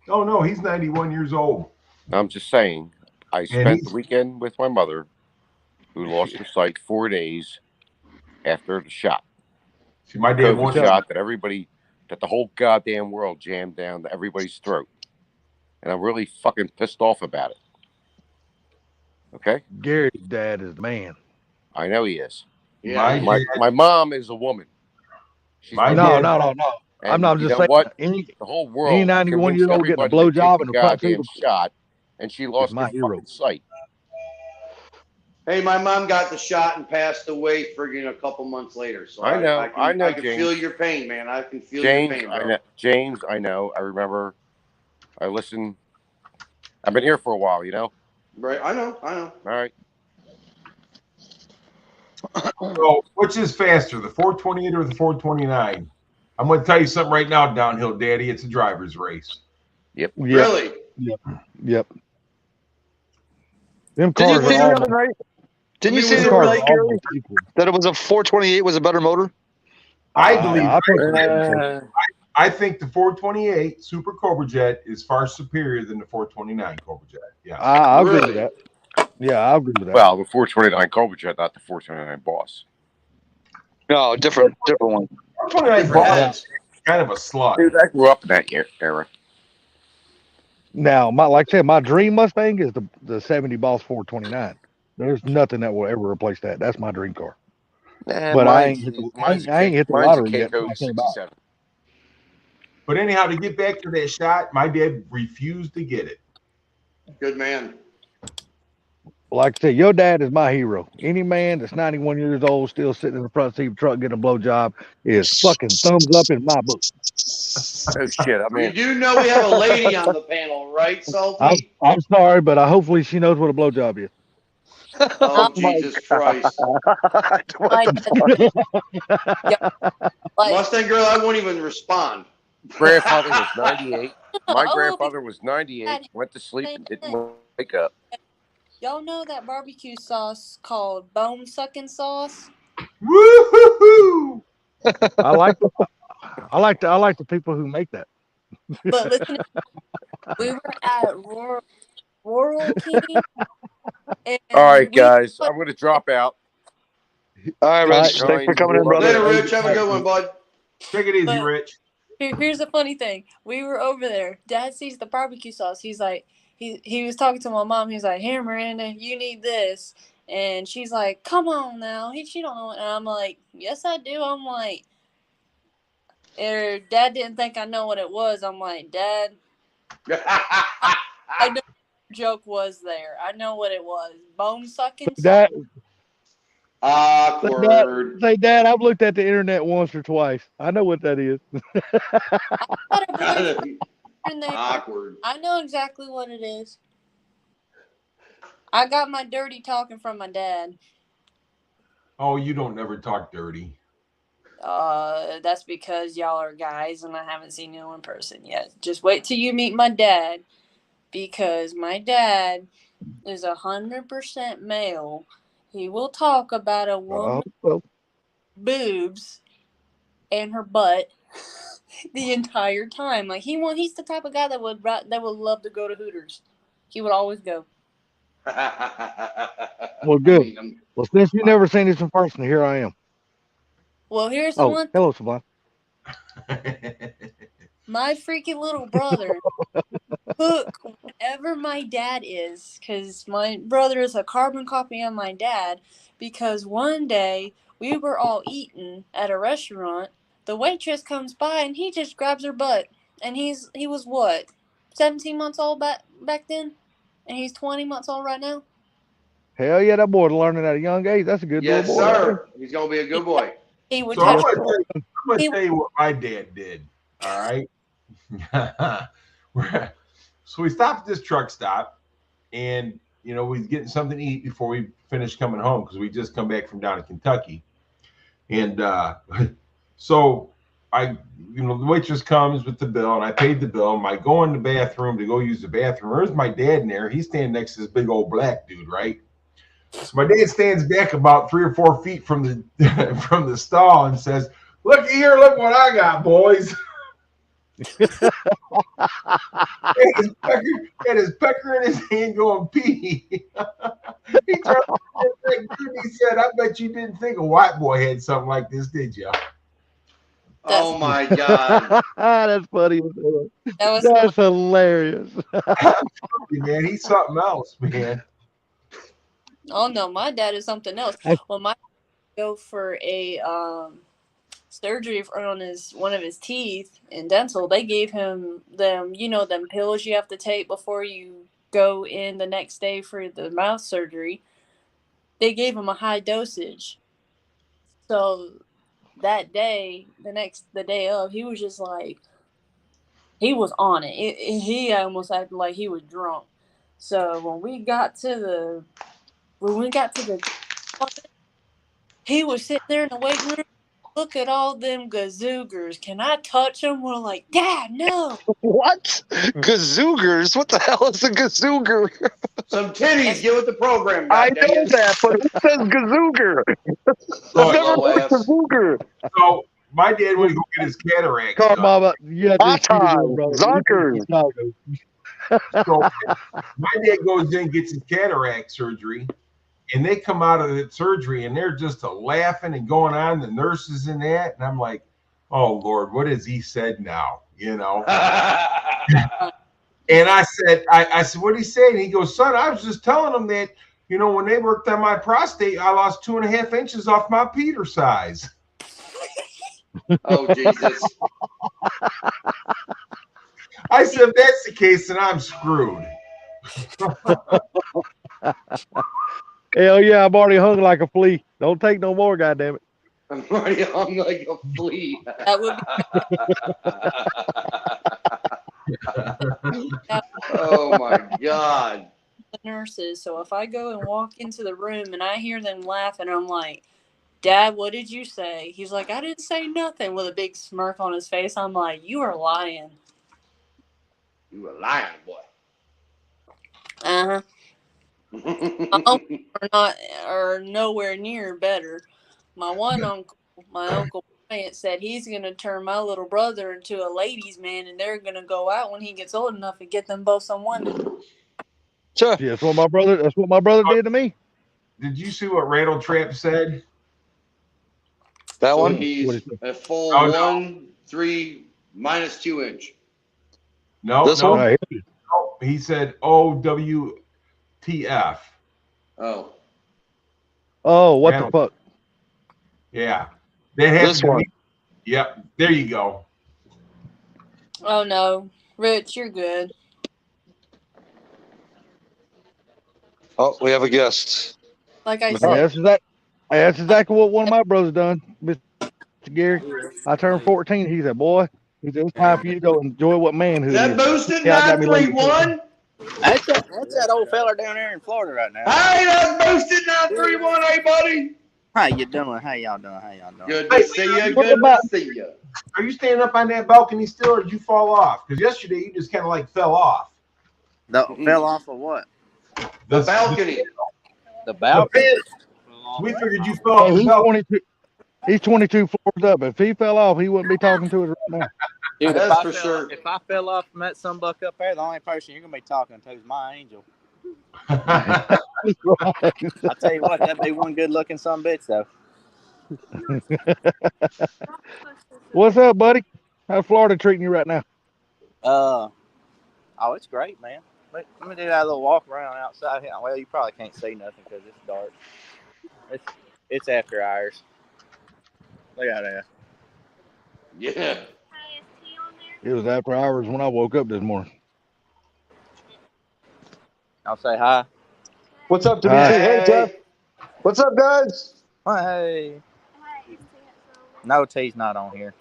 Oh, no, he's 91 years old. I'm just saying, I spent he's- the weekend with my mother, who lost her sight 4 days after the shot. See, my dad COVID wanted shot that the whole goddamn world jammed down to everybody's throat. And I'm really fucking pissed off about it. Okay? Gary's dad is the man. I know he is. Yeah. My mom is a woman. She's My No, dad- no. I'm And not you just know saying what? any The whole any world 91 convinced year old getting a everybody to take blowjob the in the front seat goddamn shot, and she is lost her my hero. fucking sight. Hey, my mom got the shot and passed away friggin' a couple months later. So I know, I know, can feel James. your pain, man. I can feel James, your pain, I bro. know. James, I know. I remember. I listened. I've been here for a while, you know. Right? I know. All right. So, which is faster, the 428 or the 429? I'm going to tell you something right now, Downhill Daddy. It's a driver's race. Yep. Really? Yep. Them Did you cars say are the all. other night? Didn't you Them say the Them other cars night, are Gary, almost equal. that it was a 428 was a better motor? I believe. I think I think the 428 Super Cobra Jet is far superior than the 429 Cobra Jet. Yes. I agree with that. Yeah, I agree with that. Well, the 429 Cobra Jet, not the 429 Boss. No, different one. 429 Boss is kind of a slug. Dude, I grew up in that era. Now, like I said, my dream Mustang is the 70 Boss 429. There's nothing that will ever replace that. That's my dream car. Nah, But I mine's ain't hit the mine's a lottery yet. K-Code 67. But anyhow, to get back to that shot, my dad refused to get it. Good man. Like I said, your dad is my hero. Any man that's 91 years old still sitting in the front seat of the truck getting a blowjob is fucking thumbs up in my book. Oh shit! I mean, You do know we have a lady on the panel, right, Salty? I'm sorry, but hopefully she knows what a blowjob is. Oh, Jesus Christ. Mustang girl, I won't even respond. grandfather was 98. My grandfather was 98. Went to sleep and didn't wake up. Y'all know that barbecue sauce called bone sucking sauce? Woo-hoo-hoo! I like the people who make that. But listen, we were at Rural King. And All right, guys, I'm going to drop out. All right, Rich. Thanks for coming in, brother. Later, Rich. Have a good one, bud. Take it easy, But Rich. Here's the funny thing. We were over there. Dad sees the barbecue sauce. He's like, he was talking to my mom. He's like, "Here, Miranda, you need this." And she's like, "Come on now." She don't know it. And I'm like, "Yes, I do." I'm like, Dad didn't think I know what it was. I'm like, "Dad, I know what the joke was there. I know what it was. Bone sucking sauce." Awkward. Say, Dad, I've looked at the internet once or twice. I know what that is. Awkward. I know exactly what it is. I got my dirty talking from my dad. Oh, you don't never talk dirty. That's because y'all are guys and I haven't seen you in person yet. Just wait till you meet my dad, because my dad is 100% male. He will talk about a woman's boobs and her butt the entire time. Like he's the type of guy that would love to go to Hooters. He would always go. Well, good. Well, since you've never seen this in person, here I am. Well, here's the one. Hello, Sublime. My freaking little brother, Hook, whatever my dad is, because my brother is a carbon copy of my dad, because one day we were all eating at a restaurant, the waitress comes by and he just grabs her butt, and he was what, 17 months old back then, and he's 20 months old right now? Hell yeah, that boy learning at a young age. That's a good Yes, little boy. sir. He's going to be a good boy. He would So I'm touch going to tell you what my dad did. All right. So we stopped at this truck stop, and we was getting something to eat before we finished coming home, because we just come back from down in Kentucky. And so the waitress comes with the bill, and I paid the bill. And I go in the bathroom to go use the bathroom. There's my dad in there. He's standing next to this big old black dude, right? So my dad stands back about 3 or 4 feet from the stall and says, "Look here, look what I got, boys." Had his pecker in his hand going pee. He turned and he said, "I bet you didn't think a white boy had something like this, did you?" Oh my God. That's funny. That's hilarious. Man, he's something else, man. Oh no, my dad is something else. Well, my go for a surgery on one of his teeth in dental. They gave him them pills you have to take before you go in the next day for the mouth surgery. They gave him a high dosage. So that day, the day of, he was just like, he was on it. He almost acted like he was drunk. So when we got to the he was sitting there in the waiting room. Look at all them gazoogers. Can I touch them? We're like, Dad, no. What? Gazoogers? What the hell is a gazooger? Some titties. Get with the program. I God dang know it. that, but who says gazooger? Oh, I've never low heard ass. gazooger. So my dad went to go get his cataracts Car done. mama, you have to excuse me, Tatas, brother. Zonkers. Chicago. So my dad goes in and gets his cataract surgery, and they come out of the surgery and they're just laughing and going on, the nurses and that. And I'm like, oh Lord, what has he said now? You know? And I said, what did he say? And he goes, son, I was just telling him that, you know, when they worked on my prostate, I lost 2.5 inches off my Peter size. Oh, Jesus. I said, if that's the case, then I'm screwed. Hell yeah, I'm already hung like a flea. Don't take no more, goddammit. I'm already hung like a flea. That would Oh, my God. the nurses. So if I go and walk into the room and I hear them laughing, I'm like, Dad, what did you say? He's like, I didn't say nothing, with a big smirk on his face. I'm like, you are lying. You a lying boy. Uh-huh. My uncles are nowhere near better. My uncle Bryant said he's gonna turn my little brother into a ladies' man, and they're gonna go out when he gets old enough and get them both some women. Sure. Yeah, that's what my brother did to me. Did you see what Rattle Trap said? That So one? he's a full Oh, no. 1, 3, minus 2 inch. No, This no, one? Right. no. He said OWTF. Oh. Oh, what Rattle- the fuck? Yeah. That happened This to one. me. Yep. There you go. Oh no, Rich, you're good. Oh, we have a guest. Like I Hey, said, that's exactly what one of my brothers done, Mr. Gary. I turned 14. He said, boy, he said, it's time for you to go enjoy what manhood Is that is. boosted? Yeah, I got me laid. 931? That's that old fella down there in Florida right now. Hey, that's boosted 931. Hey, buddy. How you doing? How y'all doing? Good to see you. Good to see you. Are you standing up on that balcony still, or did you fall off? Because yesterday you just kind of like fell off. Fell off of what? The balcony. The balcony. We figured you fell off Oh, the he's balcony. 22. He's 22 floors up. If he fell off, he wouldn't be talking to us right now. Dude, That's for sure. If I fell off from that sunbuck up there, the only person you're gonna be talking to is my angel. I tell you what, that'd be one good looking son of a bitch though. What's up, buddy? How's Florida treating you right now? Oh, it's great, man. Let me do that little walk around outside here. Well, you probably can't see nothing because it's dark. It's after hours. Look at that. Yeah. It was after hours when I woke up this morning. I'll say hi. What's up, Hi. Dimitri? Hey, Jeff. What's up, guys? Hey. No, T's not on here.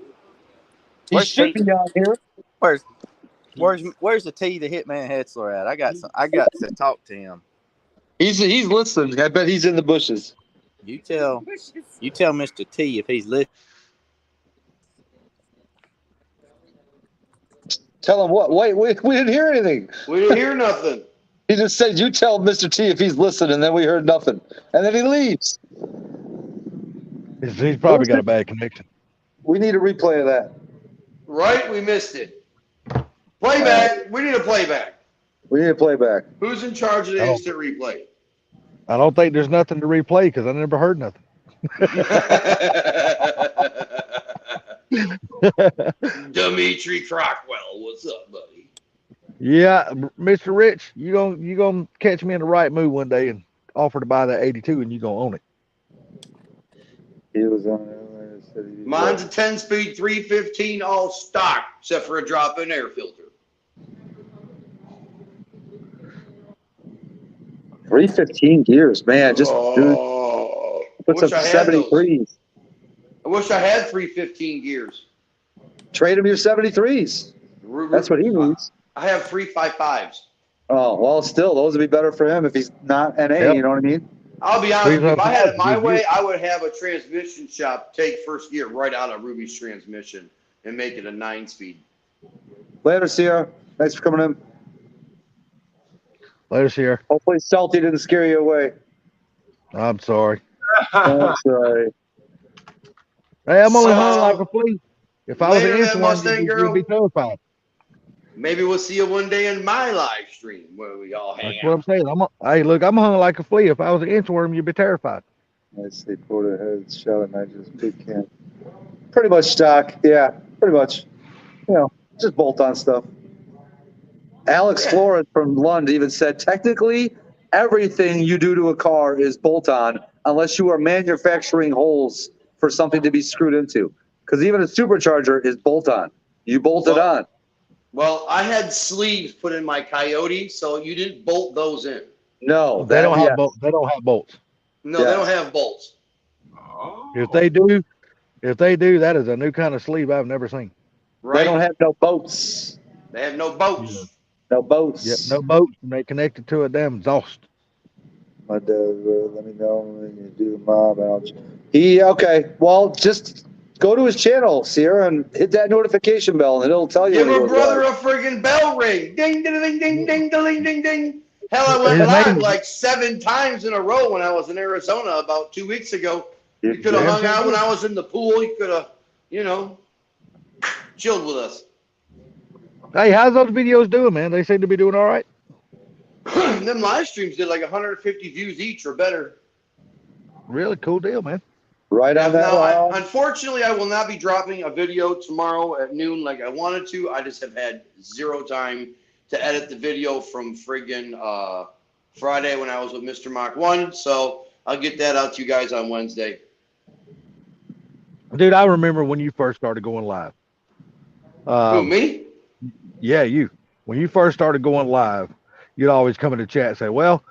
He Where's should T? be on here. Where's the T the Hitman Hetzler at? I got to talk to him. He's listening. I bet he's in the bushes. You tell Mr. T if he's listening. Tell him what? Wait, we didn't hear anything. We didn't hear nothing. He just said, you tell Mr. T if he's listening, and then we heard nothing. And then he leaves. He's probably got a bad connection. We need a replay of that. Right? We missed it. Playback. We need a playback. We need a playback. Who's in charge of the Oh. instant replay? I don't think there's nothing to replay because I never heard nothing. Dimitri Crockwell, what's up, buddy? Yeah, Mr. Rich, you gonna catch me in the right mood one day and offer to buy that 82, and you gonna own it. He was on Mine's a 10-speed 315 all stock, except for a drop-in air filter. 315 gears, man. Just dude, put some wish I had those. 73s. I wish I had 315 gears. Trade him your 73s. That's what he needs. I have 355s. Oh, well, still, those would be better for him if he's not NA, Yep. you know what I mean? I'll be honest with you, if I had it my way, I would have a transmission shop take first gear right out of Ruby's transmission and make it a 9-speed. Later, Sierra. Thanks for coming in. Later, Sierra. Hopefully Salty didn't scare you away. I'm sorry. That's right. Hey, I'm only So, hunting like a flea. If I was an later, that inch one, Mustang you'd girl. be terrified. Maybe we'll see you one day in my live stream where we all hang That's out. what I'm saying. Hey, look, I'm hunting like a flea. If I was an inchworm, you'd be terrified. I see Porter head shot at Nigel's big can. Pretty much stock. Yeah, pretty much. You know, just bolt on stuff. Alex Flores from Lund even said technically everything you do to a car is bolt on unless you are manufacturing holes for something to be screwed into. Because even a supercharger is bolt on. You bolt it on. Well, I had sleeves put in my Coyote, so you didn't bolt those in. No, They don't have bolts. They don't have bolts. No, they don't have bolts. If they do, that is a new kind of sleeve I've never seen. Right? They don't have no boats. They have no boats. No boats. Yep, no boats, and they connected to a damn exhaust. My dad, let me know when you do mom ouch. Okay. Well, just go to his channel, Sierra, and hit that notification bell, and it'll tell you. Give when he a goes brother live. a friggin' bell ring. Ding, ding, ding, ding, ding, ding, ding, ding. Hell, I went His live name- like 7 times in a row when I was in Arizona about 2 weeks ago. You You could have damn hung out sure when did. I was in the pool. You could have, chilled with us. Hey, how's those videos doing, man? They seem to be doing all right. Them live streams did like 150 views each or better. Really cool deal, man. Right on that. Now, unfortunately, I will not be dropping a video tomorrow at noon like I wanted to. I just have had zero time to edit the video from friggin' Friday when I was with Mr. Mach 1. So I'll get that out to you guys on Wednesday. Dude, I remember when you first started going live. Who, me? Yeah, you. When you first started going live, you'd always come in the chat and say, well,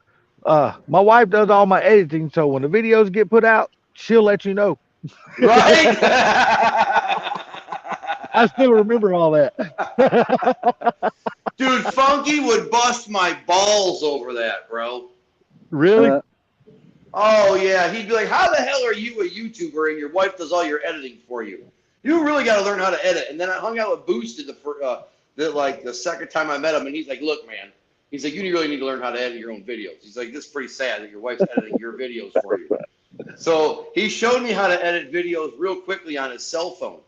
my wife does all my editing, so when the videos get put out, she'll let you know. Right? I still remember all that. Dude, Funky would bust my balls over that, bro. Really? Oh, yeah. He'd be like, how the hell are you a YouTuber and your wife does all your editing for you? You really got to learn how to edit. And then I hung out with Boosted the second time I met him, and he's like, look, man. He's like, you really need to learn how to edit your own videos. He's like, this is pretty sad that your wife's editing your videos for you. So he showed me how to edit videos real quickly on his cell phone.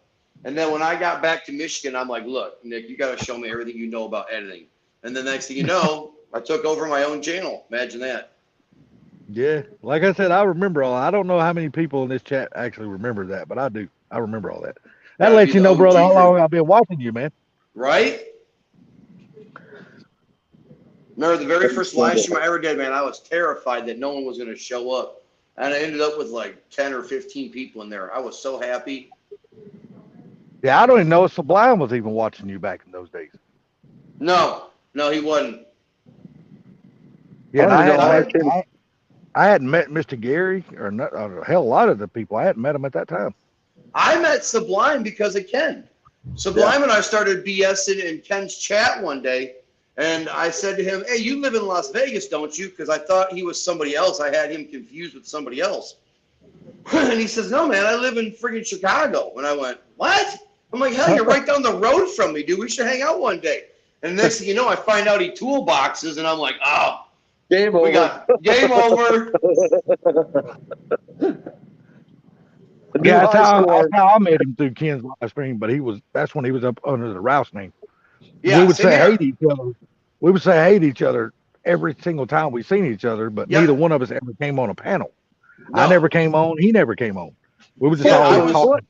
And then when I got back to Michigan, I'm like, look, Nick, you got to show me everything you know about editing. And the next thing you know, I took over my own channel. Imagine that. Yeah. Like I said, I remember all that. I don't know how many people in this chat actually remember that, but I do. I remember all that. That Gotta lets be you the know, brother, OG how long group. I've been watching you, man. Right? Remember the very first live stream I ever did, man, I was terrified that no one was going to show up. And I ended up with like 10 or 15 people in there. I was so happy. Yeah, I don't even know if Sublime was even watching you back in those days. No, he wasn't. Yeah, and I I hadn't met Mr. Gary or not, hell, a lot of the people. I hadn't met him at that time. I met Sublime because of Ken. Sublime and I started BSing in Ken's chat one day. And I said to him, hey, you live in Las Vegas, don't you? Because I thought he was somebody else. I had him confused with somebody else. And he says, no, man, I live in friggin' Chicago. And I went, what? I'm like, hell, you're right down the road from me, dude. We should hang out one day. And next thing you know, I find out he toolboxes, and I'm like, oh. Game over. We got game over. Yeah, that's how I met him through Ken's live stream, but that's when he was up under the Rouse name. Yeah, we would same say here. hey to each other. We would say hey to each other every single time we seen each other, but Yeah. neither one of us ever came on a panel. No. I never came on. He never came on. We would just Yeah, I always was-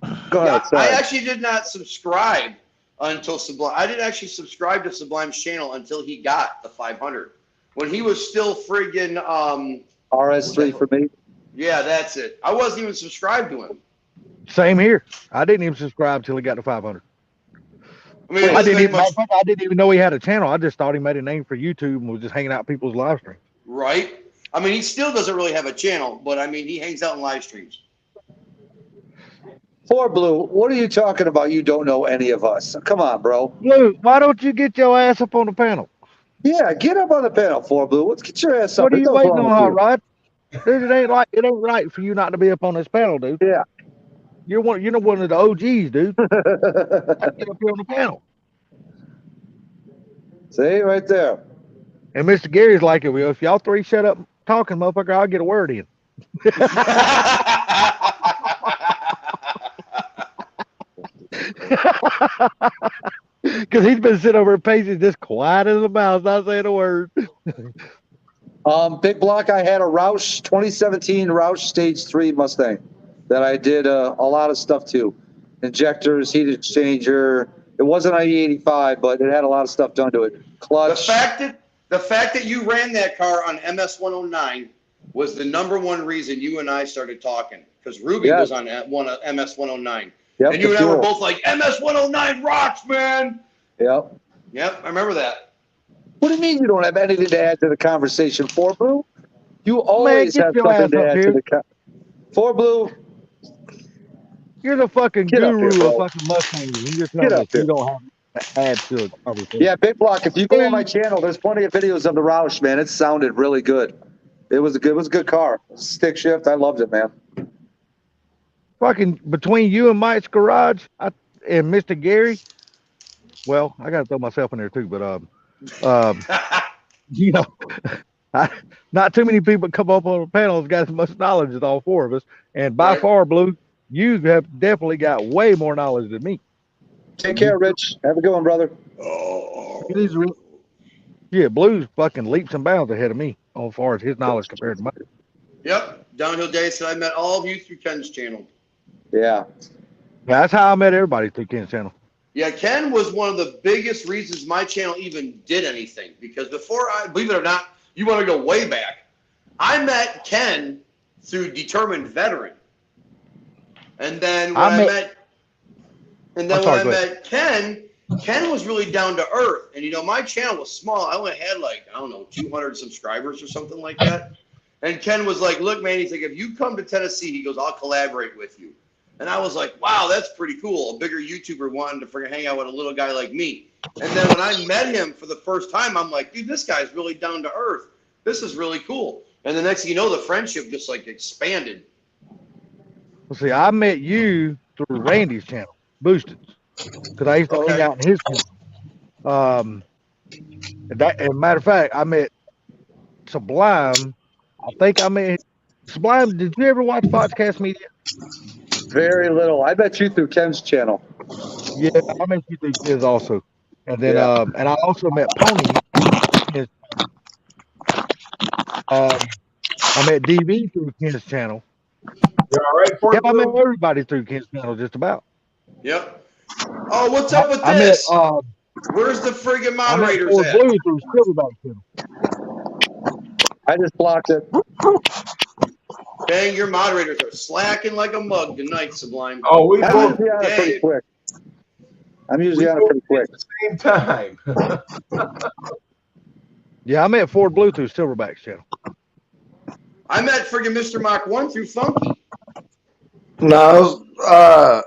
talk. Go ahead. I Sorry. actually did not subscribe until Sublime. I didn't actually subscribe to Sublime's channel until he got the 500. When he was still friggin' RS3 for me. yeah, that's it. I wasn't even subscribed to him. Same here. I didn't even subscribe till he got to 500. I mean, it I doesn't didn't make even. Matter much, of fact, I didn't even know he had a channel. I just thought he made a name for YouTube and was just hanging out people's live streams. right? I mean, he still doesn't really have a channel, but I mean, he hangs out in live streams. Four Blue, what are you talking about? You don't know any of us. Come on, bro. Blue, why don't you get your ass up on the panel? Yeah, get up on the panel, Four Blue. Let's get your ass up. What are There's you nothing waiting wrong on, with Hot you. Rod? Dude, it ain't right for you not to be up on this panel, dude. Yeah. You're one of the OGs, dude. Get up here on the panel. See, right there. And Mr. Gary's like, well, if y'all three shut up talking, motherfucker, I'll get a word in. Because he's been sitting over at Pacey just quiet as a mouse, not saying a word. Big block, I had a Roush 2017 Roush Stage 3 Mustang that I did a lot of stuff to. Injectors, heat exchanger. It wasn't an E85, but it had a lot of stuff done to it. Clutch. The fact that you ran that car on MS-109 was the #1 reason you and I started talking, because Ruby was on MS-109. Yep, and you and I sure. were both like, MS-109 rocks, man. Yep. Yep, I remember that. What do you mean you don't have anything to add to the conversation, Four Blue? You always get have your something ass to up add here. to the Four Blue. You're the fucking Get up guru here, of bro. fucking Mustangs. And you're Get telling up us here. you don't have to add to a conversation. Yeah, Big Block. If you go on my channel, there's plenty of videos of the Roush, man. It sounded really good. It was a good car. Stick shift. I loved it, man. Fucking between you and Mike's garage and Mr. Gary, well, I gotta throw myself in there too, but you know, not too many people come up on the panel has got as much knowledge as all four of us, and by far, Blue, you have definitely got way more knowledge than me. Take care, Rich. Have a good one, brother. Yeah, Blue's fucking leaps and bounds ahead of me as far as his knowledge compared to mine. Yep, Downhill Days. I met all of you through Ken's channel. Yeah. That's how I met everybody through Ken's channel. Yeah, Ken was one of the biggest reasons my channel even did anything, because before believe it or not, you want to go way back, I met Ken through Determined Veteran. And then when I met Ken was really down to earth. And, you know, my channel was small. I only had like, I don't know, 200 subscribers or something like that. And Ken was like, look, man, he's like, if you come to Tennessee, he goes, I'll collaborate with you. And I was like, wow, that's pretty cool. A bigger YouTuber wanting to freaking hang out with a little guy like me. And then when I met him for the first time, I'm like, dude, this guy's really down to earth. This is really cool. And the next thing you know, the friendship just like expanded. Well, see, I met you through Randy's channel, Boosted, because I used to hang out in his channel. And matter of fact, I met Sublime. I think I met Sublime. Did you ever watch Foxcast Media? Very little. I met you through Ken's channel. Yeah, I met you through his also. And then and I also met Pony. I met DV through Ken's channel. You're all right, Fort Yep, I met Blue? everybody through Ken's channel just about. Yep. Oh, what's up with I this? met Where's the friggin' I met moderators Fort at? Blue through Silverback channel. I just blocked it. Dang, your moderators are slacking like a mug tonight, Sublime. Oh, we I'm both usually on it pretty Dang. quick. I'm usually on it pretty quick. at the same time. Yeah, I met Ford Blue through Silverback's channel. I met friggin' Mr. Mach 1 through Funky. No, I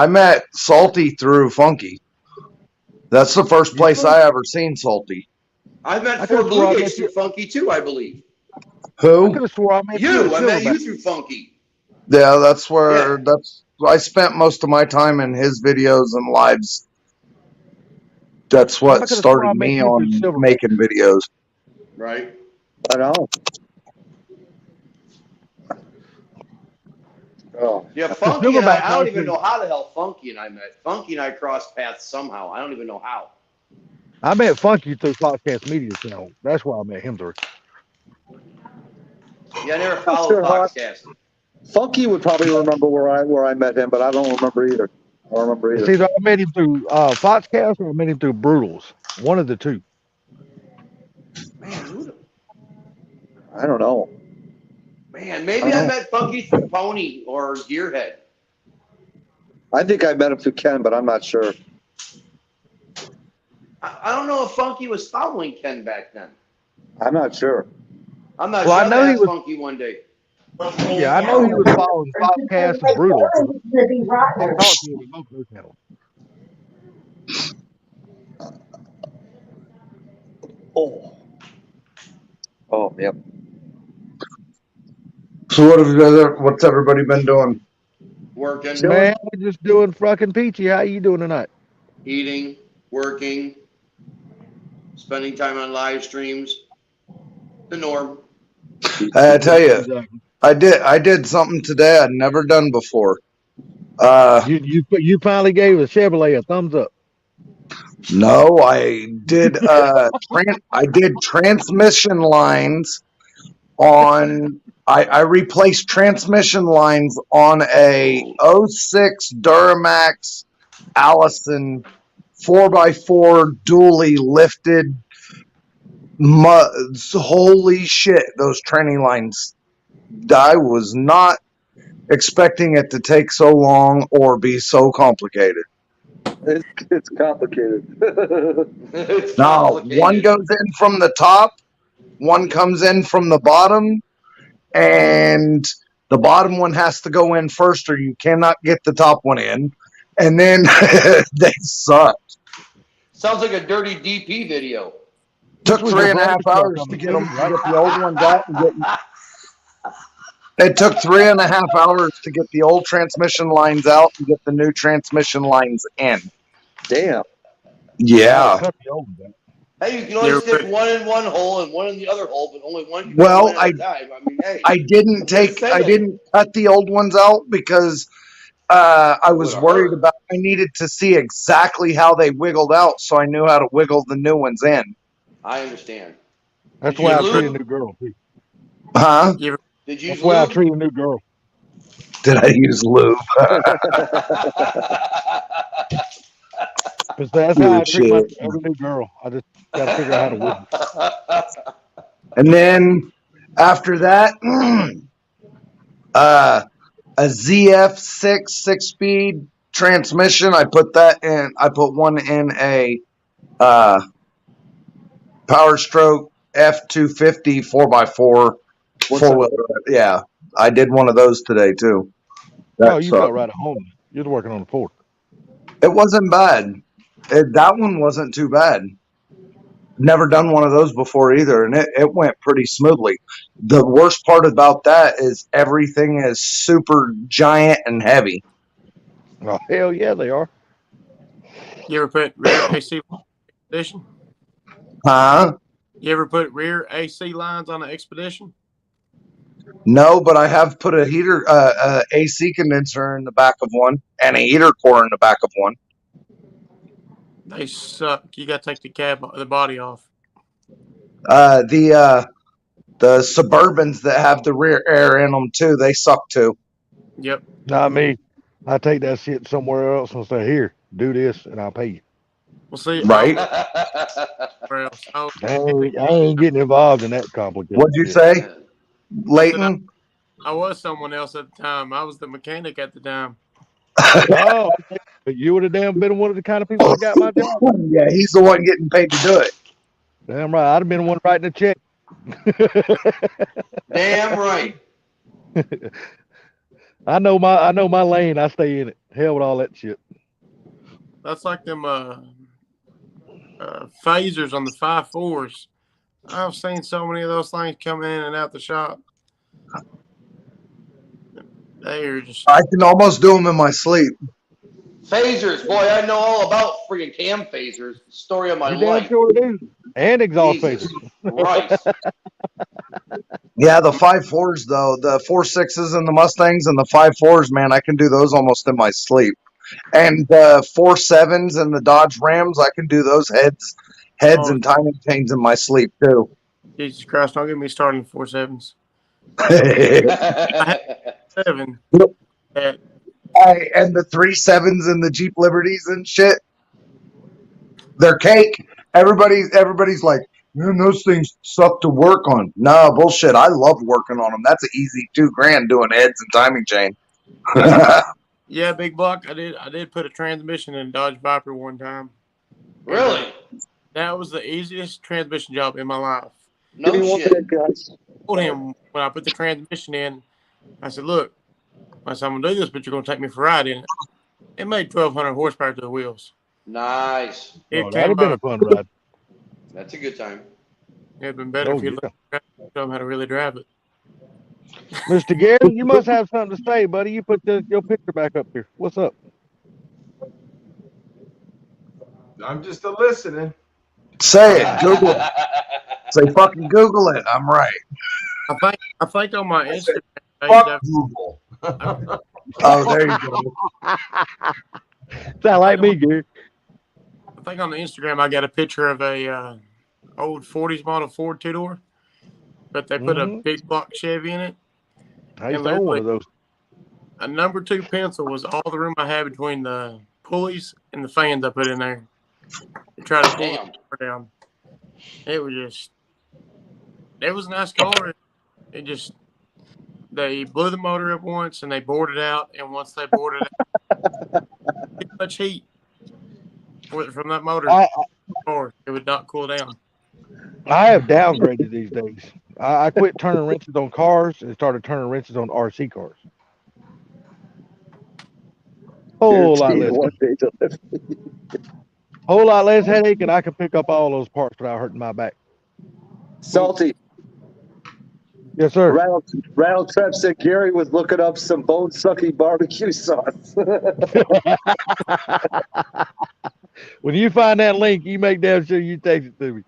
met Salty through Funky. That's the first place I ever seen Salty. I met I Ford could've swore I Blue met Gates through Funky too, I believe. I Who? could have swore I met you. You, at I met you Silverback. through Funky. Yeah, that's where I spent most of my time in his videos and lives. That's I what could've started sworn I met me you on through Silverback. making videos. Right. I know. Oh. Yeah, Funky and Silverback I don't even actually- know how the hell Funky and I met. Funky and I crossed paths somehow. I don't even know how. I met Funky through Foxcast Media channel. That's where I met him through. Yeah, I never followed Sure, Hawk. Foxcast. Funky would probably remember where I met him, but I don't remember either. I don't remember It's either. either I met him through Foxcast or I met him through Brutals. One of the two. Man, who the, I don't know. man, maybe I met Funky through Pony or Gearhead. I think I met him through Ken, but I'm not sure. I don't know if Funky was following Ken back then. I'm not sure. I'm not Well, I sure. know I he asked was. Funky one day. Yeah, I know he was following Foxcast and Brutal. I talked to him in both those channels. Oh, yep. So what's everybody been doing? Working, Man, we're just doing fucking peachy. How you doing tonight? eating, working, spending time on live streams. The norm. I tell you, I did something today I'd never done before. You finally gave a Chevrolet a thumbs up. No, I did I did transmission lines on I replaced transmission lines on a 06 Duramax Allison 4x4 dually lifted holy shit, those training lines. I was not expecting it to take so long or be so complicated. It's complicated. It's Now, complicated. one goes in from the top, one comes in from the bottom, and the bottom one has to go in first or you cannot get the top one in. And then they suck. Sounds like a dirty DP video. Took 3.5 hours to get them, get the old ones out and get. It took 3.5 hours to get the old transmission lines out and get the new transmission lines in. Damn. Yeah. Hey, you can only stick one in one hole and one in the other hole, but only one can Well, go in at a time. I mean, hey. I didn't cut the old ones out because I was worried about. I needed to see exactly how they wiggled out, so I knew how to wiggle the new ones in. I understand. That's Did why you I treat a lube? new girl. Too. Huh? Did you That's why I lube? treat a new girl. Did I use lube? Because that's how I Good treat shit. every new girl. I just got to figure out how to wiggle. And then after that, a ZF6 6-speed transmission. I put that in. I put one in a Power Stroke F250 4x4 4-wheel. Yeah, I did one of those today too. Oh, you felt right at home. You're working on the Ford. It wasn't bad. That one wasn't too bad. Never done one of those before either, and it went pretty smoothly. The worst part about that is everything is super giant and heavy. Oh, hell yeah, they are. You ever put rear AC Expedition? Huh? You ever put rear AC lines on an Expedition? No, but I have put a heater, AC condenser in the back of one, and a heater core in the back of one. They suck. You got to take the body off. The Suburbans that have the rear air in them too, they suck too. Yep. Not me. I take that shit somewhere else and say, here, do this, and I'll pay you. Well, see, Right? I ain't getting involved in that complicated What'd you shit. say, Leighton? I was someone else at the time. I was the mechanic at the time. Oh, but you would have damn been one of the kind of people that got my job. Yeah, he's the one getting paid to do it. Damn right. I'd have been the one writing the check. Damn right. I know my lane. I stay in it. Hell with all that shit. That's like them phasers on the 5.4s. I've seen so many of those things come in and out the shop. They are just. I can almost do them in my sleep. Phasers, boy, I know all about freaking cam phasers. Story of my You damn life. sure do. And exhaust Jesus phasers. Christ. Yeah, the 5.4s though, the 4.6s and the Mustangs and the 5.4s, man, I can do those almost in my sleep. And the 4.7s and the Dodge Rams, I can do those heads and timing chains in my sleep too. Jesus Christ! Don't get me started in 4.7s. I had 7. And the 3.7s and the Jeep Liberties and shit, they're cake. Everybody's like, man, those things suck to work on. No, bullshit. I love working on them. That's an easy $2,000 doing heads and timing chain. Yeah, big buck. I did put a transmission in a Dodge Viper one time. Really? That was the easiest transmission job in my life. No Give me one shit. minute, guys. I told him when I put the transmission in, I said, "Look, I said, I'm gonna do this, but you're gonna take me for a ride in it." It made 1,200 horsepower to the wheels. Nice. It Oh, that'd came have been a up. fun ride. That's a good time. It'd been better Oh, if you'd yeah. show them how to really drive it. Mr. Gary, you must have something to say, buddy. You put your picture back up here. What's up? I'm just a listening. Say it. Google it. Say fucking Google it. I'm right. I think on my Instagram page, Fuck Google. Oh, there you go. Sound like me, Gary. I think on the Instagram I got a picture of a old 40s model Ford two-door, but they put a big block Chevy in it. I used to own one of those. A number 2 pencil was all the room I had between the pulleys and the fans I put in there to try to pull the car down. It was a nice car. They blew the motor up once and they bored it out. And once they bored it out, too much heat from that motor, it would not cool down. I have downgraded these days. I quit turning wrenches on cars and started turning wrenches on RC cars. Whole lot less headache, and I can pick up all those parts without hurting my back. Salty. Yes, sir. Rattle Trap said Gary was looking up some bone sucking barbecue sauce. When you find that link, you make damn sure you text it to me.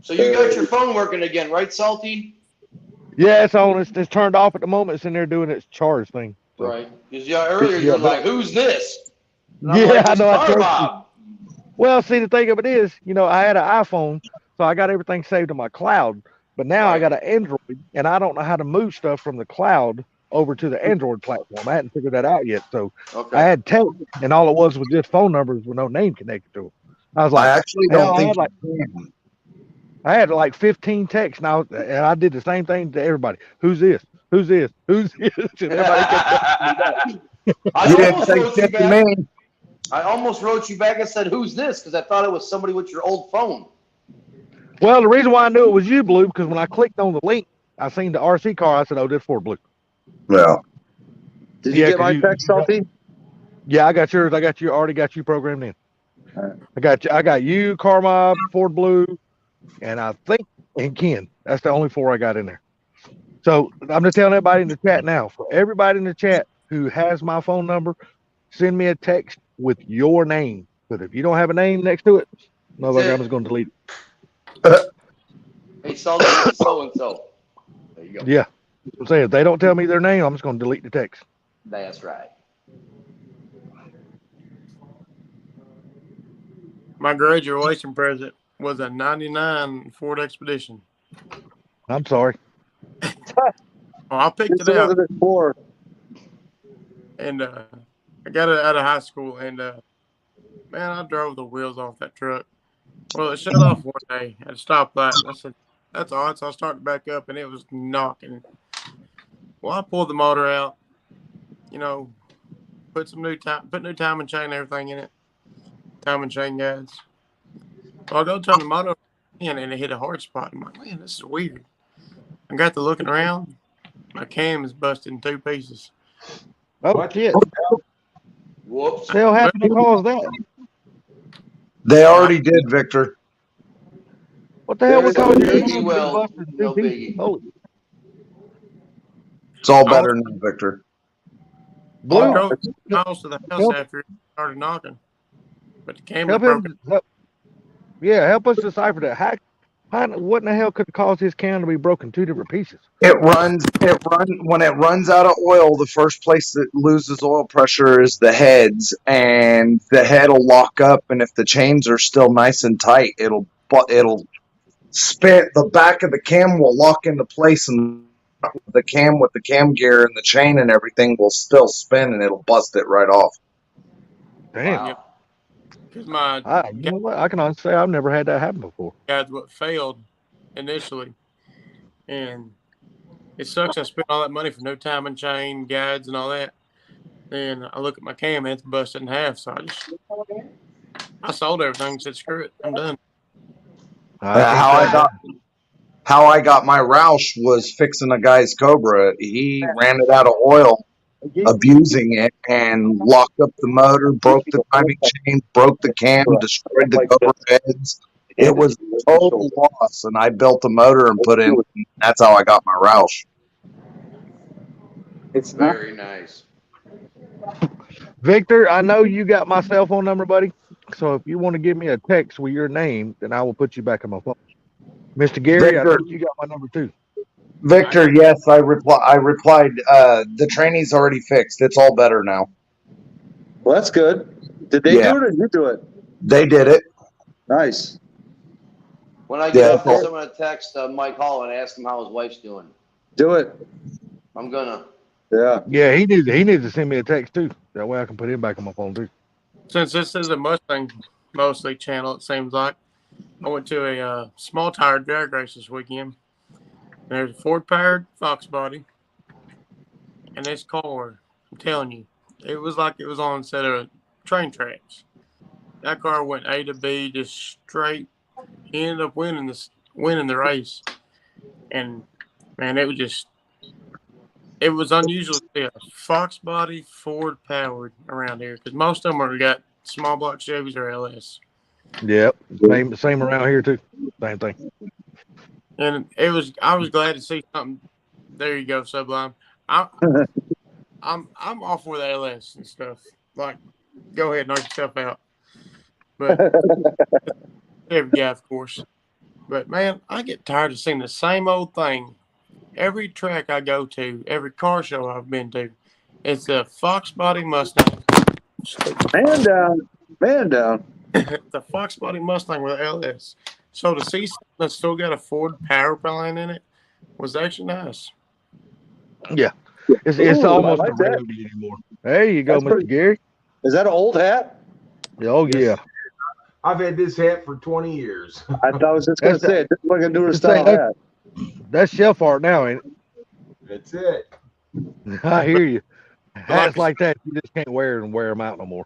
So you got your phone working again, right, Salty? Yeah, it's on. It's turned off at the moment. It's in there doing its charge thing. So. Right. Because earlier you were like, "Who's this?" And I'm Yeah, like, I know. I Car trust Bob. you. Well, see, the thing of it is, I had an iPhone, so I got everything saved to my cloud. But now I got an Android, and I don't know how to move stuff from the cloud over to the Android platform. I hadn't figured that out yet. So I had text, and all it was just phone numbers with no name connected to them. I was like, I actually hell, don't think I had like 15 texts, and I did the same thing to everybody. Who's this? Who's this? Who's this? And everybody kept I almost wrote you back and said, "Who's this?" Because I thought it was somebody with your old phone. Well, the reason why I knew it was you, Blue, because when I clicked on the link, I seen the RC car. I said, "Oh, this Ford Blue." Yeah. Did you get my text, Salty? Yeah, I got yours. Already got you programmed in. I got you, Car Mob, Ford Blue, and I think and Ken. That's the only 4 I got in there. So I'm just telling everybody in the chat now. For everybody in the chat who has my phone number, send me a text with your name. But if you don't have a name next to it, nobody is going to delete it. Hey, Salty, so and so. There you go. Yeah. I'm saying if they don't tell me their name, I'm just going to delete the text. That's right. My graduation present was a '99 Ford Expedition. I'm sorry. I picked it out. And I got it out of high school, and man, I drove the wheels off that truck. Well, it shut off one day at a stoplight. I said, "That's odd." So I started back up, and it was knocking. Well, I pulled the motor out. Put new timing chain and everything in it. Timing chain guides. So I go turn the motor in, and it hit a hard spot. I'm like, "Man, this is weird." I got to looking around. My cam is busted in 2 pieces. Oh, shit. Whoops. Hell happened to cause that? They already did, Victor. What the hell would cause your biggie, well, no biggie. Holy. It's all better now, Victor. Blue I drove miles to the house after it started knocking. But the camera broke. Help us decipher that. What in the hell could cause his cam to be broken 2 different pieces? When it runs out of oil, the first place that loses oil pressure is the heads, and the head will lock up, and if the chains are still nice and tight, it'll spin. The back of the cam will lock into place, and the cam with the cam gear and the chain and everything will still spin, and it'll bust it right off. Damn. Wow. Because you know what? I can honestly say I've never had that happen before. That's what failed initially, and it sucks. I spent all that money for no time and chain, guides, and all that. Then I look at my cam and it's busted in half. So I sold everything and said, screw it, I'm done. How I got my Roush was fixing a guy's Cobra. He ran it out of oil, abusing it, and locked up the motor, broke the timing chain, broke the cam, destroyed the Cobra heads. It was a total loss, and I built a motor and put in. That's how I got my Roush. It's very nice. Victor, I know you got my cell phone number, buddy. So if you want to give me a text with your name, then I will put you back on my phone. Mr. Gary, Victor, I think you got my number too. Victor, yes, I replied. The training's already fixed. It's all better now. Well, that's good. Did they do it or did you do it? They did it. Nice. When I get off this, I'm going to text Mike Hall and ask him how his wife's doing. Do it. I'm going to. Yeah. Yeah, he needs to send me a text too. That way I can put him back on my phone too. Since this is a Mustang mostly channel, it seems like, I went to a small tire drag race this weekend. There's a Ford-powered Fox body. And this car, I'm telling you, it was like it was on a set of train tracks. That car went A to B just straight. He ended up winning the race. And, man, it was unusual to see a Fox body Ford-powered around here. Because most of them are got small block Chevys or LS. Yep. Same around here too. Same thing. And I was glad to see something. There you go, Sublime. I'm all for the LS and stuff. Like, go ahead, knock yourself out. But every guy, of course. But man, I get tired of seeing the same old thing. Every track I go to, every car show I've been to, it's a Fox body Mustang. Man down. Man down. The Fox body Mustang with LS. So to see something that's still got a Ford power plant in it was actually nice. Yeah. It's almost not rarity anymore. There you go, Mr. Gary. Is that an old hat? Oh, yeah. I've had this hat for 20 years. I thought I was just going to say, it looks like a newer style hat. That's shelf art now, ain't it? That's it. I hear you. Hats like that, you just can't wear them out no more.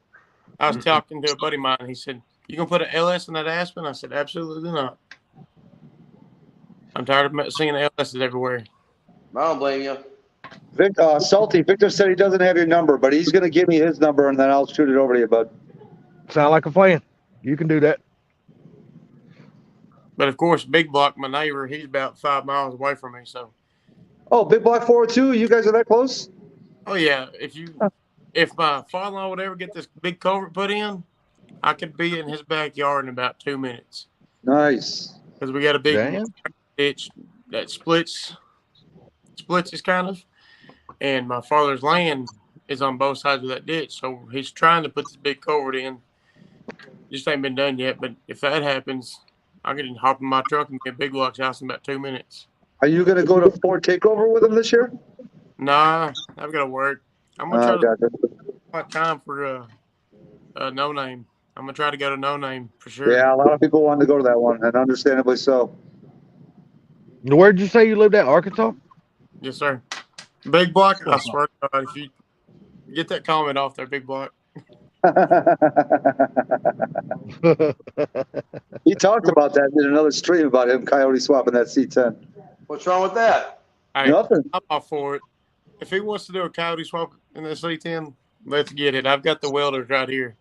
I was talking to a buddy of mine. He said, "You gonna put an LS in that Aspen?" I said, "Absolutely not. I'm tired of seeing LSs everywhere." I don't blame you. Salty, Victor said he doesn't have your number, but he's going to give me his number, and then I'll shoot it over to you, bud. Sound like a plan. You can do that. But, of course, Big Block, my neighbor, he's about 5 miles away from me. So. Oh, Big Block 402? You guys are that close? Oh, yeah. If my father-in-law would ever get this big culvert put in, I could be in his backyard in about 2 minutes. Nice. Because we got a big ditch that splits us kind of. And my father's land is on both sides of that ditch. So he's trying to put this big culvert in. Just ain't been done yet. But if that happens, I can hop in my truck and get Big Block's house in about 2 minutes. Are you going to go to Ford Takeover with him this year? Nah, I've got to work. I'm going to try to find time for No Name. I'm going to try to go to No Name for sure. Yeah, a lot of people want to go to that one, and understandably so. Where'd you say you lived at, Arkansas? Yes, sir. Big Block, I swear to God, if you get that comment off there, Big Block. He talked about that in another stream about him coyote swapping that C10. What's wrong with that? Hey, nothing. I'm all for it. If he wants to do a coyote swap in the C10, let's get it. I've got the welders right here.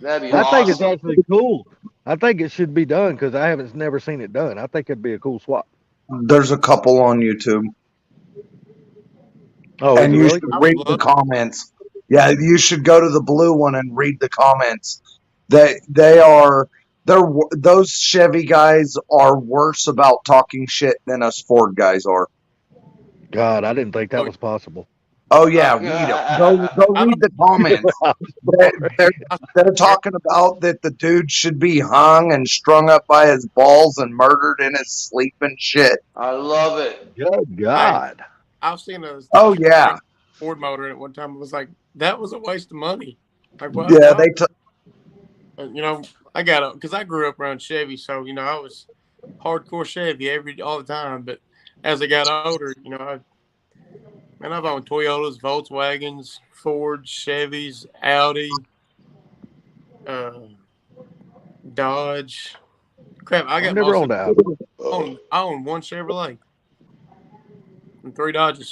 That'd be I awesome. think it's actually cool. I think it should be done because I haven't never seen it done. I think it'd be a cool swap. There's a couple on YouTube. Oh, and you really? should read the comments. Yeah, you should go to the blue one and read the comments. Those Chevy guys are worse about talking shit than us Ford guys are. God, I didn't think that was possible. Oh yeah, read them. Go read the comments. They're talking about that the dude should be hung and strung up by his balls and murdered in his sleep and shit. I love it. Good God. I've seen a Ford motor at one time. It was like, that was a waste of money. Like, well, yeah, I got because I grew up around Chevy, so I was hardcore Chevy all the time. But as I got older, Man, I've owned Toyotas, Volkswagens, Fords, Chevys, Audi, Dodge. Crap, I I've got never most owned of that. I own one Chevrolet and 3 Dodges.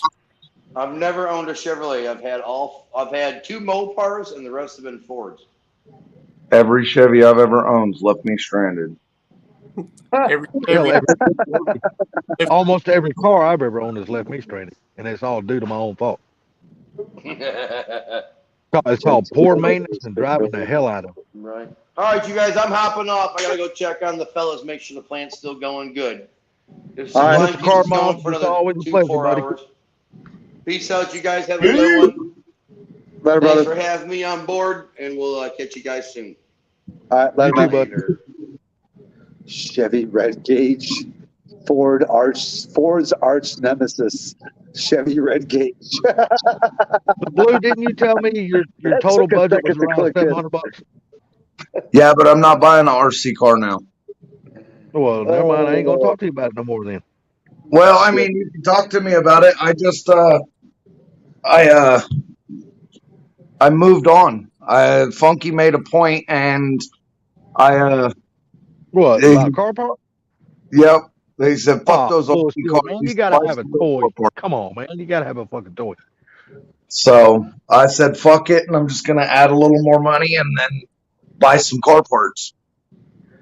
I've never owned a Chevrolet. I've had 2 Mopars and the rest have been Fords. Every Chevy I've ever owned's left me stranded. Every Hell, Chevy, almost every car I've ever owned has left me stranded, and it's all due to my own fault. It's called poor maintenance and driving the hell out of them. Right. All right, you guys, I'm hopping off. I gotta go check on the fellas, make sure the plant's still going good. If All right, Sublime Mr. keeps us Carmine, going for it's another always a 2, pleasure, 4 buddy. hours. Peace out, you guys. Have a good one. Later, Thanks brother. for having me on board, and we'll catch you guys soon. All right, later, You too, man. bud. Chevy Red Gauge, Ford's arch nemesis, Chevy Red Gauge. Blue, didn't you tell me your That total took a budget was second to around click in. $700? Yeah, but I'm not buying an RC car now. Well, never mind. I ain't gonna talk to you about it no more then. Well, I mean, you can talk to me about it. I just, I moved on. Funky made a point, and What, about car parts? Yep. They said, fuck Oh, those old bullshit, cars. man. We You gotta spice have a them up toy. for- Come on, man. You gotta have a fucking toy. So I said, fuck it, and I'm just gonna add a little more money and then buy some car parts.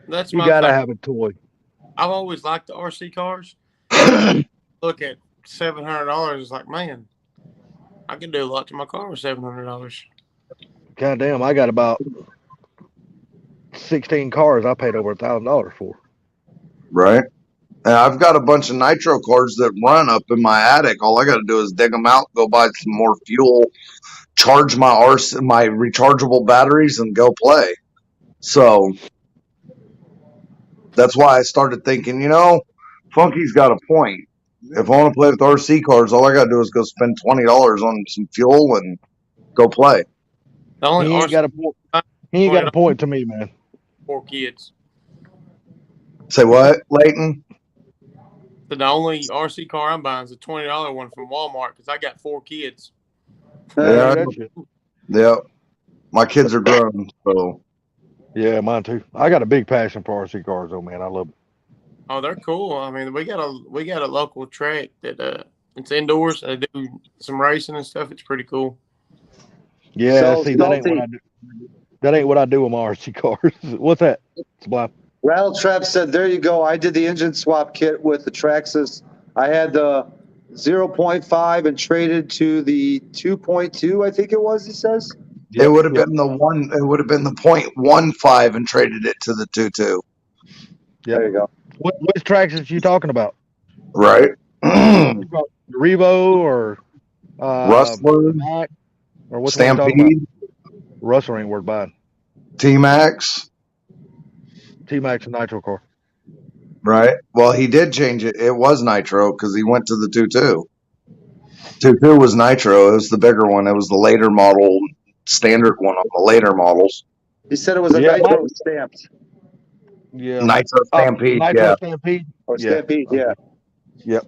that's You my gotta thing. have a toy. I've always liked the RC cars. Look at $700. It's like, man, I can do a lot to my car with $700. God damn, I got about 16 cars I paid over $1,000 for. Right. And I've got a bunch of nitro cars that run up in my attic. All I got to do is dig them out, go buy some more fuel, charge my my rechargeable batteries, and go play. So that's why I started thinking, Funky's got a point. If I want to play with RC cars, all I got to do is go spend $20 on some fuel and go play. The only He ain't RC got a point. He ain't got a point to me, man. 4 kids. Say what, Leighton? So the only RC car I'm buying is a $20 one from Walmart because I got 4 kids. Yeah. That shit. Yeah. My kids are grown, so. Yeah, mine too. I got a big passion for RC cars, though, man. I love them. Oh, they're cool. I mean, we got a local track that it's indoors. They do some racing and stuff. It's pretty cool. Yeah, So, see, that ain't what Salty. I do. That ain't what I do with my RC cars. What's that? Sublime. Rattletrap said, there you go. I did the engine swap kit with the Traxxas. I had the 0.5 and traded to the 2.2, I think it was, he says. It would have been the one. It would have been the 0.15 and traded it to the 2.2. Yeah. There you go. Which tracks is you talking about? Right. Revo or Rustler, Mac, or which one you talking Stampede, about? Rustler ain't worth buying. T-Max. T-Max and Nitro car. Right. Well, he did change it. It was Nitro because he went to the 2.2. 2.2 was Nitro. It was the bigger one. It was the later model, standard one on the later models. He said it was a Nitro stamped. Yeah. Nitro Stampede. Nitro yeah. Stampede. Or Stampede, yeah. Yep.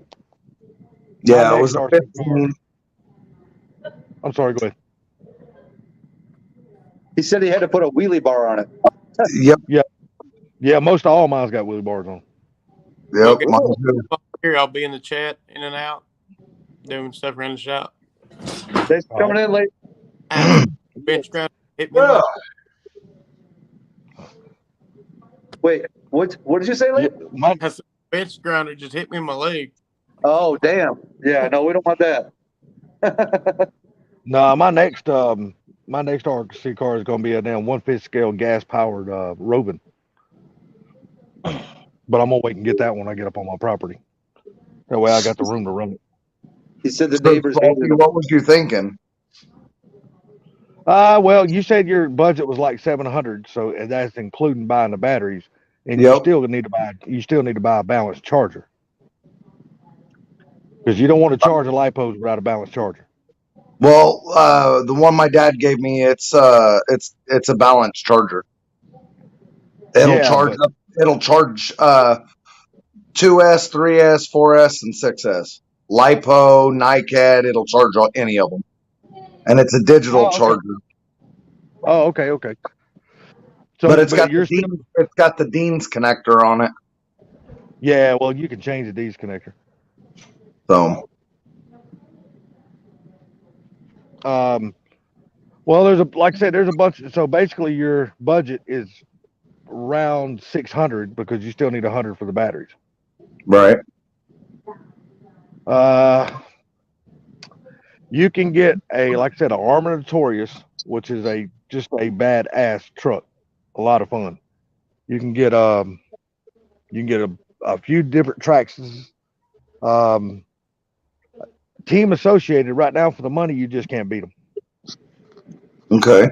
Yeah, My it was next a RC 15. I'm sorry, go ahead. He said he had to put a wheelie bar on it. Yep. Yeah, most of all mine's got wheelie bars on. Yep. Okay. Mine too. Here, I'll be in the chat, in and out, doing stuff around the shop. Thanks for coming in late. Bench ground hit me. in the- Wait, what did you say, late? My I said, bench grounder just hit me in my leg. Oh, damn. Yeah, no, we don't want that. No, my next RC car is gonna be a damn 1/5 scale gas powered Rovin. But I'm gonna wait and get that when I get up on my property. That way I got the room to run it. He said the So, neighbors Salty, hated him. what was you thinking? Well, you said your budget was like 700, so and that's including buying the batteries, and you Yep. still need to buy a balanced charger because you don't want to charge a LiPo without a balanced charger. Well, the one my dad gave me, it's a balanced charger. It'll Yeah, charge but- up. It'll charge 2S, 3S, 4S, and 6S. LiPo, NiCad. It'll charge any of them, and it's a digital Oh, okay. charger. Oh, okay, okay. So, But it's got you're the Dean's connector on it. Yeah, well, you can change the Dean's connector. So, well, like I said, there's a bunch. So basically, your budget is around 600 because you still need 100 for the batteries. right. You can get like I said, an Armor Notorious, which is just a badass truck. A lot of fun. You can get a few different tracks. Team Associated right now for the money, you just can't beat them. Okay.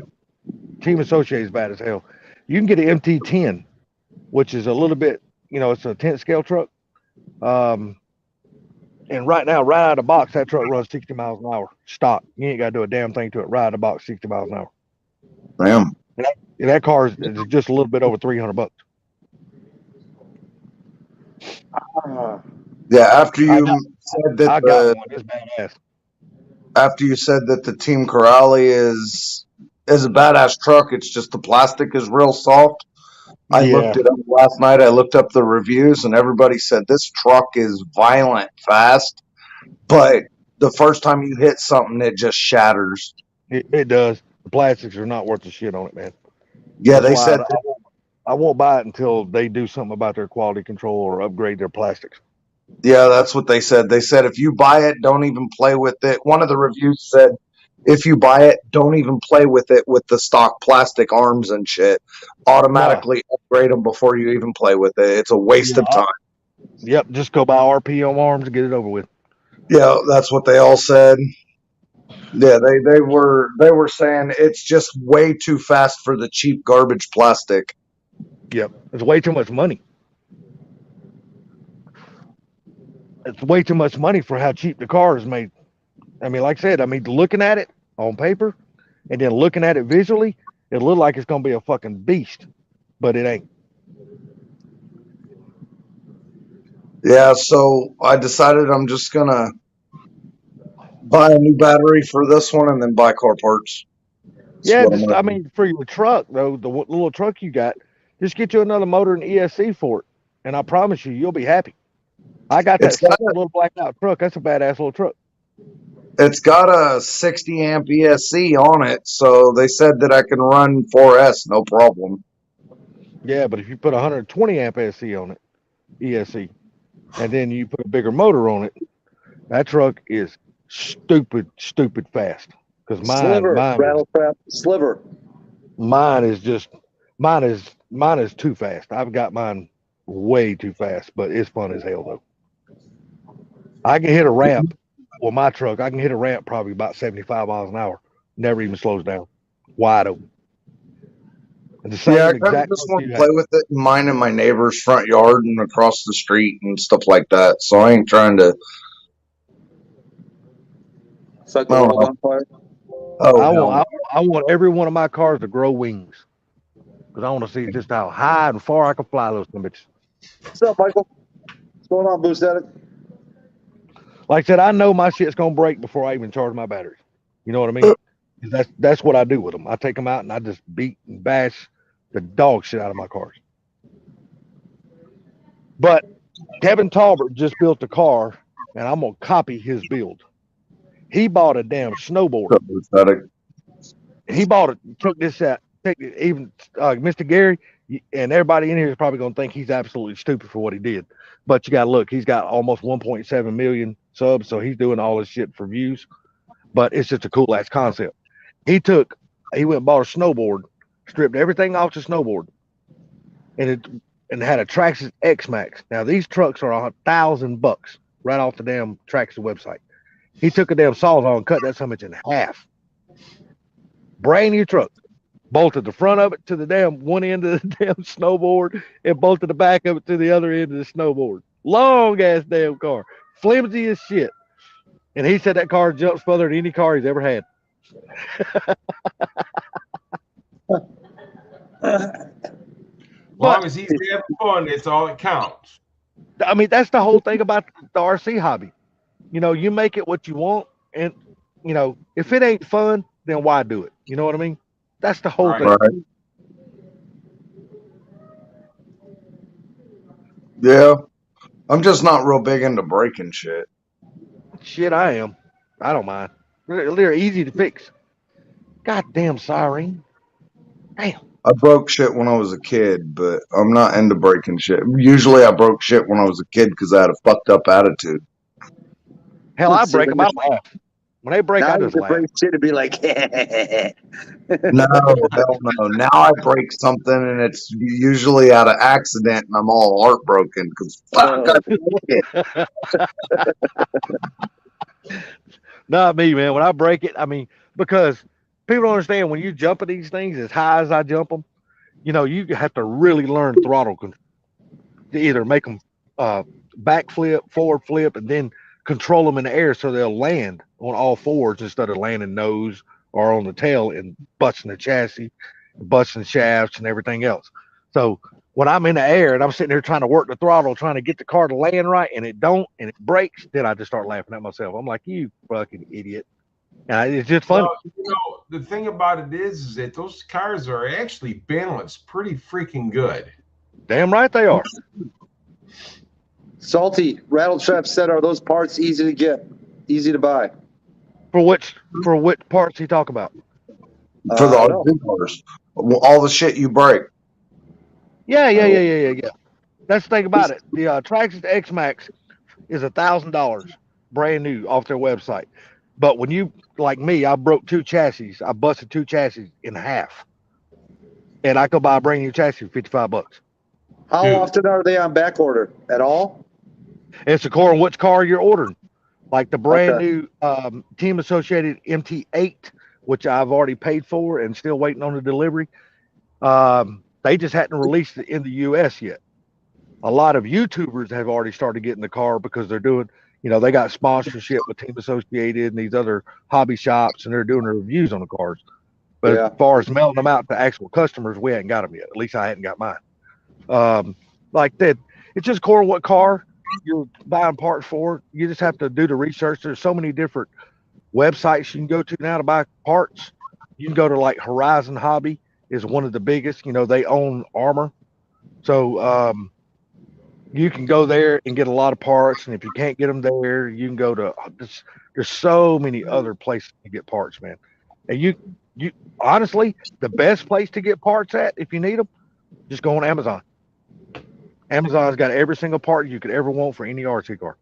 Team Associated is bad as hell. You can get an MT10, which is a little bit, it's a 10th scale truck. And right now, right out of the box, that truck runs 60 miles an hour. Stock. You ain't got to do a damn thing to it. Right out of the box, 60 miles an hour. Damn. And that car is just a little bit over $300. Yeah, after you said that I got one. It's badass. After you said that the Team Corrali is a badass truck, it's just the plastic is real soft. I looked it up last night. I looked up the reviews, and everybody said this truck is violent fast, but the first time you hit something, it just shatters. It does. The plastics are not worth the shit on it, man. Yeah, That's they why said I won't buy it until they do something about their quality control or upgrade their plastics. Yeah, that's what they said. They said if you buy it, don't even play with it. One of the reviews said if you buy it, don't even play with it with the stock plastic arms and shit. Automatically upgrade them before you even play with it. It's a waste of time. Yep, just go buy RPM arms and get it over with. Yeah, that's what they all said. Yeah, they were saying it's just way too fast for the cheap garbage plastic. Yep, it's way too much money. It's way too much money for how cheap the car is made. I mean, like I said, looking at it on paper and then looking at it visually, it looked like it's gonna be a fucking beast, but it ain't. Yeah, so I decided I'm just gonna buy a new battery for this one and then buy car parts. Yeah, for your truck though, the little truck you got, just get you another motor and ESC for it, and I promise you'll be happy. I got that little blacked out truck. That's a badass little truck. It's got a 60 amp ESC on it, so they said that I can run 4S no problem. Yeah, but if you put 120 amp SC on it, ESC, and then you put a bigger motor on it, that truck is stupid fast. Because Sliver. Mine is too fast. I've got mine way too fast, but it's fun as hell though. I can hit a ramp with my truck. I can hit a ramp probably about 75 miles an hour. Never even slows down. Wide open. And the same Yeah, I kind of just want to play with it in mine and my neighbor's front yard and across the street and stuff like that. So I ain't trying to set the world on fire. I want every one of my cars to grow wings. Because I want to see just how high and far I can fly those bitches. What's up, Michael? What's going on, Boost Addict? Like I said, I know my shit's gonna break before I even charge my batteries. You know what I mean? That's what I do with them. I take them out and I just beat and bash the dog shit out of my cars. But Kevin Talbert just built a car, and I'm gonna copy his build. He bought a damn snowboard. He bought it. Took this out. Even Mr. Gary and everybody in here is probably gonna think he's absolutely stupid for what he did. But you gotta look. He's got almost 1.7 million subs, so he's doing all this shit for views. But it's just a cool ass concept. He went and bought a snowboard, stripped everything off the snowboard, and had a Traxxas X-Max. Now these trucks are $1,000 right off the damn Traxxas website. He took a damn sawzall and cut that summit in half. Brand new truck. Bolted the front of it to the damn one end of the damn snowboard and bolted the back of it to the other end of the snowboard. Long ass damn car. Flimsy as shit. And he said that car jumps further than any car he's ever had. As long as he's having fun, it's all that counts. I mean, that's the whole thing about the RC hobby. You know, you make it what you want, and you know, if it ain't fun, then why do it? You know what I mean? That's the whole thing. Right. Yeah. I'm just not real big into breaking shit. Shit, I am. I don't mind. They're easy to fix. Goddamn siren. Damn. I broke shit when I was a kid, but I'm not into breaking shit. Usually I broke shit when I was a kid because I had a fucked up attitude. Hell, I Let's see, break when them. I laugh. When they break, Now I you just can laugh. break shit and be like, No, hell no. Now I break something and it's usually out of accident and I'm all heartbroken because fuck, I broke it. Not me, man. When I break it, I mean, because people don't understand when you jump at these things as high as I jump them, you know, you have to really learn throttle control to either make them backflip, forward flip, and then control them in the air so they'll land on all fours instead of landing nose or on the tail and busting the chassis, busting shafts and everything else. So when I'm in the air and I'm sitting there trying to work the throttle, trying to get the car to land right, and it don't, and it breaks, then I just start laughing at myself. I'm like, you fucking idiot. And it's just funny. Well, you know, the thing about it is that those cars are actually balanced pretty freaking good. Damn right they are. Salty, Rattletrap said, are those parts easy to get, easy to buy? For which parts he talk about? For the RC cars. All the shit you break. Yeah. That's the thing about it. The Traxxas X-Max is $1,000 brand new off their website. But when you, like me, I broke 2 chassis. I busted 2 chassis in half. And I could buy a brand new chassis for $55. How often are they on back order? At all? It's according to which car you're ordering. Like the brand Okay. new Team Associated MT8, which I've already paid for and still waiting on the delivery. They just hadn't released it in the US yet. A lot of YouTubers have already started getting the car because they're doing, you know, they got sponsorship with Team Associated and these other hobby shops, and they're doing the reviews on the cars. But Yeah. as far as mailing them out to actual customers, we hadn't got them yet. At least I hadn't got mine. Like that, it's just according to what car you're buying parts for. You just have to do the research. There's so many different websites you can go to now to buy parts. You can go to like Horizon Hobby is one of the biggest. You know, they own Armor. So you can go there and get a lot of parts. And if you can't get them there, you can go to, there's so many other places to get parts, man. And you honestly, the best place to get parts at, if you need them, just go on Amazon. Amazon's got every single part you could ever want for any RC car.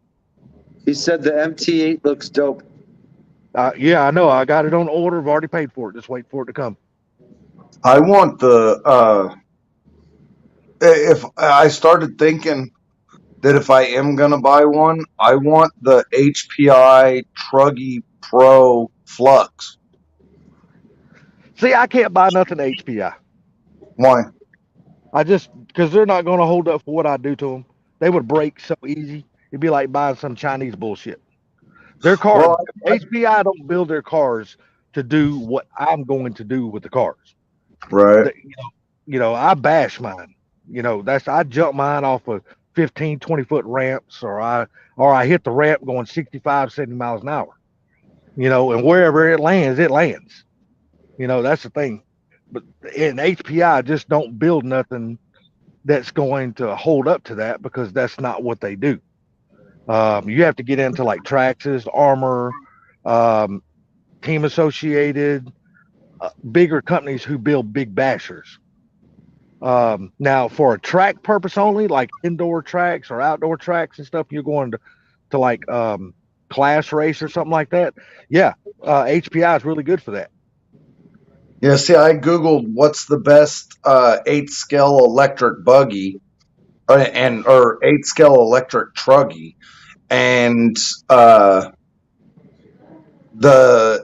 He said the MT8 looks dope. Yeah, I know. I got it on order. I've already paid for it. Just wait for it to come. I want the if I started thinking that if I am gonna buy one, I want the HPI Truggy Pro Flux. See, I can't buy nothing HPI. Why? I just, because they're not going to hold up for what I do to them. They would break so easy. It'd be like buying some Chinese bullshit. Their cars, Well, HPI don't build their cars to do what I'm going to do with the cars. Right. You know, I bash mine. You know, I jump mine off of 15, 20 foot ramps, or I hit the ramp going 65, 70 miles an hour. You know, and wherever it lands, it lands. You know, that's the thing. But in HPI, just don't build nothing that's going to hold up to that, because that's not what they do. You have to get into like Traxxas, Armor, Team Associated, bigger companies who build big bashers. Now, for a track purpose only, like indoor tracks or outdoor tracks and stuff, you're going to like class race or something like that. Yeah, HPI is really good for that. Yeah, see, I Googled what's the best 8-scale electric buggy or 8-scale electric truggy, and the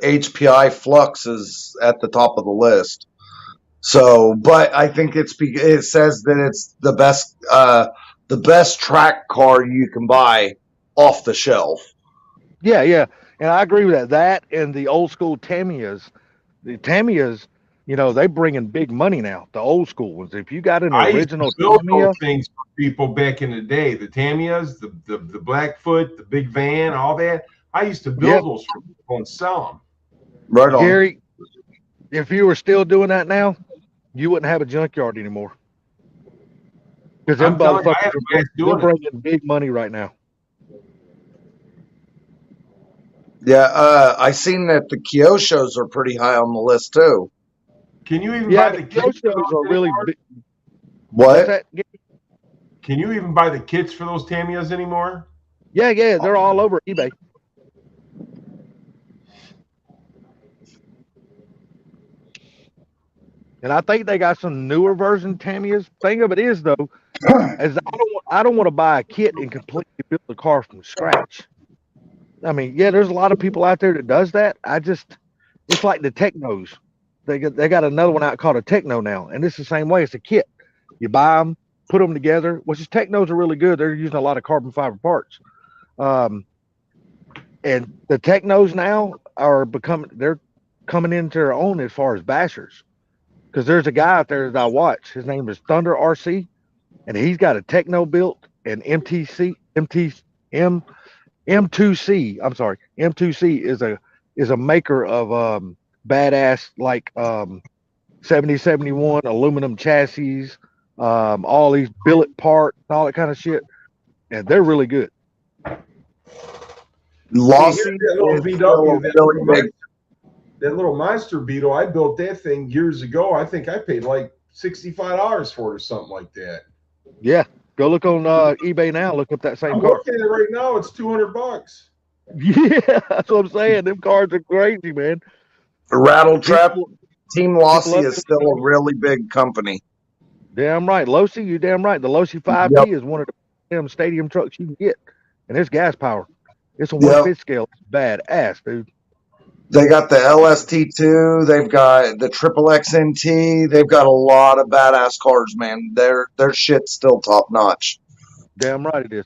HPI Flux is at the top of the list. So, but I think it says that it's the best track car you can buy off the shelf. Yeah, and I agree with that. That and the old school Tamiyas. The Tamiyas, you know, they bring in big money now. The old school ones. If you got an original I used to build Tamiya, those things for people back in the day. The Tamiyas, the Blackfoot, the big van, all that. I used to build those for people and sell them. Right on. Gary, if you were still doing that now, you wouldn't have a junkyard anymore. Because them I'm telling you, I motherfuckers have are guys doing bringing big money right now. Yeah, I seen that the Kyoshos are pretty high on the list too. Can you even Yeah, buy the the kits for Kyoshos those are really anymore? big. What? What's that? Can you even buy the kits for those Tamiyas anymore? Yeah, they're all over eBay. And I think they got some newer version Tamiyas. Thing of it is though, as I don't want to buy a kit and completely build the car from scratch. I mean, yeah, there's a lot of people out there that does that. It's like the Technos. They got another one out called a Techno now, and it's the same way. It's a kit. You buy them, put them together. Which is Technos are really good. They're using a lot of carbon fiber parts. And the Technos now they're coming into their own as far as bashers. Because there's a guy out there that I watch. His name is Thunder RC, and he's got a Techno built and M2C. I'm sorry. M2C is a maker of badass like 7071 aluminum chassis, all these billet parts, all that kind of shit, and they're really good. Lossy that little VW, that little monster Beetle, I built that thing years ago. I think I paid like $65 for it or something like that. Yeah, go look on eBay now. Look up that same I'm car. looking at it right now. It's $200. Yeah, that's what I'm saying. Them cars are crazy, man. Rattle Trap Team Lossy is still a really big company. Damn right, Losi. You damn right. The Losi 5T is one of the damn stadium trucks you can get, and it's gas power. It's a 1/5 scale. It's badass, dude. They got the LST2. They've got the Triple XNT. They've got a lot of badass cars, man. Their shit's still top notch. Damn right it is.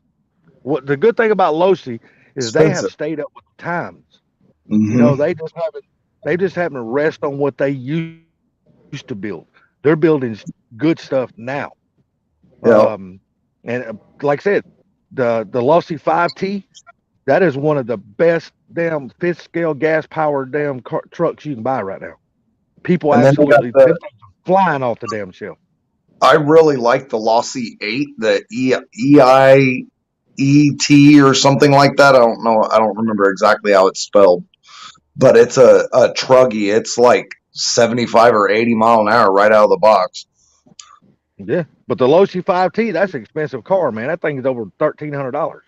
What the good thing about Losi is they have stayed up with the times. Mm-hmm. You know, they just haven't rest on what they used to build. They're building good stuff now. Yeah. And like I said, the Losi 5T, that is one of the best damn 5th scale gas powered damn trucks you can buy right now. People And absolutely them things are flying off the damn shelf. I really like the Lossy 8, the EIET or something like that. I don't know. I don't remember exactly how it's spelled, but it's a truggy. It's like 75 or 80 mile an hour right out of the box. Yeah, but the Losi 5T, that's an expensive car, man. That thing is over $1,300.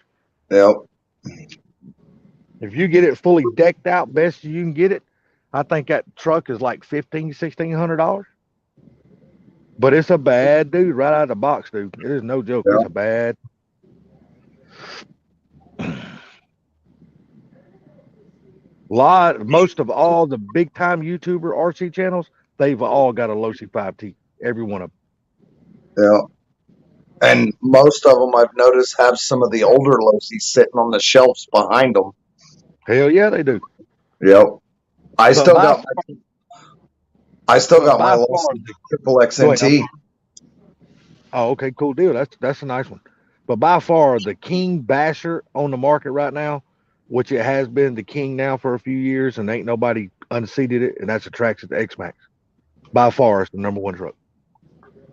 Yep. If you get it fully decked out, best you can get it, I think that truck is like $1,600. But it's a bad dude right out of the box, dude. It is no joke. Yeah. It's a bad. Most of all the big time YouTuber RC channels, they've all got a Losi 5T. Every one of them. Yeah. And most of them I've noticed have some of the older Losies sitting on the shelves behind them. Hell yeah, they do. Yep. I still got my Losi Triple XNT. Oh, okay, cool deal. That's a nice one. But by far the King Basher on the market right now, which it has been the king now for a few years, and ain't nobody unseated it, and that's a Traxxas X-Max. By far, it's the #1 truck.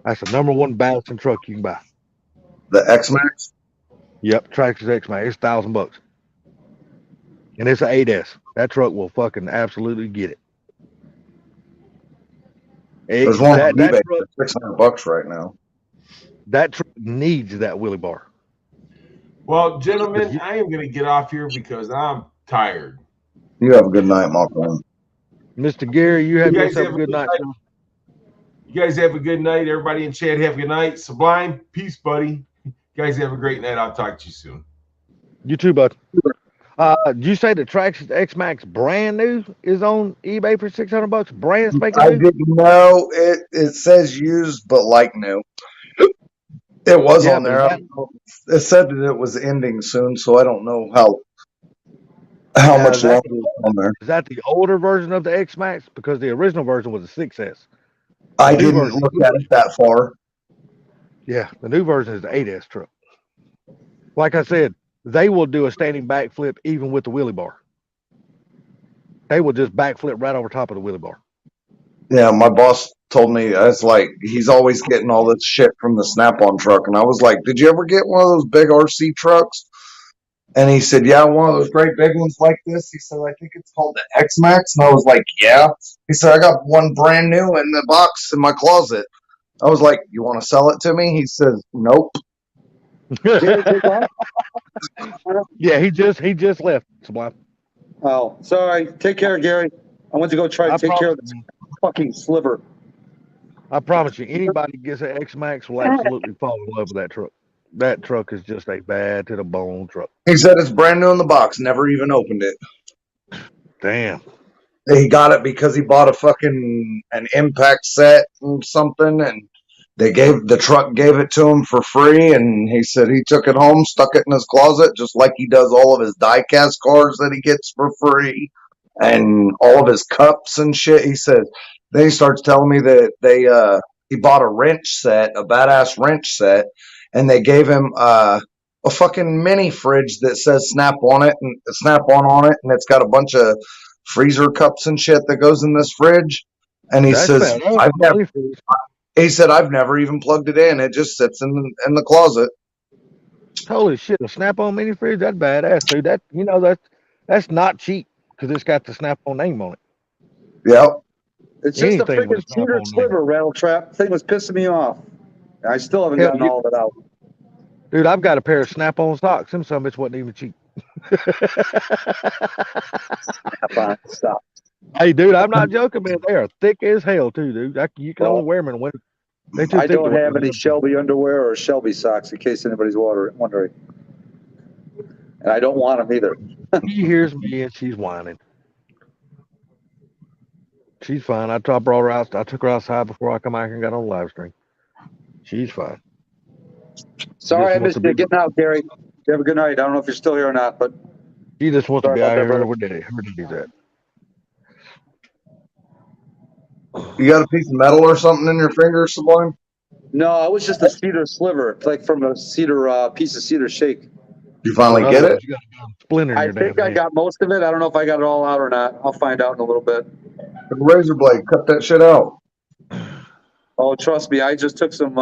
That's the #1 balancing truck you can buy. The X-Max? Yep, Traxxas X-Max. It's $1,000, and it's an 8S. That truck will fucking absolutely get it. There's one on eBay for $600 right now. That truck needs that wheelie bar. Well, gentlemen, I am going to get off here because I'm tired. You have a good night, my friend. Mr. Gary, you have yourself a good night. You guys have a good night. Everybody in chat, have a good night. Sublime, peace, buddy. You guys have a great night. I'll talk to you soon. You too, bud. Did you say the Traxxas X-Max brand new is on eBay for $600? Brand spanking new? I didn't know. It says used, but like new. It was on there. It said that it was ending soon, so I don't know how much longer it's on there. Is that the older version of the X-Max? Because the original version was a 6S. I didn't look at it that far. Yeah, the new version is the 8S truck. Like I said, they will do a standing backflip even with the wheelie bar. they will just backflip right over top of the wheelie bar. Yeah, my boss told me it's like he's always getting all this shit from the Snap-on truck, and I was like, "Did you ever get one of those big RC trucks?" And he said, "Yeah, one of those great big ones like this." He said, "I think it's called the X-Max," and I was like, "Yeah." He said, "I got one brand new in the box in my closet." I was like, "You want to sell it to me?" He says, "Nope." Yeah, he just left. Sublime. Oh, sorry. Take care, Gary. I went to go try to take care of this fucking sliver. I promise you, anybody who gets an X-Max will absolutely fall in love with that truck. That truck is just a bad to the bone truck. He said it's brand new in the box, never even opened it. Damn. He got it because he bought an impact set and something, and the truck gave it to him for free, and he said he took it home, stuck it in his closet, just like he does all of his die-cast cars that he gets for free, and all of his cups and shit. He said, then he starts telling me that he bought a wrench set, a badass wrench set, and they gave him a fucking mini fridge that says Snap-on on it, and it's got a bunch of freezer cups and shit that goes in this fridge. And he says, I've never even plugged it in. It just sits in the closet. Holy shit, a Snap-on mini fridge? That's badass, dude. That's not cheap because it's got the Snap-on name on it. Yep. It's just a freaking cedar sliver, Rattle Trap. Thing was pissing me off. I still haven't gotten all of it out. Dude, I've got a pair of Snap-on socks. Them some bitch wasn't even cheap. Stop. Hey, dude, I'm not joking, man. They are thick as hell, too, dude. You can only wear them in the winter. I don't have any Shelby underwear or Shelby socks, in case anybody's wondering. And I don't want them either. She hears me and she's whining. She's fine. I brought her out. I took her outside before I come out here and got on the live stream. She's fine. Sorry, I missed you getting out, Gary. You have a good night. I don't know if you're still here or not, but she just wants to be out here. Where did he at? You got a piece of metal or something in your finger, Sublime? No, it was just a cedar sliver. It's like from a cedar piece of cedar shake. You finally get it? I think I got most of it. I don't know if I got it all out or not. I'll find out in a little bit. The razor blade, cut that shit out. Oh, trust me, I just took some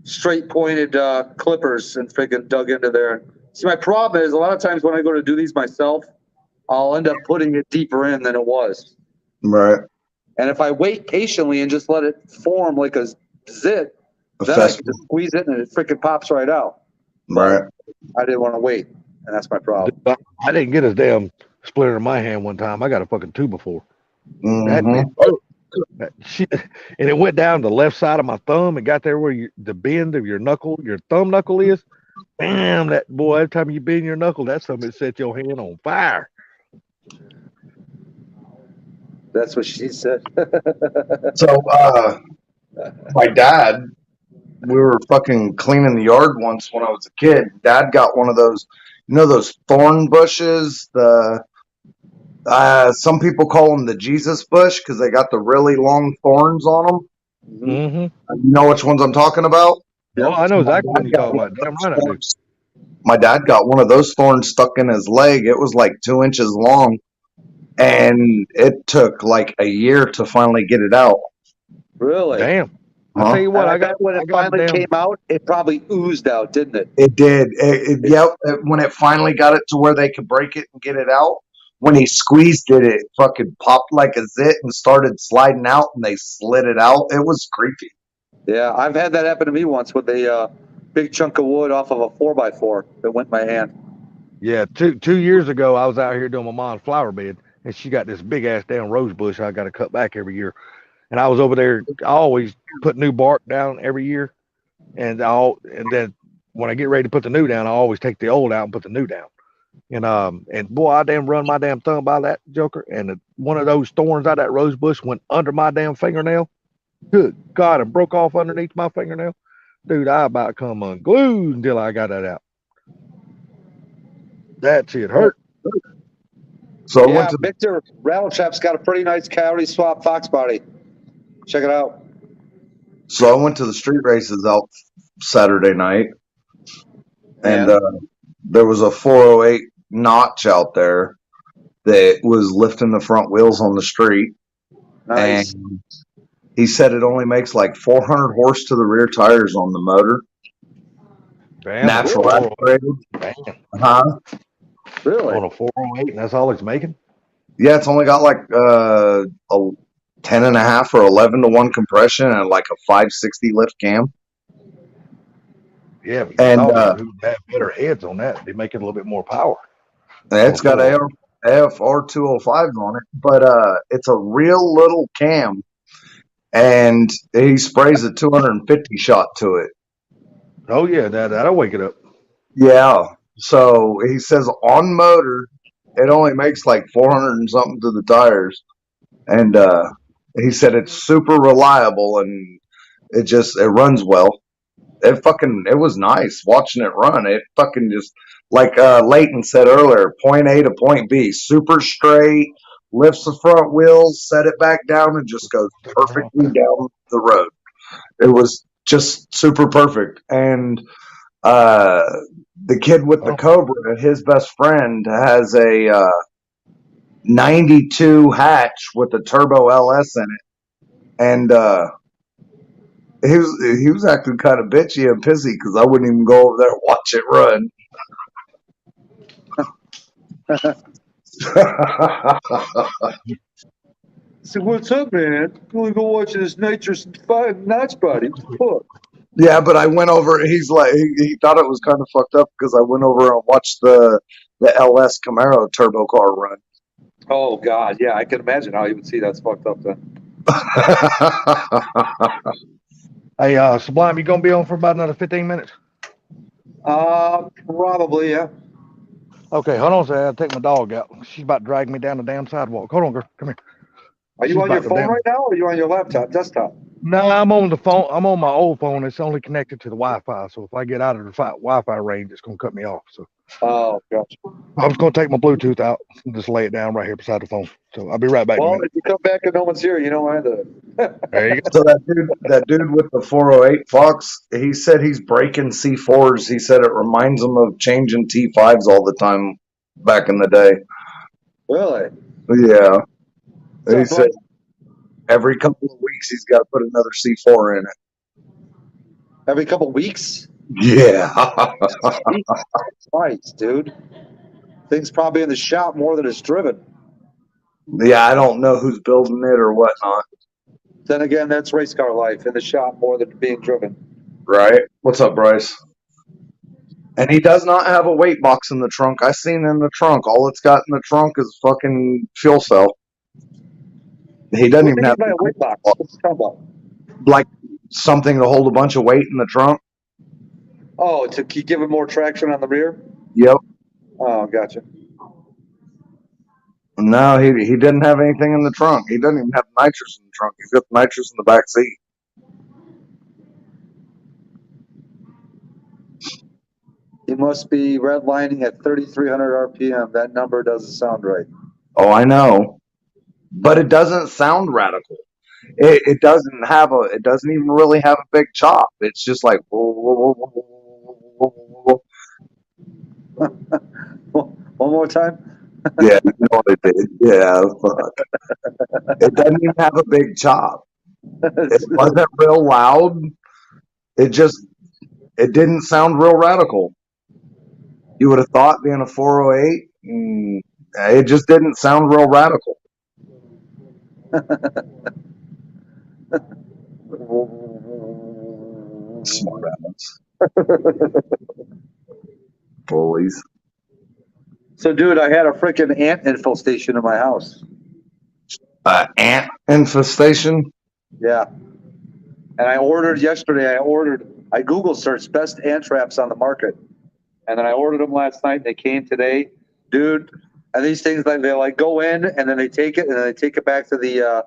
straight pointed clippers and freaking dug into there. See, my problem is a lot of times when I go to do these myself, I'll end up putting it deeper in than it was. Right. And if I wait patiently and just let it form like a zit, then I can just squeeze it and it freaking pops right out. Right. I didn't want to wait, and that's my problem. I didn't get a damn splitter in my hand one time. I got a fucking 2x4. And it went down the left side of my thumb and got there where the bend of your thumb knuckle is. Damn, that boy, every time you bend your knuckle, that's something that set your hand on fire. That's what she said. So, my dad, we were fucking cleaning the yard once when I was a kid. Dad got one of those, those thorn bushes. Some people call them the Jesus bush because they got the really long thorns on them. Mm-hmm. You know which ones I'm talking about? Yeah, I know exactly what you're talking about. Damn right I do. My dad got one of those thorns stuck in his leg. It was like 2 inches long, and it took like a year to finally get it out. Really? Damn. I'll tell you what, I got when it finally came out, it probably oozed out, didn't it? It did. Yep. When it finally got it to where they could break it and get it out, when he squeezed it, it fucking popped like a zit and started sliding out, and they slid it out. It was creepy. Yeah, I've had that happen to me once with a big chunk of wood off of a 4x4 that went in my hand. Yeah, 2 years ago, I was out here doing my mom's flower bed, and she got this big ass damn rose bush I got to cut back every year. And I was over there. I always put new bark down every year, and then when I get ready to put the new down, I always take the old out and put the new down. And boy, I damn run my damn thumb by that joker, and one of those thorns out of that rose bush went under my damn fingernail. Good God, and broke off underneath my fingernail. Dude, I about come unglued until I got that out. That shit hurt. So yeah, Victor Rattle Trap's got a pretty nice Coyote Swap Fox body. Check it out. So I went to the street races out Saturday night, and there was a 408 notch out there that was lifting the front wheels on the street. Nice. And he said it only makes like 400 horse to the rear tires on the motor. Damn, Natural really? aspirated. Damn. Huh? Really? On a 408, and that's all it's making? Yeah, it's only got like a 10.5 or 11-to-1 compression and like a 560 lift cam. Yeah, but And who would have better heads on that? They make it a little bit more power. it's got AFR 205s on it, but it's a real little cam, and he sprays a 250 shot to it. Oh yeah, that'll wake it up. Yeah. So he says on motor, it only makes like 400 and something to the tires, and he said it's super reliable and it runs well. It was nice watching it run. It fucking just, like Leighton said earlier, point A to point B, super straight, lifts the front wheels, set it back down, and just goes perfectly down the road. It was just super perfect. And the kid with the Cobra, his best friend, has a 92 hatch with a turbo LS in it, and he was acting kind of bitchy and pissy because I wouldn't even go over there and watch it run. So what's up, man? Gonna go watch this nitrous nights party. Fuck. Yeah, but I went over. He's like, he thought it was kind of fucked up because I went over and watched the LS Camaro turbo car run. Oh God, yeah, I can imagine how you would see that's fucked up then. Hey, Sublime, you gonna be on for about another 15 minutes? Probably, yeah. Okay, hold on a second. I'll take my dog out. She's about to drag me down the damn sidewalk. Hold on, girl. Come here. Are you She's on your about to phone down- right now, or are you on your laptop, desktop? No, I'm on the phone. I'm on my old phone. It's only connected to the Wi-Fi. So if I get out of the Wi-Fi range, it's gonna cut me off. So Oh, gotcha. I was gonna take my Bluetooth out and just lay it down right here beside the phone. So I'll be right back. in a Well, minute. if you come back and no one's here, you know I do. There you go. So that dude with the 408 Fox, he said he's breaking C4s. He said it reminds him of changing T5s all the time back in the day. Really? Yeah. So, He said every couple of weeks he's got to put another C4 in it. Every couple weeks? Yeah. Christ, dude. Thing's probably in the shop more than it's driven. Yeah, I don't know who's building it or whatnot. Then again, that's race car life, in the shop more than being driven. Right? What's up, Bryce? And he does not have a weight box in the trunk. I seen in the trunk. All it's got in the trunk is fucking fuel cell. He doesn't even have a weight box. What's it about? like something to hold a bunch of weight in the trunk. Oh, to keep giving more traction on the rear? Yep. Oh, gotcha. No, he didn't have anything in the trunk. He doesn't even have nitrous in the trunk. He's got nitrous in the back seat. He must be redlining at 3,300 RPM. That number doesn't sound right. Oh, I know, but it doesn't sound radical. It doesn't have a. It doesn't even really have a big chop. It's just like. One more time. Yeah, you know what it did. Yeah, fuck. It doesn't even have a big chop. It wasn't real loud. It didn't sound real radical. You would have thought being a 408, it just didn't sound real radical. Smart ass. Bullies. So, dude, I had a freaking ant infestation in my house. Ant infestation? Yeah. And I ordered yesterday. I Google searched best ant traps on the market, and then I ordered them last night. They came today, dude. And these things, like they like go in, and then they take it, and then they take it back to the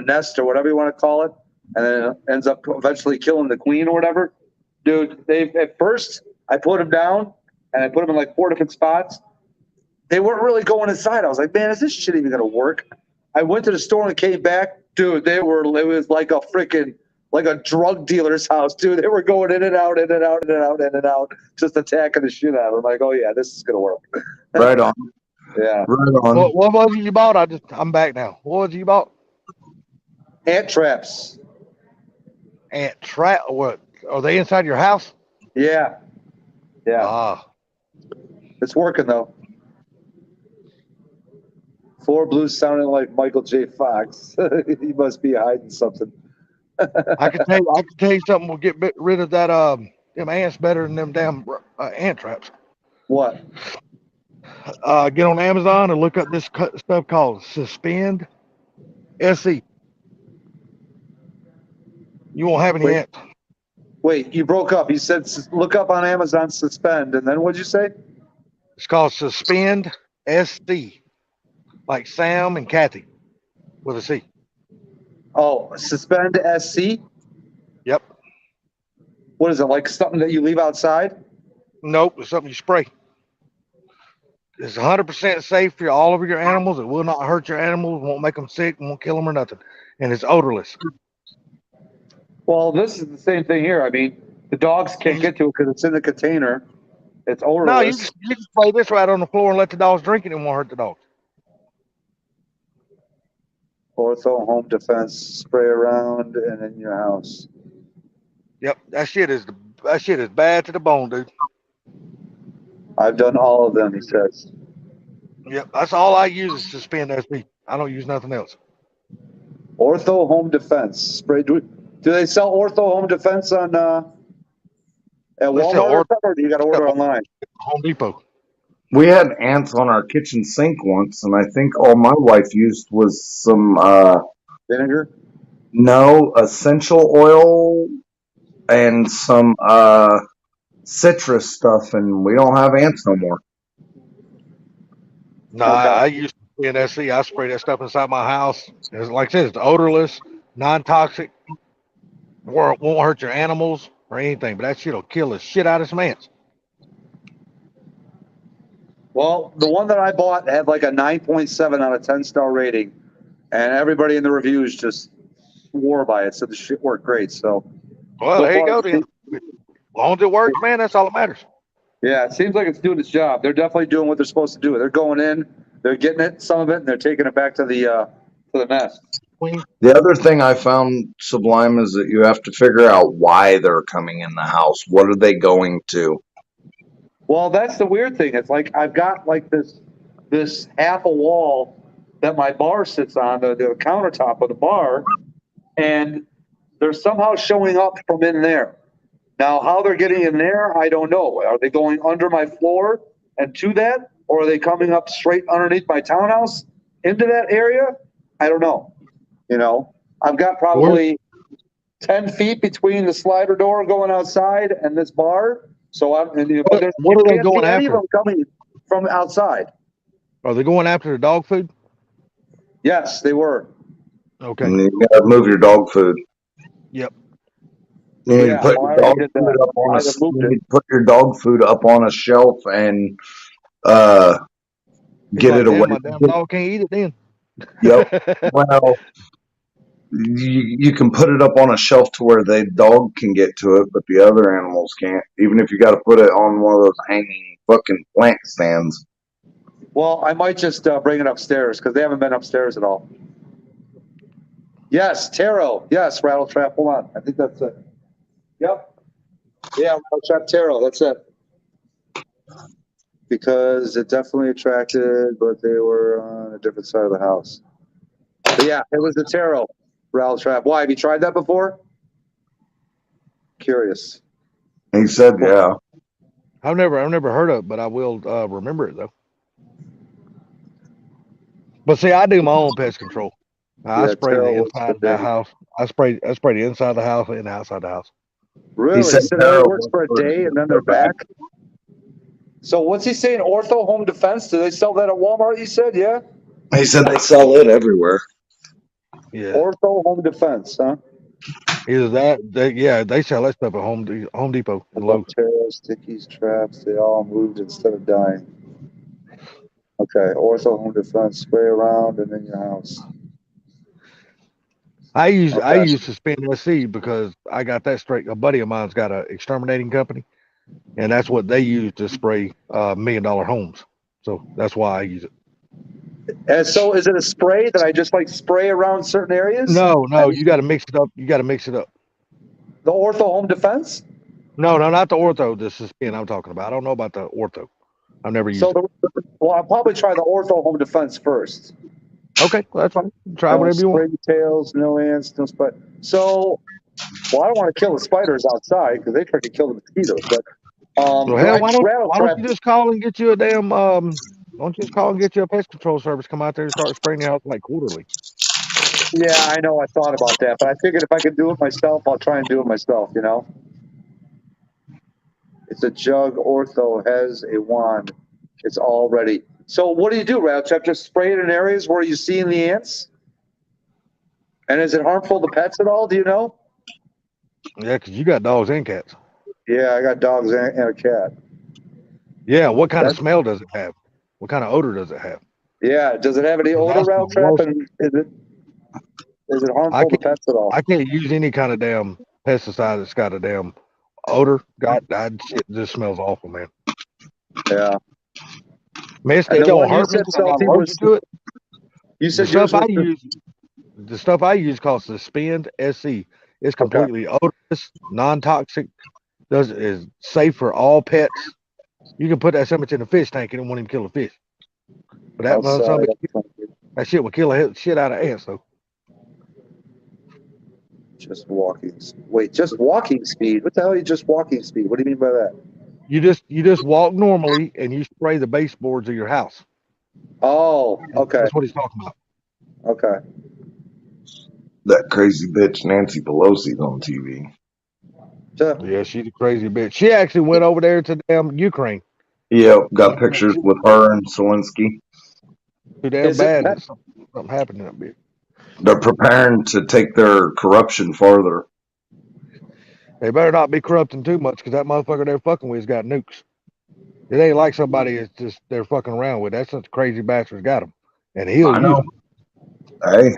nest or whatever you want to call it, and then it ends up eventually killing the queen or whatever. Dude, at first I put them down, and I put them in like 4 different spots. They weren't really going inside. I was like, man, is this shit even gonna work? I went to the store and came back, dude. It was like a freaking like a drug dealer's house, dude. They were going in and out, in and out, in and out, in and out, just attacking the shit out of them. I'm like, oh yeah, this is gonna work. Right on. Yeah. Right on. What was it you bought? I'm back now. What was it you bought? Ant traps. Ant trap. What are they inside your house? Yeah. Yeah. Ah, It's working though. Four Blues sounding like Michael J. Fox. He must be hiding something. I can tell you something. Will get rid of that them ants better than them damn ant traps. What? Get on Amazon and look up this stuff called Suspend SE. You won't have any Wait. ants. Wait, you broke up. You said look up on Amazon Suspend, and then what'd you say? It's called Suspend SC, like Sam and Kathy with a C. Oh, Suspend SC? Yep. What is it, like something that you leave outside? Nope, it's something you spray. It's 100% safe for all of your animals. It will not hurt your animals, won't make them sick, won't kill them or nothing. And it's odorless. Well, this is the same thing here. I mean, the dogs can't get to it because it's in the container. It's odorless. No, you just spray this right on the floor and let the dogs drink it and it won't hurt the dogs. Ortho Home Defense spray around and in your house. Yep, that shit is bad to the bone, dude. I've done all of them, he says. Yep, that's all I use is Suspend SB. I don't use nothing else. Ortho Home Defense spray. Do they sell Ortho Home Defense on at Walmart or something, or do you got to order online? Home Depot. We had ants on our kitchen sink once, and I think all my wife used was some vinegar. No, essential oil and some citrus stuff, and we don't have ants no more. No, I use NSC. I spray that stuff inside my house. It's like I said, it's odorless, non-toxic, won't hurt your animals or anything. But that shit'll kill the shit out of some ants. Well, the one that I bought had like a 9.7 out of 10-star rating, and everybody in the reviews just swore by it. Said the shit worked great. So, well, there you go. Then. As long as it works, man, that's all that matters. Yeah, it seems like it's doing its job. They're definitely doing what they're supposed to do. They're going in, they're getting it, some of it, and they're taking it back to the nest. The other thing I found, Sublime, is that you have to figure out why they're coming in the house. What are they going to? Well, that's the weird thing. It's like I've got like this half a wall that my bar sits on, the countertop of the bar, and they're somehow showing up from in there. Now, how they're getting in there, I don't know. Are they going under my floor and to that, or are they coming up straight underneath my townhouse into that area? I don't know. You know, I've got probably 10 feet between the slider door going outside and this bar. So I'm. And, what are they going after? Them coming from outside. Are they going after the dog food? Yes, they were. Okay. And you gotta move your dog food. Yep. You need to put your dog food up on you need to put your dog food up on a shelf and get it away. My damn dog can't eat it then. Yep. Well, you can put it up on a shelf to where the dog can get to it, but the other animals can't. Even if you got to put it on one of those hanging fucking plant stands. Well, I might just bring it upstairs because they haven't been upstairs at all. Yes, Taro. Yes, Rattle Trap. Hold on. I think that's it. Yep. Yeah, Rattle Trap Taro. That's it. Because it definitely attracted, but they were on a different side of the house. But yeah, it was the Taro Rattle Trap. Why? Have you tried that before? Curious. He said, yeah. I've never heard of it, but I will remember it though. But see, I do my own pest control. I spray the inside of the house. I spray the inside of the house and the outside of the house. Really? He said it only works for a day and then they're back? So what's he saying? Ortho Home Defense? Do they sell that at Walmart, you said? Yeah? He said they sell it everywhere. Yeah. Ortho Home Defense, huh? Either that, they sell that stuff at Home Depot. And Lowe's. Teros, stickies, traps, they all moved instead of dying. Okay, Ortho Home Defense, spray around and in your house. I use Suspend SC because I got that straight. A buddy of mine's got an exterminating company, and that's what they use to spray $1 million homes. So that's why I use it. And so is it a spray that I just like spray around certain areas? No, you got to mix it up. You got to mix it up. The Ortho Home Defense? No, not the ortho. The Suspend I'm talking about. I don't know about the ortho. I've never used it. Well, I'll probably try the Ortho Home Defense first. Okay, well, that's fine. Try No whatever you want. spray tails, no ants, no spider. So, well, I don't want to kill the spiders outside because they try to kill the mosquitoes. But Well, hell, why don't you just call and get you a damn why don't you just call and get you a pest control service? Come out there and start spraying your house like quarterly. Yeah, I know. I thought about that, but I figured if I could do it myself, I'll try and do it myself. You know, it's a jug. Ortho has a wand. It's all ready. So what do you do, Ratchet? Just spray it in areas where you see the ants? And is it harmful to pets at all? Do you know? Yeah, because you got dogs and cats. Yeah, I got dogs and a cat. Yeah, what kind of smell does it have? What kind of odor does it have? Yeah, does it have any odor, Ratchet? And is it harmful to pets at all? I can't use any kind of damn pesticide that's got a damn odor. God, that shit just smells awful, man. Yeah. Man, it don't hurt me because I'm allergic to it. You said the stuff I use called Suspend SC. It's completely odorless, non-toxic. Is safe for all pets. You can put that something in a fish tank and it won't even kill a fish. But that shit will kill the shit out of ants, though. Just walking. Wait, just walking speed? What the hell is just walking speed? What do you mean by that? You just walk normally and you spray the baseboards of your house. Oh, okay. That's what he's talking about. Okay. That crazy bitch Nancy Pelosi's on TV. Yeah, she's a crazy bitch. She actually went over there to damn Ukraine. Yep, got pictures with her and Zelensky. Too damn bad that something happened in that bitch. They're preparing to take their corruption farther. They better not be corrupting too much because that motherfucker they're fucking with has got nukes. It ain't like somebody is just they're fucking around with. That's such crazy bastards got them, and he'll use them. Hey,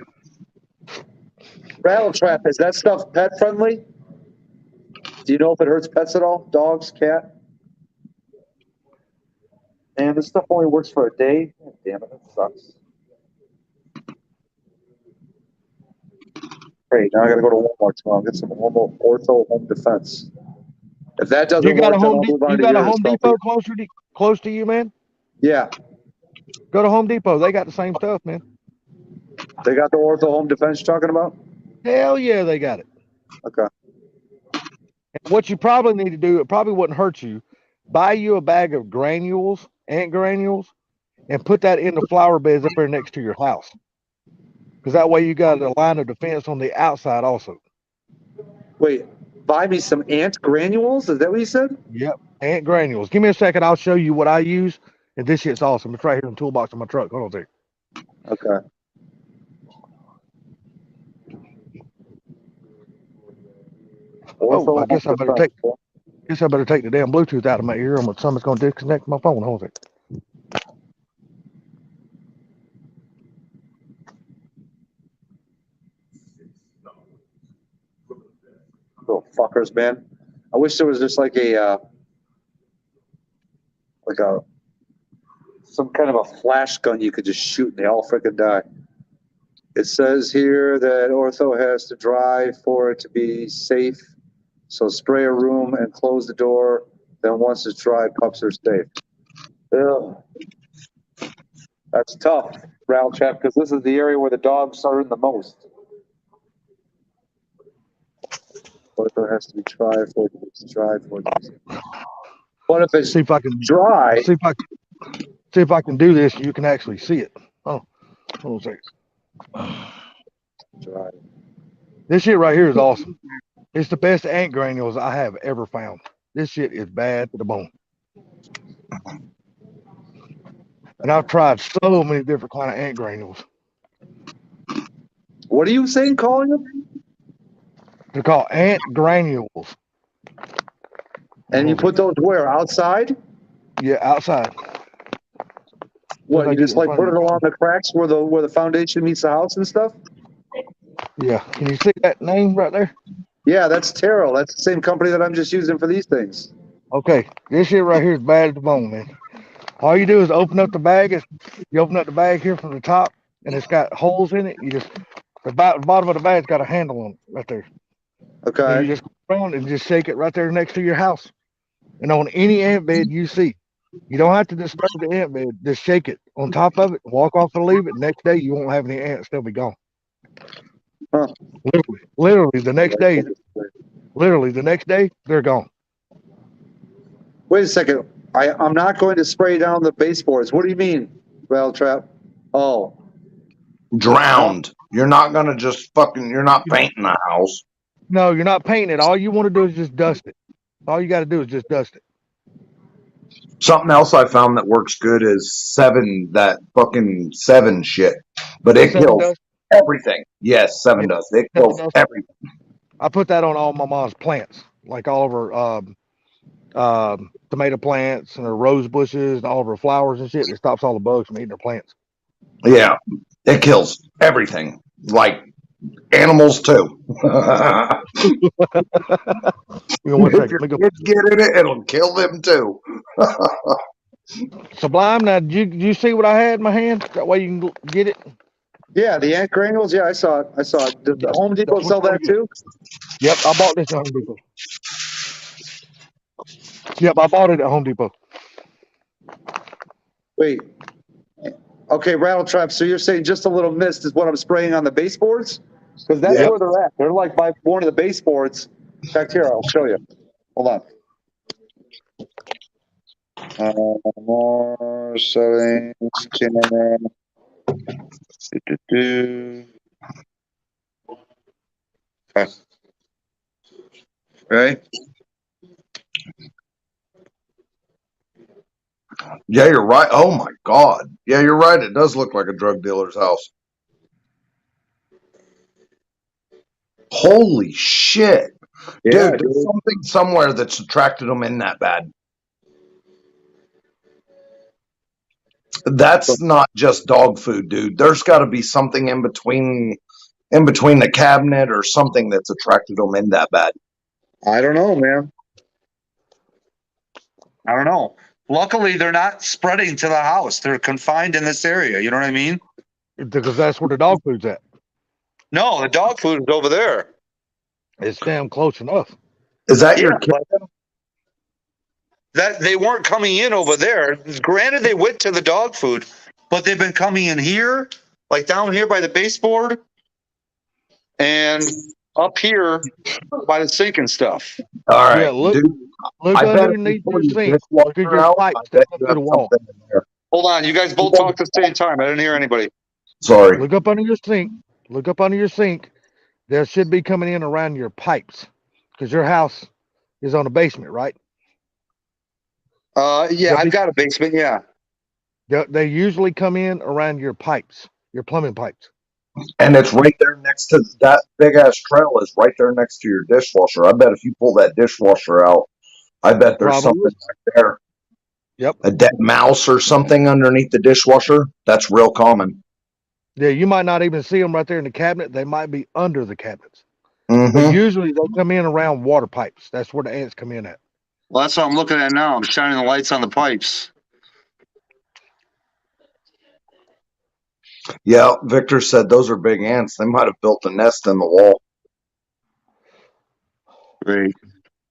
Rattle trap, is that stuff pet friendly? Do you know if it hurts pets at all? Dogs, cat? And this stuff only works for a day? Oh, damn it, that sucks. Great, now I gotta go to Walmart tomorrow and get some Ortho Home Defense. If that doesn't You got work, a then Home, I'll move on you to got a yours, Home Depot close to you, man? Yeah. Go to Home Depot. They got the same stuff, man. They got the Ortho Home Defense you're talking about? Hell yeah, they got it. Okay. And what you probably need to do, it probably wouldn't hurt you. Buy you a bag of granules, ant granules, and put that in the flower beds up there next to your house. Because that way you got a line of defense on the outside also. Wait, buy me some ant granules? Is that what you said? Yep, ant granules. Give me a second. I'll show you what I use. And this shit's awesome. It's right here in the toolbox of my truck. Hold on a second. Okay. Oh, I guess I better take the damn Bluetooth out of my ear. Something's going to disconnect my phone. Hold on a second. Little fuckers, man. I wish there was just like some kind of a flash gun you could just shoot and they all freaking die. It says here that Ortho has to dry for it to be safe. So spray a room and close the door. Then once it's dry, pups are safe. Ugh. That's tough, Rattle Trap, because this is the area where the dogs are in the most. Ortho has to be dry for it to be dry for it to be safe. But if it's see if I can dry, see if I can do this. You can actually see it. Oh, hold on a second. Dry. This shit right here is awesome. It's the best ant granules I have ever found. This shit is bad to the bone. And I've tried so many different kind of ant granules. What are you saying calling them? They're called ant granules. And you put those where? Outside? Yeah, outside. What, you just like put it along the cracks where the foundation meets the house and stuff? Yeah. Can you see that name right there? Yeah, that's Terrell. That's the same company that I'm just using for these things. Okay. This shit right here is bad as the bone, man. All you do is open up the bag. You open up the bag here from the top, and it's got holes in it. You just the bottom of the bag's got a handle on it right there. Okay. And you just go around and just shake it right there next to your house, and on any ant bed you see. You don't have to disturb the ant bed. Just shake it on top of it, walk off and leave it. Next day, you won't have any ants. They'll be gone. Huh. Literally the next day. Literally the next day, they're gone. Wait a second. I'm not going to spray down the baseboards. What do you mean, rattle trap? Oh, Drowned. You're not gonna just fucking. You're not painting the house. No, you're not painting it. All you want to do is just dust it. All you got to do is just dust it. Something else I found that works good is that fucking 7 shit, but it Seven kills dust? everything. Yes, 7 does. It kills dust. everything. I put that on all my mom's plants, like all of her tomato plants and her rose bushes and all of her flowers and shit. It stops all the bugs from eating her plants. Yeah, it kills everything, like animals too. If your kids get in it, it'll kill them too. Sublime. Now, did you see what I had in my hand? That way you can get it. yeah, the ant granules. Yeah, I saw it. Does the Home Depot sell that too? Yep, I bought this at Home Depot. Yep, I bought it at Home Depot. Wait. Okay, rattle trap. So you're saying just a little mist is what I'm spraying on the baseboards? Because that's Yep. where they're at. They're like by one of the baseboards. In fact, here, I'll show you. Hold on. More settings. Okay. Right? Yeah, you're right. Oh my god. Yeah, you're right. It does look like a drug dealer's house. Holy shit. Yeah, Dude, there's something somewhere that's attracted them in that bad. That's not just dog food, dude. There's got to be something in between the cabinet or something that's attracted them in that bad. I don't know, man. I don't know. Luckily, they're not spreading to the house. They're confined in this area. You know what I mean? Because that's where the dog food's at. No, the dog food is over there. It's damn close enough. Is that your kid? That they weren't coming in over there. Granted, they went to the dog food, but they've been coming in here, like down here by the baseboard, and up here by the sink and stuff. All right, Yeah, look I bet underneath if you your pull your sink. dishwasher Look at your out, pipe I bet sticking you up to the have wall. something in there. Hold on, you guys both talk at the same time. I didn't hear anybody. Sorry. Look up under your sink. Look up under your sink. There should be coming in around your pipes, because your house is on a basement, right? Yeah, I've got a basement. Yeah. They usually come in around your pipes, your plumbing pipes. And it's right there next to that big ass trail is right there next to your dishwasher. I bet if you pull that dishwasher out, I bet there's Probably. something right there. Yep. A dead mouse or something underneath the dishwasher. That's real common. Yeah, you might not even see them right there in the cabinet. They might be under the cabinets. Mhm. But usually they come in around water pipes. That's where the ants come in at. Well, that's what I'm looking at now. I'm shining the lights on the pipes. Yeah, Victor said those are big ants. They might have built a nest in the wall. Great.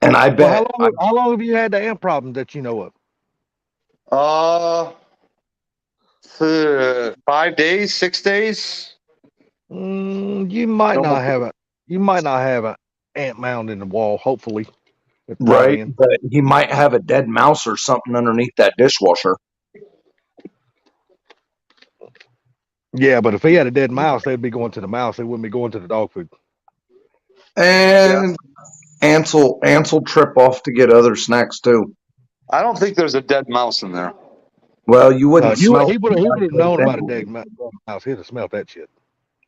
And I bet Well, how long have you had the ant problem that you know of? 5 days, 6 days. You might not have an ant mound in the wall. Hopefully, It's not right, in. but he might have a dead mouse or something underneath that dishwasher. Yeah, but if he had a dead mouse, they'd be going to the mouse. They wouldn't be going to the dog food. And ants will trip off to get other snacks too. I don't think there's a dead mouse in there. Well, you wouldn't smell. He would have known about a dead mouse. He'd have smelled that shit.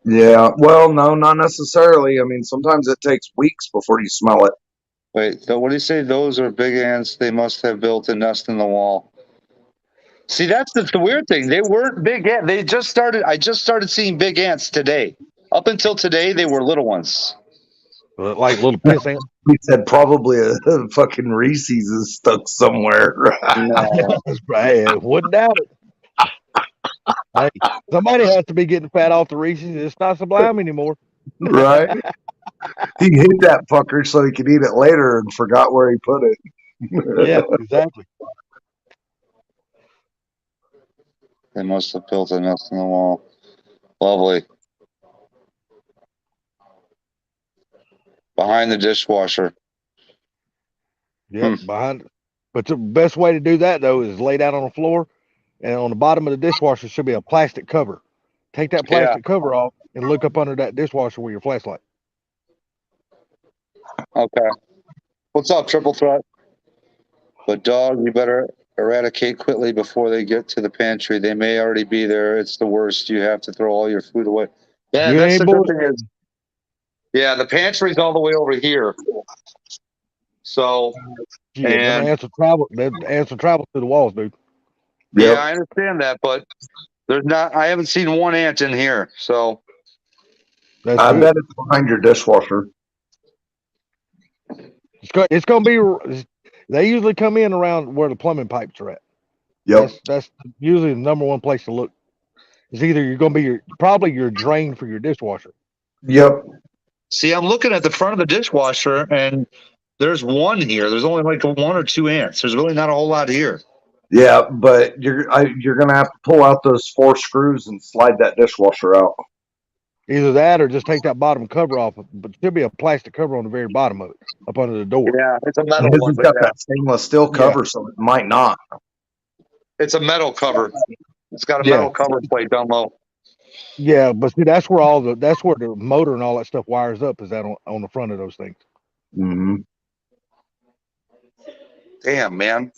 Yeah, well, no, not necessarily. I mean, sometimes it takes weeks before you smell it. Wait, what do you say? Those are big ants. They must have built a nest in the wall. See, that's the weird thing. They weren't big ants. I just started seeing big ants today. Up until today, they were little ones. Like little piss ants. We said probably a fucking Reese's is stuck somewhere. No. That's right. Wouldn't doubt it. Hey, somebody has to be getting fat off the Reese's. It's not Sublime anymore. Right? He hid that fucker so he could eat it later and forgot where he put it. Yeah, exactly. They must have built a nest in the wall. Lovely. Behind the dishwasher. Yep, behind. But the best way to do that though is lay down on the floor, and on the bottom of the dishwasher should be a plastic cover. Take that plastic cover off and look up under that dishwasher with your flashlight. Okay. What's up, Triple Threat? But dog, you better eradicate quickly before they get to the pantry. They may already be there. It's the worst. You have to throw all your food away. Yeah, You that's ain't the good bullshitting. thing is, yeah, the pantry's all the way over here. So, Yeah, them and ants will travel. Them ants will travel through the walls, dude. yeah, I understand that, but there's not. I haven't seen one ant in here. So That's I good. bet it's behind your dishwasher. It's gonna be. They usually come in around where the plumbing pipes are at. Yep. That's usually the number one place to look. It's either you're gonna be probably your drain for your dishwasher. Yep. see, I'm looking at the front of the dishwasher, and there's one here. There's only like one or two ants. There's really not a whole lot here. Yeah, but you're gonna have to pull out those 4 screws and slide that dishwasher out. Either that or just take that bottom cover off. But there should be a plastic cover on the very bottom of it, up under the door. Yeah, it's a metal His one. has But got yeah, that stainless steel cover, so it might not. it's a metal cover. It's got a Yeah. metal cover plate down low. Yeah, but see, that's where the motor and all that stuff wires up. Is that on the front of those things? Mm-hmm. Damn, man.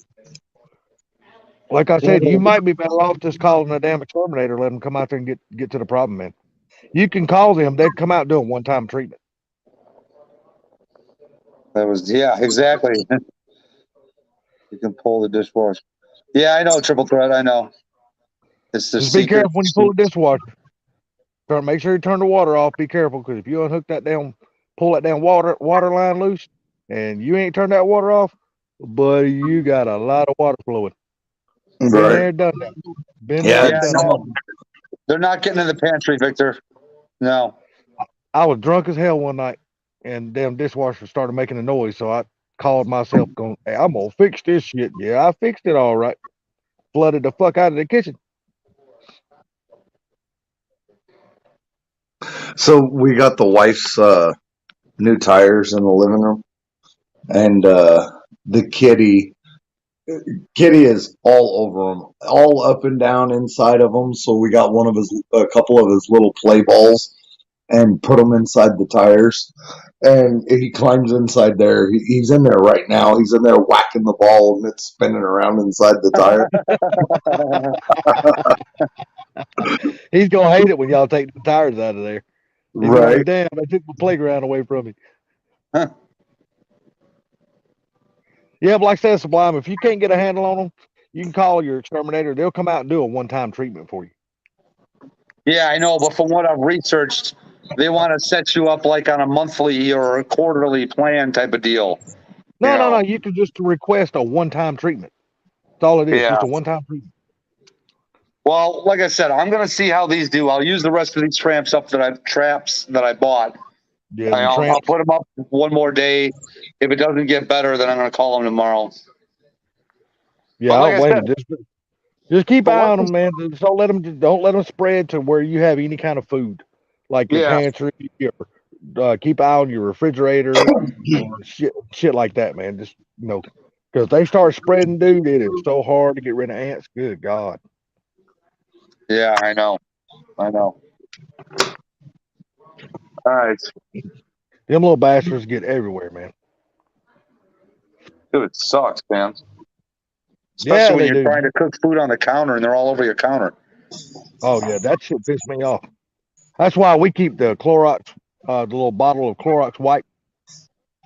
Like I said, you might be better off just calling a damn exterminator, let them come out there and get to the problem, man. You can call them; they'd come out and do a one-time treatment. That was exactly. You can pull the dishwasher. Yeah, I know, Triple Threat. I know. It's the Just be secret. careful when you pull the dishwasher. Make sure you turn the water off. Be careful, because if you unhook that damn, pull that damn water line loose, and you ain't turned that water off, buddy, you got a lot of water flowing. Been there, done that. Been there, done no, that. they're not getting in the pantry, Victor. No. I was drunk as hell one night, and damn dishwasher started making a noise. So I called myself, going, "Hey, I'm gonna fix this shit." Yeah, I fixed it all right. Flooded the fuck out of the kitchen. So we got the wife's new tires in the living room, and the kitty is all over them, all up and down inside of them. So we got a couple of his little play balls, and put them inside the tires. And he climbs inside there. He's in there right now. He's in there whacking the ball, and it's spinning around inside the tire. He's gonna hate it when y'all take the tires out of there. He's Right. like, damn, I took my playground away from me. Yeah, but like I said, Sublime, if you can't get a handle on them, you can call your exterminator. They'll come out and do a one-time treatment for you. Yeah, I know, but from what I've researched, they want to set you up like on a monthly or a quarterly plan type of deal. No. You can just request a one-time treatment. That's all it is. Yeah. Just a one-time treatment. Well, like I said, I'm gonna see how these do. I'll use the rest of these traps that I bought. Yeah, I'll put them up one more day. If it doesn't get better, then I'm gonna call them tomorrow. Yeah, But like I I don't blame you. Just keep an eye on them, man. Just don't let them spread to where you have any kind of food, like your pantry. Or, keep an eye on your refrigerator, or shit like that, man. Just because they start spreading, dude, it is so hard to get rid of ants. Good God. Yeah, I know. All right. Them little bastards get everywhere, man. Dude, it sucks, man. Yeah, Especially when they you're do. trying to cook food on the counter and they're all over your counter. Oh yeah, that shit pissed me off. That's why we keep the Clorox, the little bottle of Clorox wipe.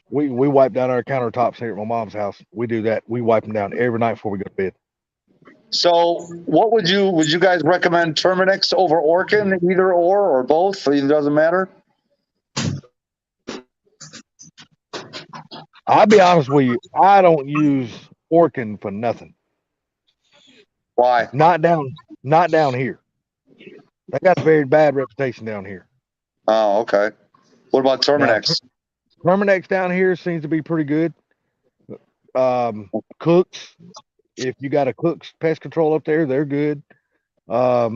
We wipe down our countertops here at my mom's house. We do that. We wipe them down every night before we go to bed. So, what would you guys recommend? Terminix over Orkin, either or both? It doesn't matter. I'll be honest with you. I don't use Orkin for nothing. Why? Not down here. They got a very bad reputation down here. Oh, okay. What about Terminex? Terminex down here seems to be pretty good. Cooks, if you got a Cooks pest control up there, they're good. I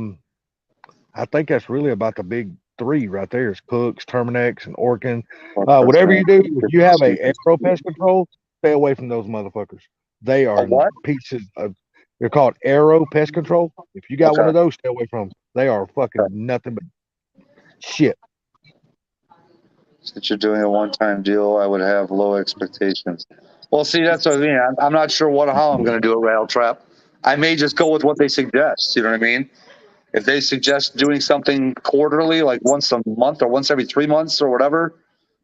think that's really about the big three right there. Is Cooks, Terminex, and Orkin. Whatever you do, if you have a Arrow pest control, stay away from those motherfuckers. They are pieces of. They're called Arrow pest control. If you got one of those, stay away from them. They are fucking nothing but shit. Since you're doing a one-time deal, I would have low expectations. Well, see, that's what I mean. I'm not sure how I'm going to do a Rattle Trap. I may just go with what they suggest. You know what I mean? If they suggest doing something quarterly, like once a month or once every 3 months or whatever,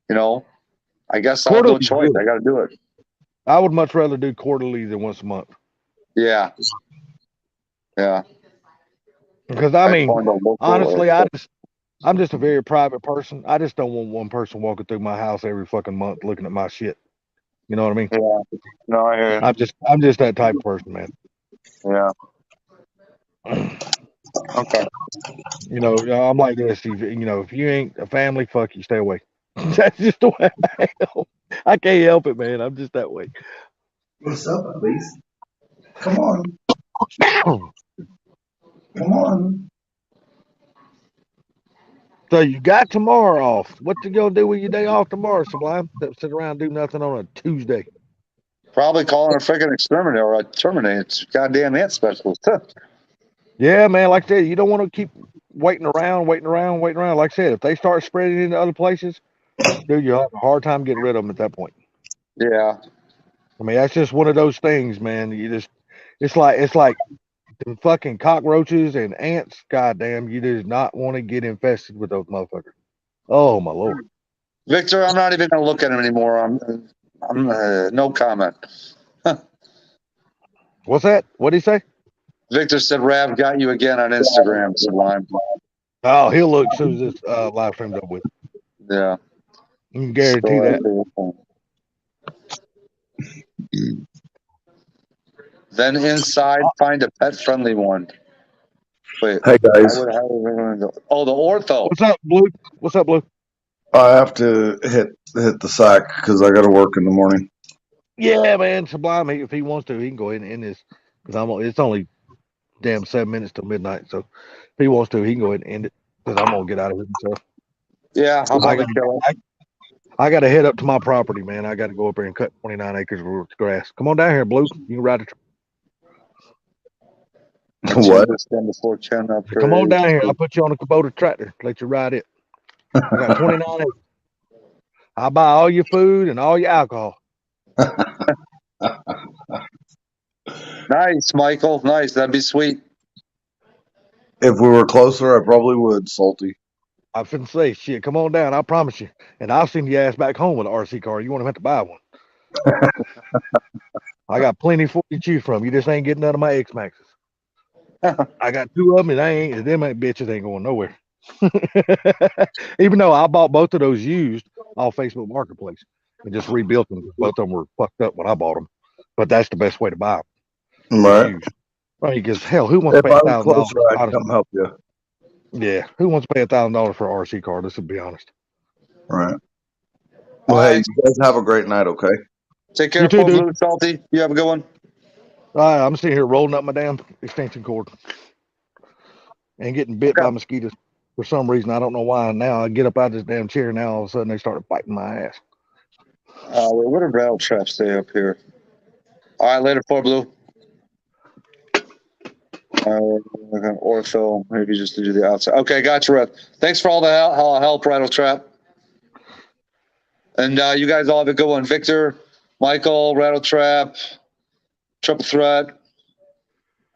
I guess I'll have no choice. I got to do it. I would much rather do quarterly than once a month. Yeah. Because I mean, honestly, I'm just a very private person. I just don't want one person walking through my house every fucking month looking at my shit. You know what I mean? Yeah. No, I hear you. I'm just that type of person, man. Yeah. Okay. I'm like this. If you ain't a family, fuck you, stay away. That's just the way I am. I can't help it, man. I'm just that way. What's up, at least? Come on. Come on. So you got tomorrow off. What you gonna do with your day off tomorrow, Sublime? Sit around and do nothing on a Tuesday. Probably calling a freaking exterminator or a terminate. It's goddamn ant specialist. Yeah, man. Like I said, you don't want to keep waiting around. Like I said, if they start spreading into other places, dude, you'll have a hard time getting rid of them at that point. Yeah. I mean, that's just one of those things, man. It's like the fucking cockroaches and ants. Goddamn, you do not want to get infested with those motherfuckers. Oh my lord, Victor, I'm not even gonna look at him anymore. I'm no comment. What's that? What did he say? Victor said Rav got you again on Instagram, Sublime. Oh, he'll look as soon as this live stream's up with. Yeah. You can guarantee that. Then inside, find a pet-friendly one. Wait. Hey, guys. The ortho. What's up, Blue? I have to hit the sack because I got to work in the morning. Yeah, man. Sublime, if he wants to, he can go ahead and end this. Because it's only damn 7 minutes till midnight. So if he wants to, he can go ahead and end it. Because I'm going to get out of here myself. Yeah, I got to head up to my property, man. I got to go up there and cut 29 acres of grass. Come on down here, Blue. You can ride the What? Come on down here. I'll put you on a Kubota tractor. Let you ride it. I got 29 acres. I'll buy all your food and all your alcohol. Nice, Michael. Nice. That'd be sweet. If we were closer, I probably would, Salty. I was finna say, shit, come on down. I promise you. And I'll send your ass back home with an RC car. You won't have to buy one. I got plenty for you to choose from. You just ain't getting none of my X-Maxes. I got 2 of them, and them bitches ain't going nowhere. Even though I bought both of those used off Facebook Marketplace and just rebuilt them. Both of them were fucked up when I bought them. But that's the best way to buy them. Right. Right, because hell, who wants to pay $1,000? I'd come help you. Yeah, who wants to pay $1,000 for an RC car? Let's be honest. Right. Well, hey, you guys have a great night, okay? Take care, Blue Salty. You have a good one. I'm sitting here rolling up my damn extension cord and getting bit by mosquitoes for some reason. I don't know why. Now I get up out of this damn chair. Now all of a sudden they started biting my ass. What did Rattle Trap stay up here? All right, later, 4 Blue. Ortho, maybe just to do the outside. Okay, gotcha, Red. Thanks for all the help, Rattle Trap. And you guys all have a good one. Victor, Michael, Rattle Trap, Triple Threat,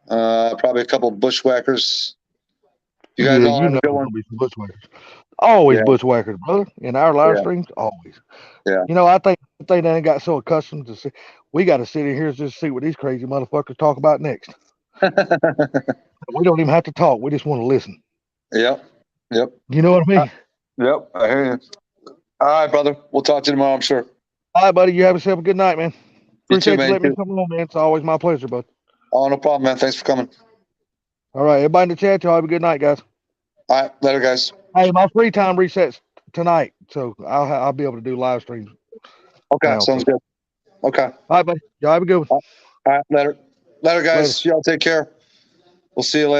probably a couple of bushwhackers. You guys all have a good one. Bushwhackers. Always bushwhackers, brother. In our live streams, always. Yeah. I think they done got so accustomed to see. We got to sit in here and just see what these crazy motherfuckers talk about next. We don't even have to talk. We just want to listen. Yep. You know what I mean? Yep. I hear you. All right, brother. We'll talk to you tomorrow, I'm sure. All right, buddy. You have yourself a good night, man. You too, Appreciate you man. letting me come on, man. It's always my pleasure, bud. Oh, no problem, man. Thanks for coming. All right, everybody in the chat, y'all have a good night, guys. All right, later, guys. Hey, my free time resets tonight, so I'll be able to do live streams. Okay, now, sounds so. good. Okay. All right, buddy. Y'all have a good one. All right, later. Later, guys. Y'all take care. We'll see you later.